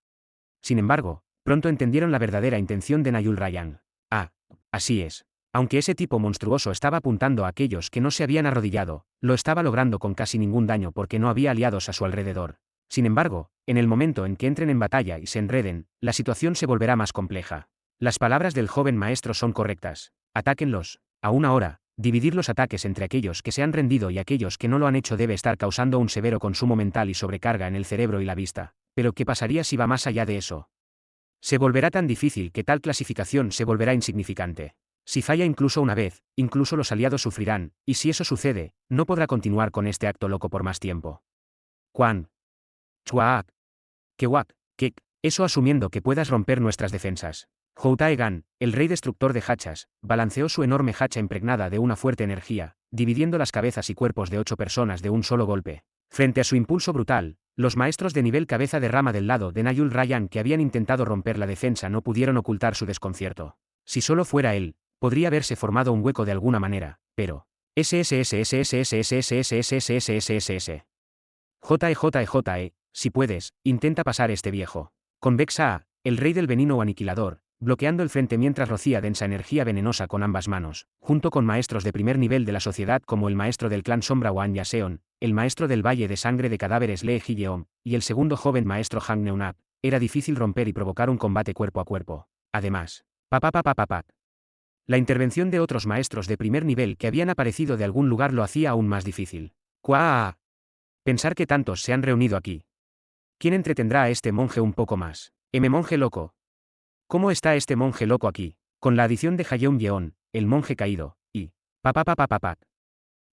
Sin embargo, pronto entendieron la verdadera intención de Nayul Rayang. Ah, así es. Aunque ese tipo monstruoso estaba apuntando a aquellos que no se habían arrodillado, lo estaba logrando con casi ningún daño porque no había aliados a su alrededor. Sin embargo, en el momento en que entren en batalla y se enreden, la situación se volverá más compleja. Las palabras del joven maestro son correctas. Atáquenlos. Aún ahora, dividir los ataques entre aquellos que se han rendido y aquellos que no lo han hecho debe estar causando un severo consumo mental y sobrecarga en el cerebro y la vista. Pero ¿qué pasaría si va más allá de eso? Se volverá tan difícil que tal clasificación se volverá insignificante. Si falla incluso una vez, incluso los aliados sufrirán, y si eso sucede, no podrá continuar con este acto loco por más tiempo. Quan. Chuaak. Kewak. Kek. Eso asumiendo que puedas romper nuestras defensas. Houtaegan, el rey destructor de hachas, balanceó su enorme hacha impregnada de una fuerte energía, dividiendo las cabezas y cuerpos de 8 personas de un solo golpe. Frente a su impulso brutal, los maestros de nivel cabeza de rama del lado de Nayul Rayang que habían intentado romper la defensa no pudieron ocultar su desconcierto. Si solo fuera él, podría haberse formado un hueco de alguna manera, pero... JE, si puedes, intenta pasar este viejo. Convexa A, el rey del veneno o aniquilador, bloqueando el frente mientras rocía densa energía venenosa con ambas manos, junto con maestros de primer nivel de la sociedad como el maestro del clan Sombra Wan Yaseon, el maestro del Valle de Sangre de Cadáveres Lee Hyeom, y el segundo joven maestro Hang Neunap, era difícil romper y provocar un combate cuerpo a cuerpo. Además, la intervención de otros maestros de primer nivel que habían aparecido de algún lugar lo hacía aún más difícil. ¡Cuaa! Pensar que tantos se han reunido aquí. ¿Quién entretendrá a este monje un poco más? Monje loco. ¿Cómo está este monje loco aquí? Con la adición de Hayeon Yeon, el monje caído, y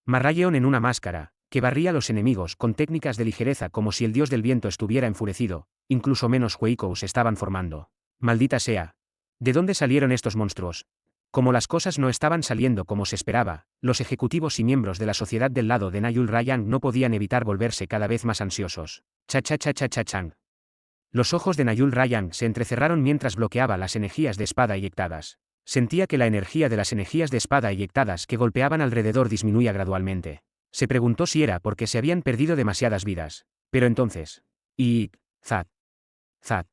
Marrayeon en una máscara, que barría a los enemigos con técnicas de ligereza como si el dios del viento estuviera enfurecido, incluso menos Hueikous se estaban formando. Maldita sea. ¿De dónde salieron estos monstruos? Como las cosas no estaban saliendo como se esperaba, los ejecutivos y miembros de la sociedad del lado de Nayul Rayang no podían evitar volverse cada vez más ansiosos. Cha-cha-cha-cha-cha-chang. Los ojos de Nayul Rayang se entrecerraron mientras bloqueaba las energías de espada eyectadas. Sentía que la energía de las energías de espada eyectadas que golpeaban alrededor disminuía gradualmente. Se preguntó si era porque se habían perdido demasiadas vidas. Pero entonces... Zad. Zad.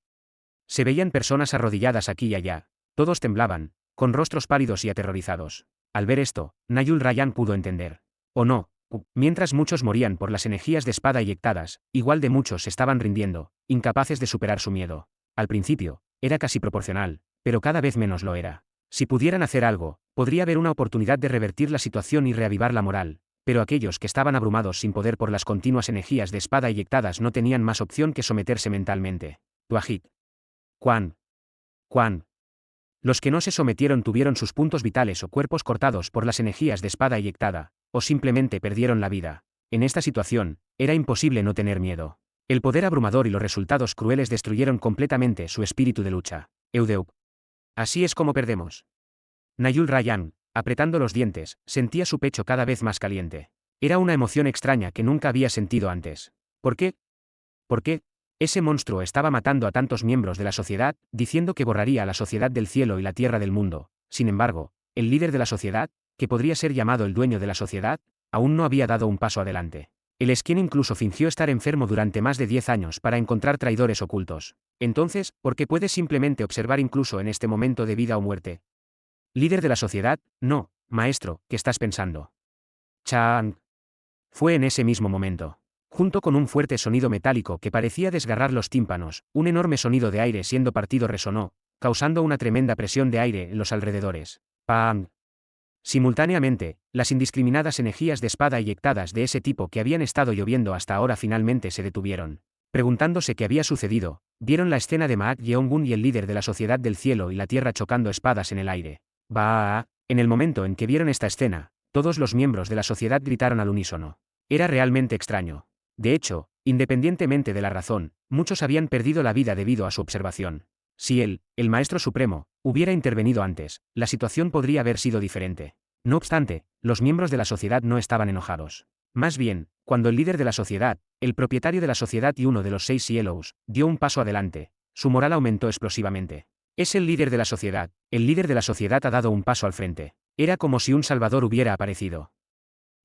Se veían personas arrodilladas aquí y allá. Todos temblaban, con rostros pálidos y aterrorizados. Al ver esto, Nayul Rayang pudo entender. O no, mientras muchos morían por las energías de espada eyectadas, igual de muchos se estaban rindiendo, incapaces de superar su miedo. Al principio, era casi proporcional, pero cada vez menos lo era. Si pudieran hacer algo, podría haber una oportunidad de revertir la situación y reavivar la moral, pero aquellos que estaban abrumados sin poder por las continuas energías de espada eyectadas no tenían más opción que someterse mentalmente. Tuajit. Quan. Los que no se sometieron tuvieron sus puntos vitales o cuerpos cortados por las energías de espada eyectada, o simplemente perdieron la vida. En esta situación, era imposible no tener miedo. El poder abrumador y los resultados crueles destruyeron completamente su espíritu de lucha. Eudeup. Así es como perdemos. Nayul Rayang, apretando los dientes, sentía su pecho cada vez más caliente. Era una emoción extraña que nunca había sentido antes. ¿Por qué? ¿Por qué? Ese monstruo estaba matando a tantos miembros de la sociedad, diciendo que borraría a la sociedad del cielo y la tierra del mundo. Sin embargo, el líder de la sociedad, que podría ser llamado el dueño de la sociedad, aún no había dado un paso adelante. El Esquien incluso fingió estar enfermo durante más de 10 años para encontrar traidores ocultos. Entonces, ¿por qué puedes simplemente observar incluso en este momento de vida o muerte? Líder de la sociedad, no, maestro, ¿qué estás pensando? Chang. Fue en ese mismo momento. Junto con un fuerte sonido metálico que parecía desgarrar los tímpanos, un enorme sonido de aire siendo partido resonó, causando una tremenda presión de aire en los alrededores. ¡Pam! Simultáneamente, las indiscriminadas energías de espada eyectadas de ese tipo que habían estado lloviendo hasta ahora finalmente se detuvieron. Preguntándose qué había sucedido, vieron la escena de Maak Yeongun y el líder de la Sociedad del Cielo y la Tierra chocando espadas en el aire. ¡Bah! En el momento en que vieron esta escena, todos los miembros de la sociedad gritaron al unísono. Era realmente extraño. De hecho, independientemente de la razón, muchos habían perdido la vida debido a su observación. Si él, el Maestro Supremo, hubiera intervenido antes, la situación podría haber sido diferente. No obstante, los miembros de la sociedad no estaban enojados. Más bien, cuando el líder de la sociedad, el propietario de la sociedad y uno de los 6 Yellows, dio un paso adelante, su moral aumentó explosivamente. Es el líder de la sociedad, el líder de la sociedad ha dado un paso al frente. Era como si un salvador hubiera aparecido.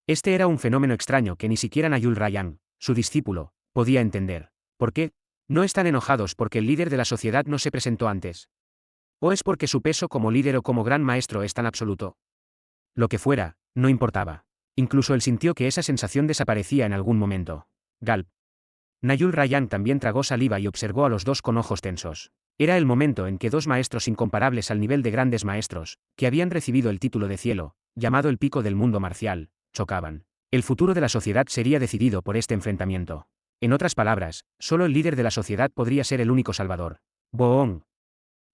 Este era un fenómeno extraño que ni siquiera Nayul Rayang, su discípulo, podía entender. ¿Por qué? ¿No están enojados porque el líder de la sociedad no se presentó antes? ¿O es porque su peso como líder o como gran maestro es tan absoluto? Lo que fuera, no importaba. Incluso él sintió que esa sensación desaparecía en algún momento. Galp. Nayul Rayang también tragó saliva y observó a los dos con ojos tensos. Era el momento en que dos maestros incomparables al nivel de grandes maestros, que habían recibido el título de cielo, llamado el pico del mundo marcial, chocaban. El futuro de la sociedad sería decidido por este enfrentamiento. En otras palabras, solo el líder de la sociedad podría ser el único salvador. Boong.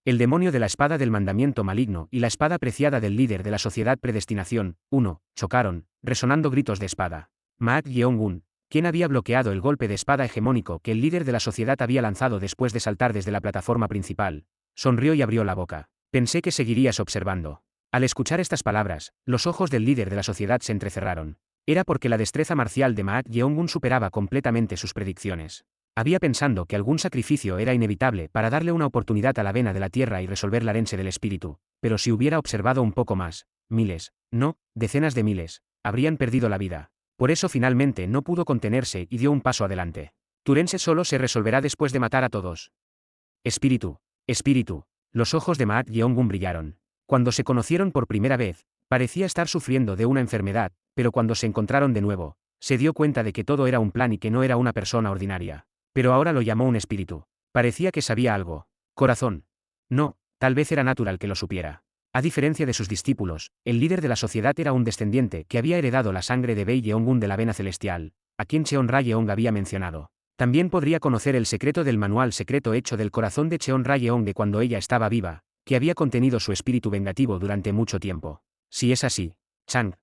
El demonio de la espada del mandamiento maligno y la espada preciada del líder de la sociedad predestinación, 1, chocaron, resonando gritos de espada. Maak Yeongun, quien había bloqueado el golpe de espada hegemónico que el líder de la sociedad había lanzado después de saltar desde la plataforma principal, sonrió y abrió la boca. Pensé que seguirías observando. Al escuchar estas palabras, los ojos del líder de la sociedad se entrecerraron. Era porque la destreza marcial de Maak Yeongun superaba completamente sus predicciones. Había pensado que algún sacrificio era inevitable para darle una oportunidad a la vena de la tierra y resolver la herencia del espíritu, pero si hubiera observado un poco más, miles, no, decenas de miles, habrían perdido la vida. Por eso finalmente no pudo contenerse y dio un paso adelante. Turense solo se resolverá después de matar a todos. Espíritu, espíritu. Los ojos de Maak Yeongun brillaron. Cuando se conocieron por primera vez, parecía estar sufriendo de una enfermedad, pero cuando se encontraron de nuevo, se dio cuenta de que todo era un plan y que no era una persona ordinaria. Pero ahora lo llamó un espíritu. Parecía que sabía algo. Corazón. No, tal vez era natural que lo supiera. A diferencia de sus discípulos, el líder de la sociedad era un descendiente que había heredado la sangre de Bei Yeongun de la vena celestial, a quien Cheon Yeong había mencionado. También podría conocer el secreto del manual secreto hecho del corazón de Cheon Yeong de cuando ella estaba viva, que había contenido su espíritu vengativo durante mucho tiempo. Si es así, Chang.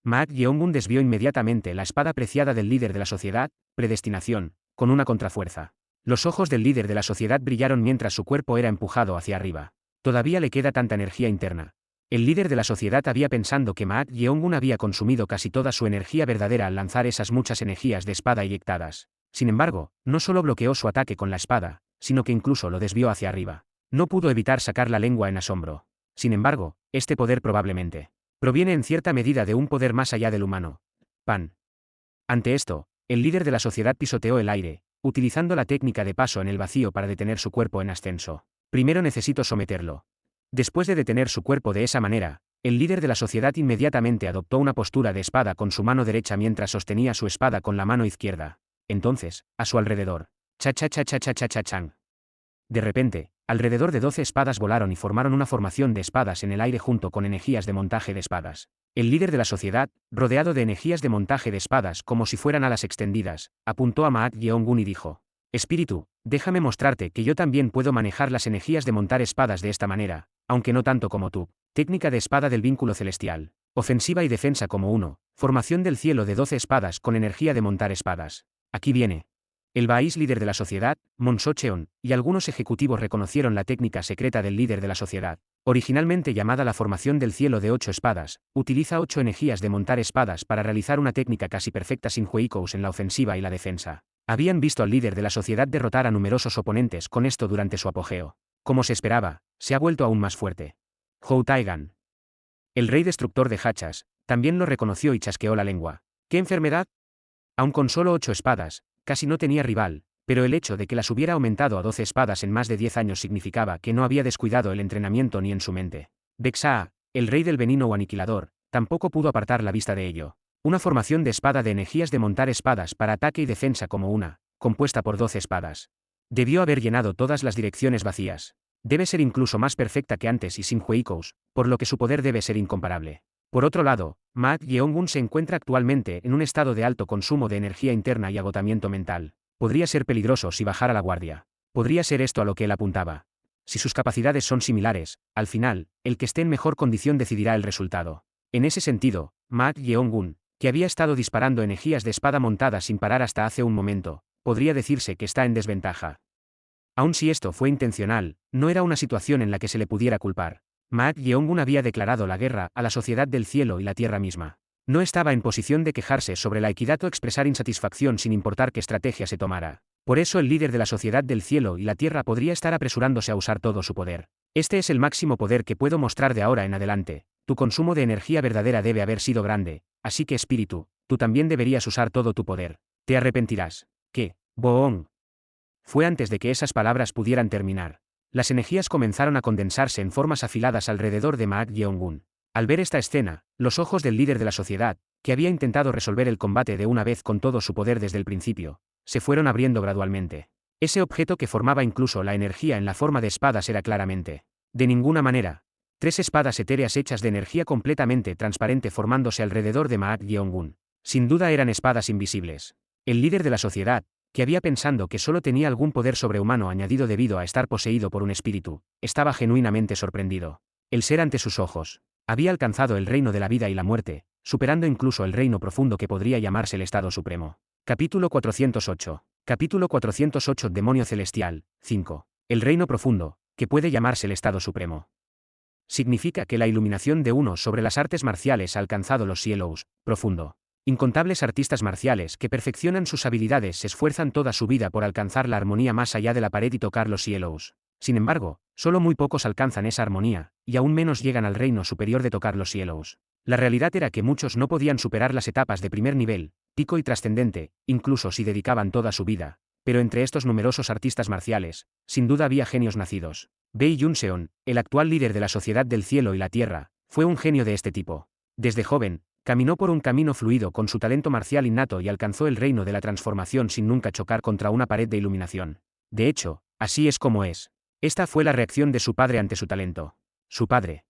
Maak Yeongun desvió inmediatamente la espada preciada del líder de la sociedad, predestinación, con una contrafuerza. Los ojos del líder de la sociedad brillaron mientras su cuerpo era empujado hacia arriba. Todavía le queda tanta energía interna. El líder de la sociedad había pensado que Maak Yeongun había consumido casi toda su energía verdadera al lanzar esas muchas energías de espada eyectadas. Sin embargo, no solo bloqueó su ataque con la espada, sino que incluso lo desvió hacia arriba. No pudo evitar sacar la lengua en asombro. Sin embargo, este poder probablemente proviene en cierta medida de un poder más allá del humano. Pan. Ante esto, el líder de la sociedad pisoteó el aire, utilizando la técnica de paso en el vacío para detener su cuerpo en ascenso. Primero necesito someterlo. Después de detener su cuerpo de esa manera, el líder de la sociedad inmediatamente adoptó una postura de espada con su mano derecha mientras sostenía su espada con la mano izquierda. Entonces, a su alrededor, cha-cha-cha-cha-cha-cha-chang. De repente, alrededor de 12 espadas volaron y formaron una formación de espadas en el aire junto con energías de montaje de espadas. El líder de la sociedad, rodeado de energías de montaje de espadas como si fueran alas extendidas, apuntó a Maak Yeongun y dijo: Espíritu, déjame mostrarte que yo también puedo manejar las energías de montar espadas de esta manera, aunque no tanto como tú. Técnica de espada del vínculo celestial. Ofensiva y defensa como uno. Formación del cielo de 12 espadas con energía de montar espadas. Aquí viene. El Baís líder de la sociedad, Monso Cheon, y algunos ejecutivos reconocieron la técnica secreta del líder de la sociedad, originalmente llamada la formación del cielo de 8 espadas, utiliza 8 energías de montar espadas para realizar una técnica casi perfecta sin hueicos en la ofensiva y la defensa. Habían visto al líder de la sociedad derrotar a numerosos oponentes con esto durante su apogeo. Como se esperaba, se ha vuelto aún más fuerte. Hou Taigan. El rey destructor de hachas también lo reconoció y chasqueó la lengua. ¿Qué enfermedad? Aun con solo 8 espadas, casi no tenía rival, pero el hecho de que las hubiera aumentado a 12 espadas en más de 10 años significaba que no había descuidado el entrenamiento ni en su mente. Vexaa, el rey del veneno o aniquilador, tampoco pudo apartar la vista de ello. Una formación de espada de energías de montar espadas para ataque y defensa como una, compuesta por 12 espadas. Debió haber llenado todas las direcciones vacías. Debe ser incluso más perfecta que antes y sin Hueikous, por lo que su poder debe ser incomparable. Por otro lado, Ma Yeongun se encuentra actualmente en un estado de alto consumo de energía interna y agotamiento mental. Podría ser peligroso si bajara la guardia. Podría ser esto a lo que él apuntaba. Si sus capacidades son similares, al final, el que esté en mejor condición decidirá el resultado. En ese sentido, Ma Yeongun, que había estado disparando energías de espada montada sin parar hasta hace un momento, podría decirse que está en desventaja. Aun si esto fue intencional, no era una situación en la que se le pudiera culpar. Ma Yeongun había declarado la guerra a la sociedad del cielo y la tierra misma. No estaba en posición de quejarse sobre la equidad o expresar insatisfacción sin importar qué estrategia se tomara. Por eso el líder de la sociedad del cielo y la tierra podría estar apresurándose a usar todo su poder. Este es el máximo poder que puedo mostrar de ahora en adelante. Tu consumo de energía verdadera debe haber sido grande, así que espíritu, tú también deberías usar todo tu poder. Te arrepentirás. ¿Qué? Boong. Fue antes de que esas palabras pudieran terminar. Las energías comenzaron a condensarse en formas afiladas alrededor de Ma Yeongun. Al ver esta escena, los ojos del líder de la sociedad, que había intentado resolver el combate de una vez con todo su poder desde el principio, se fueron abriendo gradualmente. Ese objeto que formaba incluso la energía en la forma de espadas era claramente. De ninguna manera. 3 espadas etéreas hechas de energía completamente transparente formándose alrededor de Ma Yeongun. Sin duda eran espadas invisibles. El líder de la sociedad, que había pensado que solo tenía algún poder sobrehumano añadido debido a estar poseído por un espíritu, estaba genuinamente sorprendido. El ser ante sus ojos había alcanzado el reino de la vida y la muerte, superando incluso el reino profundo que podría llamarse el Estado Supremo. Capítulo 408. Capítulo 408. Demonio Celestial. 5. El reino profundo, que puede llamarse el Estado Supremo. Significa que la iluminación de uno sobre las artes marciales ha alcanzado los cielos, profundo. Incontables artistas marciales que perfeccionan sus habilidades se esfuerzan toda su vida por alcanzar la armonía más allá de la pared y tocar los cielos. Sin embargo, solo muy pocos alcanzan esa armonía, y aún menos llegan al reino superior de tocar los cielos. La realidad era que muchos no podían superar las etapas de primer nivel, pico y trascendente, incluso si dedicaban toda su vida. Pero entre estos numerosos artistas marciales, sin duda había genios nacidos. Bae Yunseon, el actual líder de la sociedad del cielo y la tierra, fue un genio de este tipo. Desde joven, caminó por un camino fluido con su talento marcial innato y alcanzó el reino de la transformación sin nunca chocar contra una pared de iluminación. De hecho, así es como es. Esta fue la reacción de su padre ante su talento. Su padre,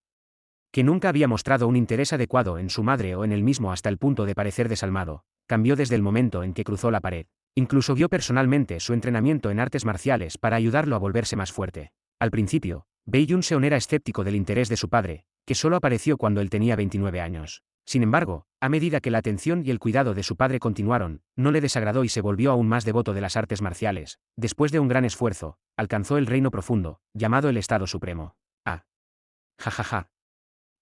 que nunca había mostrado un interés adecuado en su madre o en él mismo hasta el punto de parecer desalmado, cambió desde el momento en que cruzó la pared. Incluso vio personalmente su entrenamiento en artes marciales para ayudarlo a volverse más fuerte. Al principio, Bae Yunseon era escéptico del interés de su padre, que solo apareció cuando él tenía 29 años. Sin embargo, a medida que la atención y el cuidado de su padre continuaron, no le desagradó y se volvió aún más devoto de las artes marciales. Después de un gran esfuerzo, alcanzó el reino profundo, llamado el Estado Supremo. Ah. Jajaja.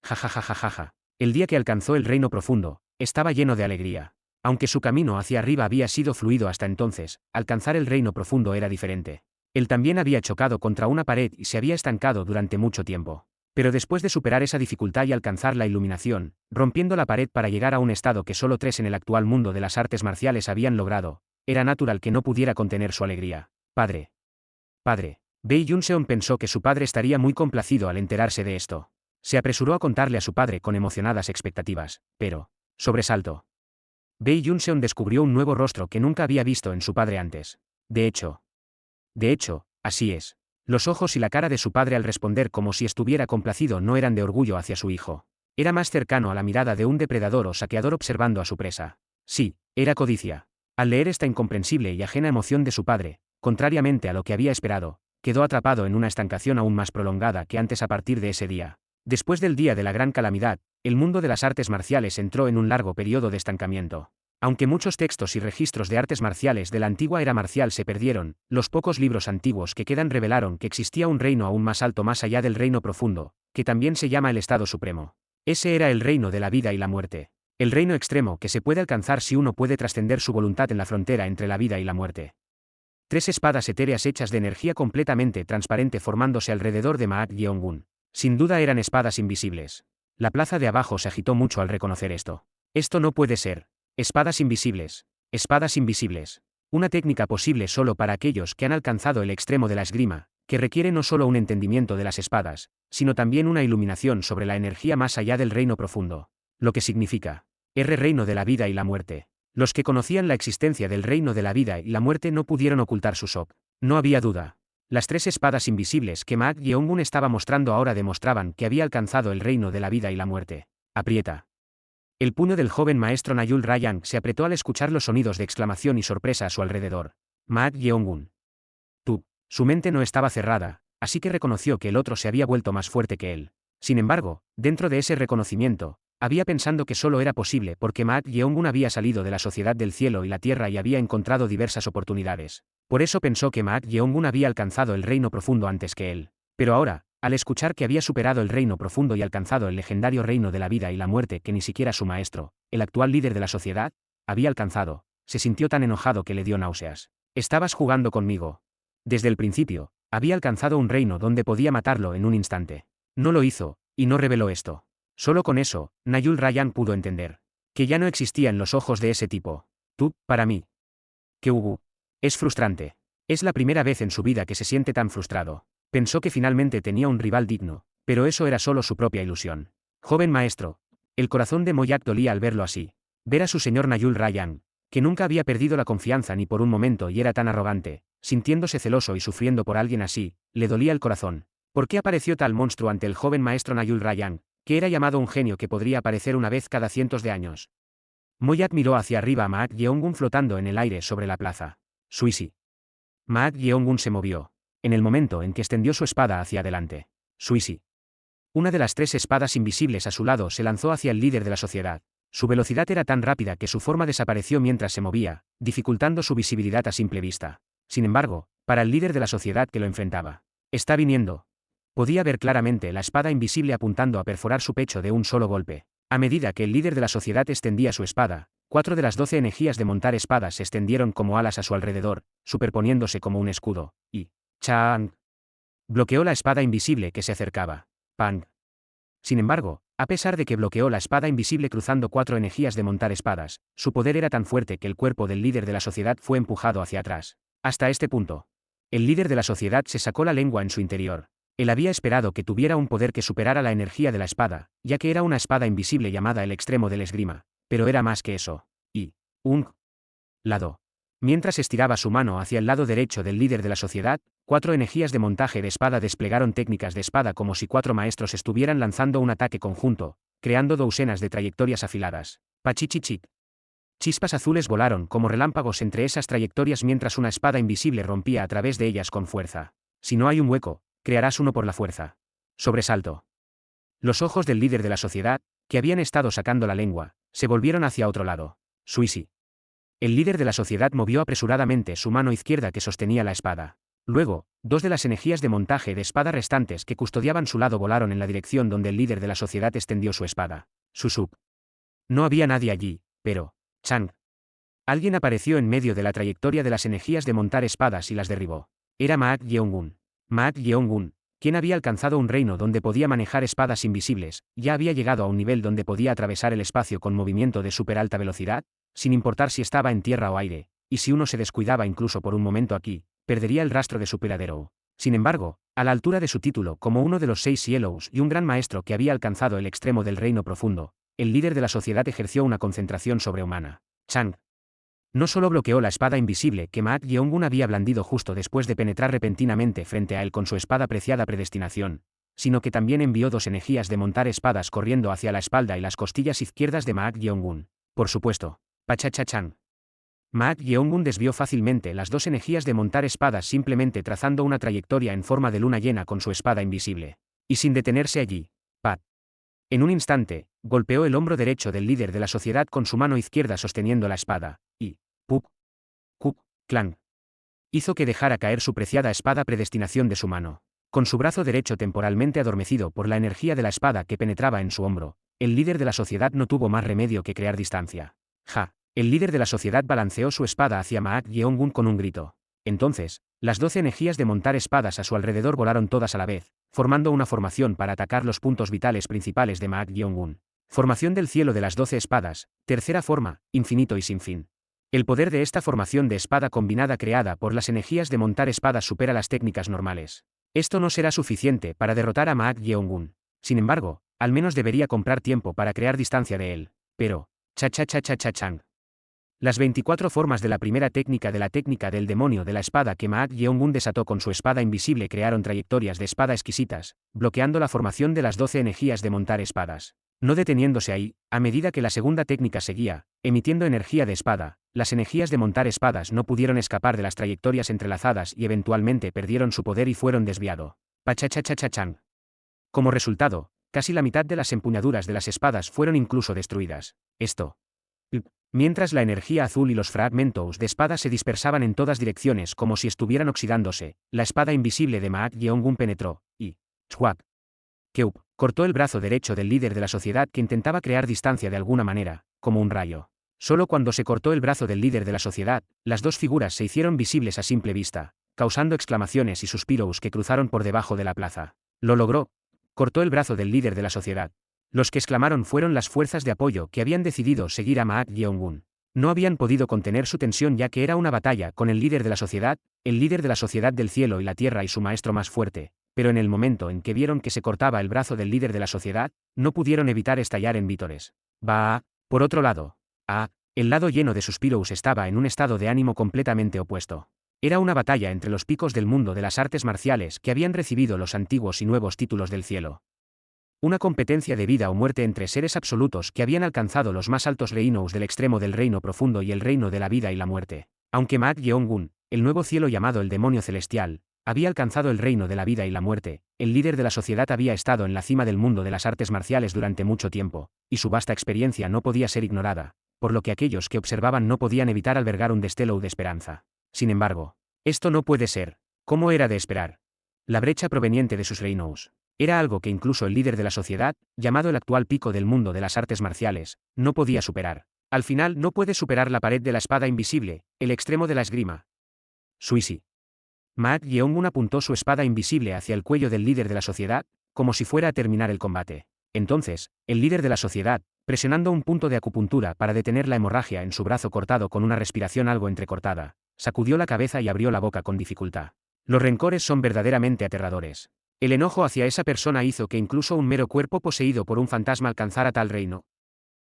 Jajajajaja. El día que alcanzó el reino profundo, estaba lleno de alegría. Aunque su camino hacia arriba había sido fluido hasta entonces, alcanzar el reino profundo era diferente. Él también había chocado contra una pared y se había estancado durante mucho tiempo. Pero después de superar esa dificultad y alcanzar la iluminación, rompiendo la pared para llegar a un estado que solo 3 en el actual mundo de las artes marciales habían logrado, era natural que no pudiera contener su alegría. Padre. Padre. Bae Yunseon pensó que su padre estaría muy complacido al enterarse de esto. Se apresuró a contarle a su padre con emocionadas expectativas, pero, sobresalto. Bae Yunseon descubrió un nuevo rostro que nunca había visto en su padre antes. De hecho, así es. Los ojos y la cara de su padre al responder como si estuviera complacido no eran de orgullo hacia su hijo. Era más cercano a la mirada de un depredador o saqueador observando a su presa. Sí, era codicia. Al leer esta incomprensible y ajena emoción de su padre, contrariamente a lo que había esperado, quedó atrapado en una estancación aún más prolongada que antes a partir de ese día. Después del día de la gran calamidad, el mundo de las artes marciales entró en un largo periodo de estancamiento. Aunque muchos textos y registros de artes marciales de la antigua era marcial se perdieron, los pocos libros antiguos que quedan revelaron que existía un reino aún más alto más allá del reino profundo, que también se llama el Estado Supremo. Ese era el reino de la vida y la muerte. El reino extremo que se puede alcanzar si uno puede trascender su voluntad en la frontera entre la vida y la muerte. 3 espadas etéreas hechas de energía completamente transparente formándose alrededor de Ma Yeongun. Sin duda eran espadas invisibles. La plaza de abajo se agitó mucho al reconocer esto. Esto no puede ser. Espadas invisibles. Espadas invisibles. Una técnica posible solo para aquellos que han alcanzado el extremo de la esgrima, que requiere no solo un entendimiento de las espadas, sino también una iluminación sobre la energía más allá del reino profundo. Lo que significa. Reino de la vida y la muerte. Los que conocían la existencia del reino de la vida y la muerte no pudieron ocultar su shock. No había duda. Las 3 espadas invisibles que Maag Yeongun estaba mostrando ahora demostraban que había alcanzado el reino de la vida y la muerte. Aprieta. El puño del joven maestro Nayul Rayang se apretó al escuchar los sonidos de exclamación y sorpresa a su alrededor. Maag Yeongun. Tú. Su mente no estaba cerrada, así que reconoció que el otro se había vuelto más fuerte que él. Sin embargo, dentro de ese reconocimiento, había pensado que solo era posible porque Maag Yeongun había salido de la sociedad del cielo y la tierra y había encontrado diversas oportunidades. Por eso pensó que Maag Yeongun había alcanzado el reino profundo antes que él. Pero ahora, al escuchar que había superado el reino profundo y alcanzado el legendario reino de la vida y la muerte que ni siquiera su maestro, el actual líder de la sociedad, había alcanzado, se sintió tan enojado que le dio náuseas. Estabas jugando conmigo. Desde el principio, había alcanzado un reino donde podía matarlo en un instante. No lo hizo, y no reveló esto. Solo con eso, Nayul Rayang pudo entender que ya no existía en los ojos de ese tipo. Tú, para mí. Que hubo. Es frustrante. Es la primera vez en su vida que se siente tan frustrado. Pensó que finalmente tenía un rival digno, pero eso era solo su propia ilusión. Joven maestro. El corazón de Moyak dolía al verlo así. Ver a su señor Nayul Rayang, que nunca había perdido la confianza ni por un momento y era tan arrogante, sintiéndose celoso y sufriendo por alguien así, le dolía el corazón. ¿Por qué apareció tal monstruo ante el joven maestro Nayul Rayang, que era llamado un genio que podría aparecer una vez cada cientos de años? Moyak miró hacia arriba a Maag Yeongun flotando en el aire sobre la plaza. Suisi. Maag Yeongun se movió. En el momento en que extendió su espada hacia adelante. Suisi. Una de las 3 espadas invisibles a su lado se lanzó hacia el líder de la sociedad. Su velocidad era tan rápida que su forma desapareció mientras se movía, dificultando su visibilidad a simple vista. Sin embargo, para el líder de la sociedad que lo enfrentaba. Está viniendo. Podía ver claramente la espada invisible apuntando a perforar su pecho de un solo golpe. A medida que el líder de la sociedad extendía su espada, 4 de las 12 energías de montar espadas se extendieron como alas a su alrededor, superponiéndose como un escudo, y ¡Chang! Bloqueó la espada invisible que se acercaba. ¡Pang! Sin embargo, a pesar de que bloqueó la espada invisible cruzando 4 energías de montar espadas, su poder era tan fuerte que el cuerpo del líder de la sociedad fue empujado hacia atrás. Hasta este punto. El líder de la sociedad se sacó la lengua en su interior. Él había esperado que tuviera un poder que superara la energía de la espada, ya que era una espada invisible llamada el extremo del esgrima, pero era más que eso. Y un lado. Mientras estiraba su mano hacia el lado derecho del líder de la sociedad, 4 energías de montaje de espada desplegaron técnicas de espada como si 4 maestros estuvieran lanzando un ataque conjunto, creando docenas de trayectorias afiladas. Pachichichit. Chispas azules volaron como relámpagos entre esas trayectorias mientras una espada invisible rompía a través de ellas con fuerza. Si no hay un hueco, crearás uno por la fuerza. Sobresalto. Los ojos del líder de la sociedad, que habían estado sacando la lengua, se volvieron hacia otro lado. Suisi. El líder de la sociedad movió apresuradamente su mano izquierda que sostenía la espada. Luego, 2 de las energías de montaje de espada restantes que custodiaban su lado volaron en la dirección donde el líder de la sociedad extendió su espada. Susuk. No había nadie allí, pero Chang. Alguien apareció en medio de la trayectoria de las energías de montar espadas y las derribó. Era Maag Yeongun. Maag Yeongun, quien había alcanzado un reino donde podía manejar espadas invisibles, ya había llegado a un nivel donde podía atravesar el espacio con movimiento de súper alta velocidad, sin importar si estaba en tierra o aire, y si uno se descuidaba incluso por un momento aquí, perdería el rastro de su peladero. Sin embargo, a la altura de su título como uno de los 6 Yellows y un gran maestro que había alcanzado el extremo del reino profundo, el líder de la sociedad ejerció una concentración sobrehumana. Chang. No solo bloqueó la espada invisible que Maag Yeongun había blandido justo después de penetrar repentinamente frente a él con su espada preciada predestinación, sino que también envió 2 energías de montar espadas corriendo hacia la espalda y las costillas izquierdas de Maag Yeongun. Por supuesto. Pachachachang. Maag Yeongun desvió fácilmente las 2 energías de montar espadas simplemente trazando una trayectoria en forma de luna llena con su espada invisible. Y sin detenerse allí. Pat. En un instante, golpeó el hombro derecho del líder de la sociedad con su mano izquierda sosteniendo la espada, y ¡pup! ¡Cup! ¡Clang! Hizo que dejara caer su preciada espada predestinación de su mano. Con su brazo derecho temporalmente adormecido por la energía de la espada que penetraba en su hombro, el líder de la sociedad no tuvo más remedio que crear distancia. ¡Ja! El líder de la sociedad balanceó su espada hacia Maag Yeongun con un grito. Entonces, las 12 energías de montar espadas a su alrededor volaron todas a la vez, formando una formación para atacar los puntos vitales principales de Maak-Yeong-un. Formación del cielo de las 12 espadas, tercera forma, infinito y sin fin. El poder de esta formación de espada combinada creada por las energías de montar espadas supera las técnicas normales. Esto no será suficiente para derrotar a Maak-Yeong-un. Sin embargo, al menos debería comprar tiempo para crear distancia de él. Pero, cha-cha-cha-cha-cha-chang. Las 24 formas de la primera técnica de la técnica del demonio de la espada que Maak-Yeong-un desató con su espada invisible crearon trayectorias de espada exquisitas, bloqueando la formación de las 12 energías de montar espadas. No deteniéndose ahí, a medida que la segunda técnica seguía, emitiendo energía de espada, las energías de montar espadas no pudieron escapar de las trayectorias entrelazadas y eventualmente perdieron su poder y fueron desviado. Pachachachachachang. Como resultado, casi la mitad de las empuñaduras de las espadas fueron incluso destruidas. Esto. Mientras la energía azul y los fragmentos de espada se dispersaban en todas direcciones como si estuvieran oxidándose, la espada invisible de Maak-Yeong-un penetró, y ¡chhuap! Keup cortó el brazo derecho del líder de la sociedad que intentaba crear distancia de alguna manera, como un rayo. Solo cuando se cortó el brazo del líder de la sociedad, las dos figuras se hicieron visibles a simple vista, causando exclamaciones y suspiros que cruzaron por debajo de la plaza. Lo logró. Cortó el brazo del líder de la sociedad. Los que exclamaron fueron las fuerzas de apoyo que habían decidido seguir a Maak-Yeong-un. No habían podido contener su tensión ya que era una batalla con el líder de la sociedad, el líder de la sociedad del cielo y la tierra y su maestro más fuerte, pero en el momento en que vieron que se cortaba el brazo del líder de la sociedad, no pudieron evitar estallar en vítores. Por otro lado. El lado lleno de suspiros estaba en un estado de ánimo completamente opuesto. Era una batalla entre los picos del mundo de las artes marciales que habían recibido los antiguos y nuevos títulos del cielo. Una competencia de vida o muerte entre seres absolutos que habían alcanzado los más altos reinos del extremo del reino profundo y el reino de la vida y la muerte. Aunque Maak-Yeong-un, el nuevo cielo llamado el demonio celestial, había alcanzado el reino de la vida y la muerte, el líder de la sociedad había estado en la cima del mundo de las artes marciales durante mucho tiempo, y su vasta experiencia no podía ser ignorada, por lo que aquellos que observaban no podían evitar albergar un destello de esperanza. Sin embargo, esto no puede ser. ¿Cómo era de esperar? La brecha proveniente de sus reinos. Era algo que incluso el líder de la sociedad, llamado el actual pico del mundo de las artes marciales, no podía superar. Al final no puede superar la pared de la espada invisible, el extremo de la esgrima. Suisi. Maak-Yeong-un apuntó su espada invisible hacia el cuello del líder de la sociedad, como si fuera a terminar el combate. Entonces, el líder de la sociedad, presionando un punto de acupuntura para detener la hemorragia en su brazo cortado con una respiración algo entrecortada, sacudió la cabeza y abrió la boca con dificultad. Los rencores son verdaderamente aterradores. El enojo hacia esa persona hizo que incluso un mero cuerpo poseído por un fantasma alcanzara tal reino.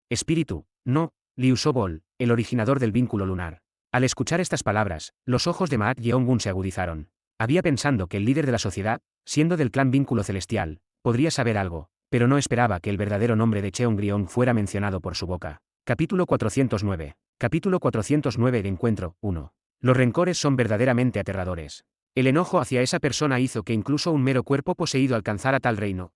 Espíritu, no, Liu Sobol, el originador del vínculo lunar. Al escuchar estas palabras, los ojos de Maak-Yeong-un se agudizaron. Había pensado que el líder de la sociedad, siendo del clan vínculo celestial, podría saber algo, pero no esperaba que el verdadero nombre de Cheongryong fuera mencionado por su boca. Capítulo 409. Capítulo 409 de Encuentro, 1. Los rencores son verdaderamente aterradores. El enojo hacia esa persona hizo que incluso un mero cuerpo poseído alcanzara tal reino.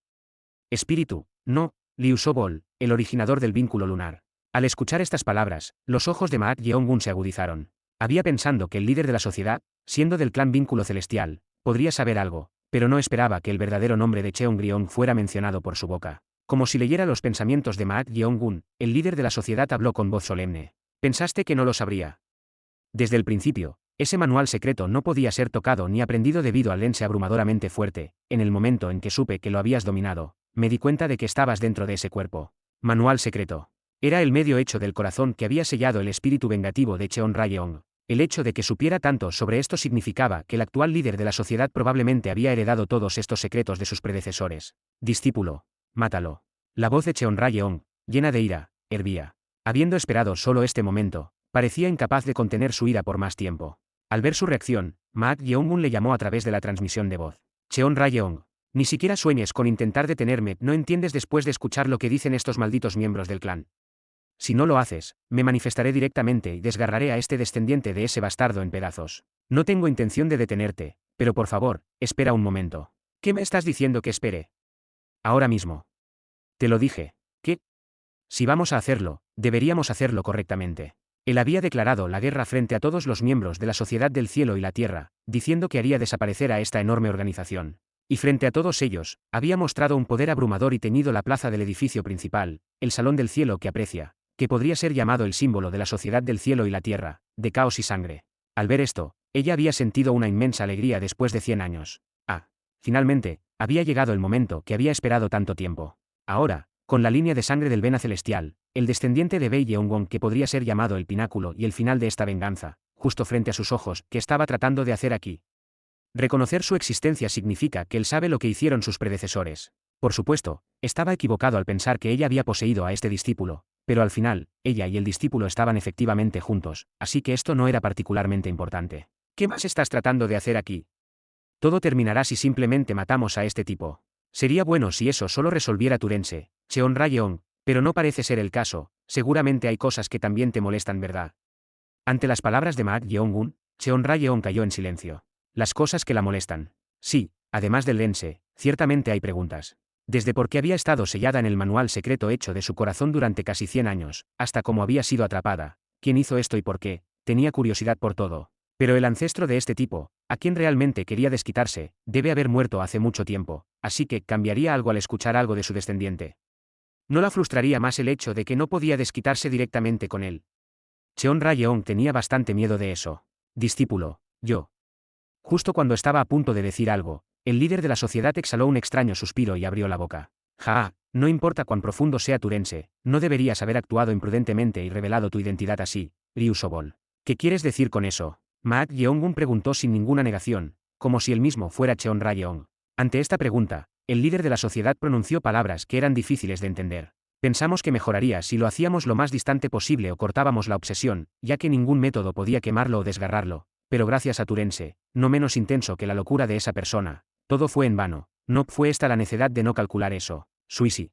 Espíritu, no, Liu Sobol, el originador del vínculo lunar. Al escuchar estas palabras, los ojos de Maak-Yeong-un se agudizaron. Había pensado que el líder de la sociedad, siendo del clan vínculo celestial, podría saber algo, pero no esperaba que el verdadero nombre de Cheongryong fuera mencionado por su boca. Como si leyera los pensamientos de Maak-Yeong-un, el líder de la sociedad habló con voz solemne. ¿Pensaste que no lo sabría? Desde el principio, ese manual secreto no podía ser tocado ni aprendido debido al lense abrumadoramente fuerte. En el momento en que supe que lo habías dominado, me di cuenta de que estabas dentro de ese cuerpo. Manual secreto. Era el medio hecho del corazón que había sellado el espíritu vengativo de Cheon Rayeong. El hecho de que supiera tanto sobre esto significaba que el actual líder de la sociedad probablemente había heredado todos estos secretos de sus predecesores. Discípulo, mátalo. La voz de Cheon Rayeong, llena de ira, hervía. Habiendo esperado solo este momento, parecía incapaz de contener su ira por más tiempo. Al ver su reacción, Maak-Yeong-un le llamó a través de la transmisión de voz. Cheon Rayeong, ni siquiera sueñes con intentar detenerme, ¿no entiendes después de escuchar lo que dicen estos malditos miembros del clan? Si no lo haces, me manifestaré directamente y desgarraré a este descendiente de ese bastardo en pedazos. No tengo intención de detenerte, pero por favor, espera un momento. ¿Qué me estás diciendo que espere? Ahora mismo. Te lo dije. ¿Qué? Si vamos a hacerlo, deberíamos hacerlo correctamente. Él había declarado la guerra frente a todos los miembros de la Sociedad del Cielo y la Tierra, diciendo que haría desaparecer a esta enorme organización. Y frente a todos ellos, había mostrado un poder abrumador y teñido la plaza del edificio principal, el Salón del Cielo que aprecia, que podría ser llamado el símbolo de la Sociedad del Cielo y la Tierra, de caos y sangre. Al ver esto, ella había sentido una inmensa alegría después de 100 años. Finalmente, Había llegado el momento que había esperado tanto tiempo. Ahora, con la línea de sangre del Vena Celestial, el descendiente de Bei Yeonggong que podría ser llamado el pináculo y el final de esta venganza, justo frente a sus ojos, ¿qué estaba tratando de hacer aquí? Reconocer su existencia significa que él sabe lo que hicieron sus predecesores. Por supuesto, estaba equivocado al pensar que ella había poseído a este discípulo, pero al final, ella y el discípulo estaban efectivamente juntos, así que esto no era particularmente importante. ¿Qué más estás tratando de hacer aquí? Todo terminará si simplemente matamos a este tipo. Sería bueno si eso solo resolviera Turense, Cheon Rayeon, pero no parece ser el caso, seguramente hay cosas que también te molestan, ¿verdad? Ante las palabras de Maak Yeong-gun, Cheon Rayeon cayó en silencio. Las cosas que la molestan. Sí, además del lense, ciertamente hay preguntas. Desde por qué había estado sellada en el manual secreto hecho de su corazón durante casi 100 años, hasta cómo había sido atrapada, quién hizo esto y por qué, tenía curiosidad por todo. Pero el ancestro de este tipo, a quien realmente quería desquitarse, debe haber muerto hace mucho tiempo, así que cambiaría algo al escuchar algo de su descendiente. No la frustraría más el hecho de que no podía desquitarse directamente con él. Cheon Rayeon tenía bastante miedo de eso. Discípulo, yo. Justo cuando estaba a punto de decir algo, el líder de la sociedad exhaló un extraño suspiro y abrió la boca. No importa cuán profundo sea Turense, no deberías haber actuado imprudentemente y revelado tu identidad así, Ryu Sobol. ¿Qué quieres decir con eso? Maak Yeong-gun preguntó sin ninguna negación, como si él mismo fuera Cheon Rayeon. Ante esta pregunta, el líder de la sociedad pronunció palabras que eran difíciles de entender. Pensamos que mejoraría si lo hacíamos lo más distante posible o cortábamos la obsesión, ya que ningún método podía quemarlo o desgarrarlo, pero gracias a Turense, no menos intenso que la locura de esa persona, todo fue en vano. No fue esta la necedad de no calcular eso. Suisi.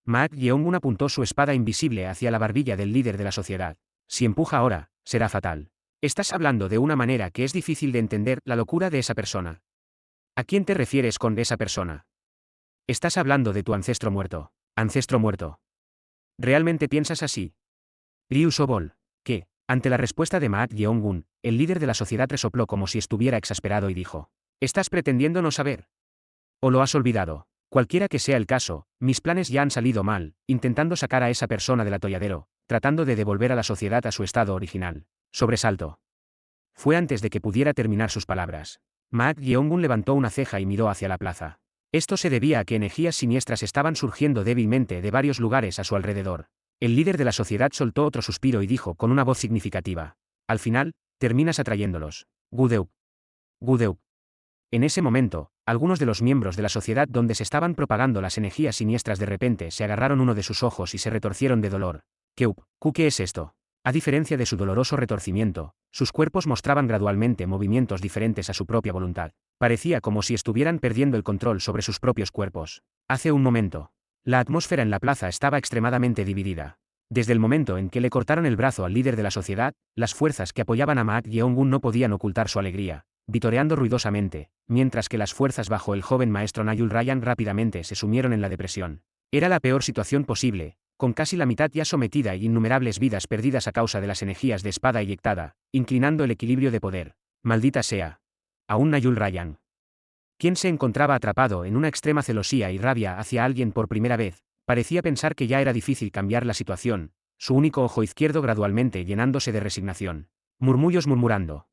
Maak Yeong-gun apuntó su espada invisible hacia la barbilla del líder de la sociedad. Si empuja ahora, será fatal. Estás hablando de una manera que es difícil de entender la locura de esa persona. ¿A quién te refieres con esa persona? Estás hablando de tu ancestro muerto. Ancestro muerto. ¿Realmente piensas así? Ryu Sobol. ¿Qué? Ante la respuesta de Maak Yeong-gun, el líder de la sociedad resopló como si estuviera exasperado y dijo: ¿Estás pretendiendo no saber? ¿O lo has olvidado? Cualquiera que sea el caso, mis planes ya han salido mal, intentando sacar a esa persona del atolladero, tratando de devolver a la sociedad a su estado original. Sobresalto. Fue antes de que pudiera terminar sus palabras. Maak Yeong-gun levantó una ceja y miró hacia la plaza. Esto se debía a que energías siniestras estaban surgiendo débilmente de varios lugares a su alrededor. El líder de la sociedad soltó otro suspiro y dijo con una voz significativa: al final, terminas atrayéndolos. Gudeuk. Gudeuk. En ese momento, algunos de los miembros de la sociedad donde se estaban propagando las energías siniestras de repente se agarraron uno de sus ojos y se retorcieron de dolor. ¿Qué es esto? A diferencia de su doloroso retorcimiento, sus cuerpos mostraban gradualmente movimientos diferentes a su propia voluntad. Parecía como si estuvieran perdiendo el control sobre sus propios cuerpos. Hace un momento, la atmósfera en la plaza estaba extremadamente dividida. Desde el momento en que le cortaron el brazo al líder de la sociedad, las fuerzas que apoyaban a Maak Yeong-gun no podían ocultar su alegría, vitoreando ruidosamente, mientras que las fuerzas bajo el joven maestro Nayul Ryan rápidamente se sumieron en la depresión. Era la peor situación posible, con casi la mitad ya sometida y innumerables vidas perdidas a causa de las energías de espada eyectada, inclinando el equilibrio de poder. Maldita sea. Aún Nayul Ryan. Quien se encontraba atrapado en una extrema celosía y rabia hacia alguien por primera vez, parecía pensar que ya era difícil cambiar la situación, su único ojo izquierdo gradualmente llenándose de resignación. Murmullos murmurando.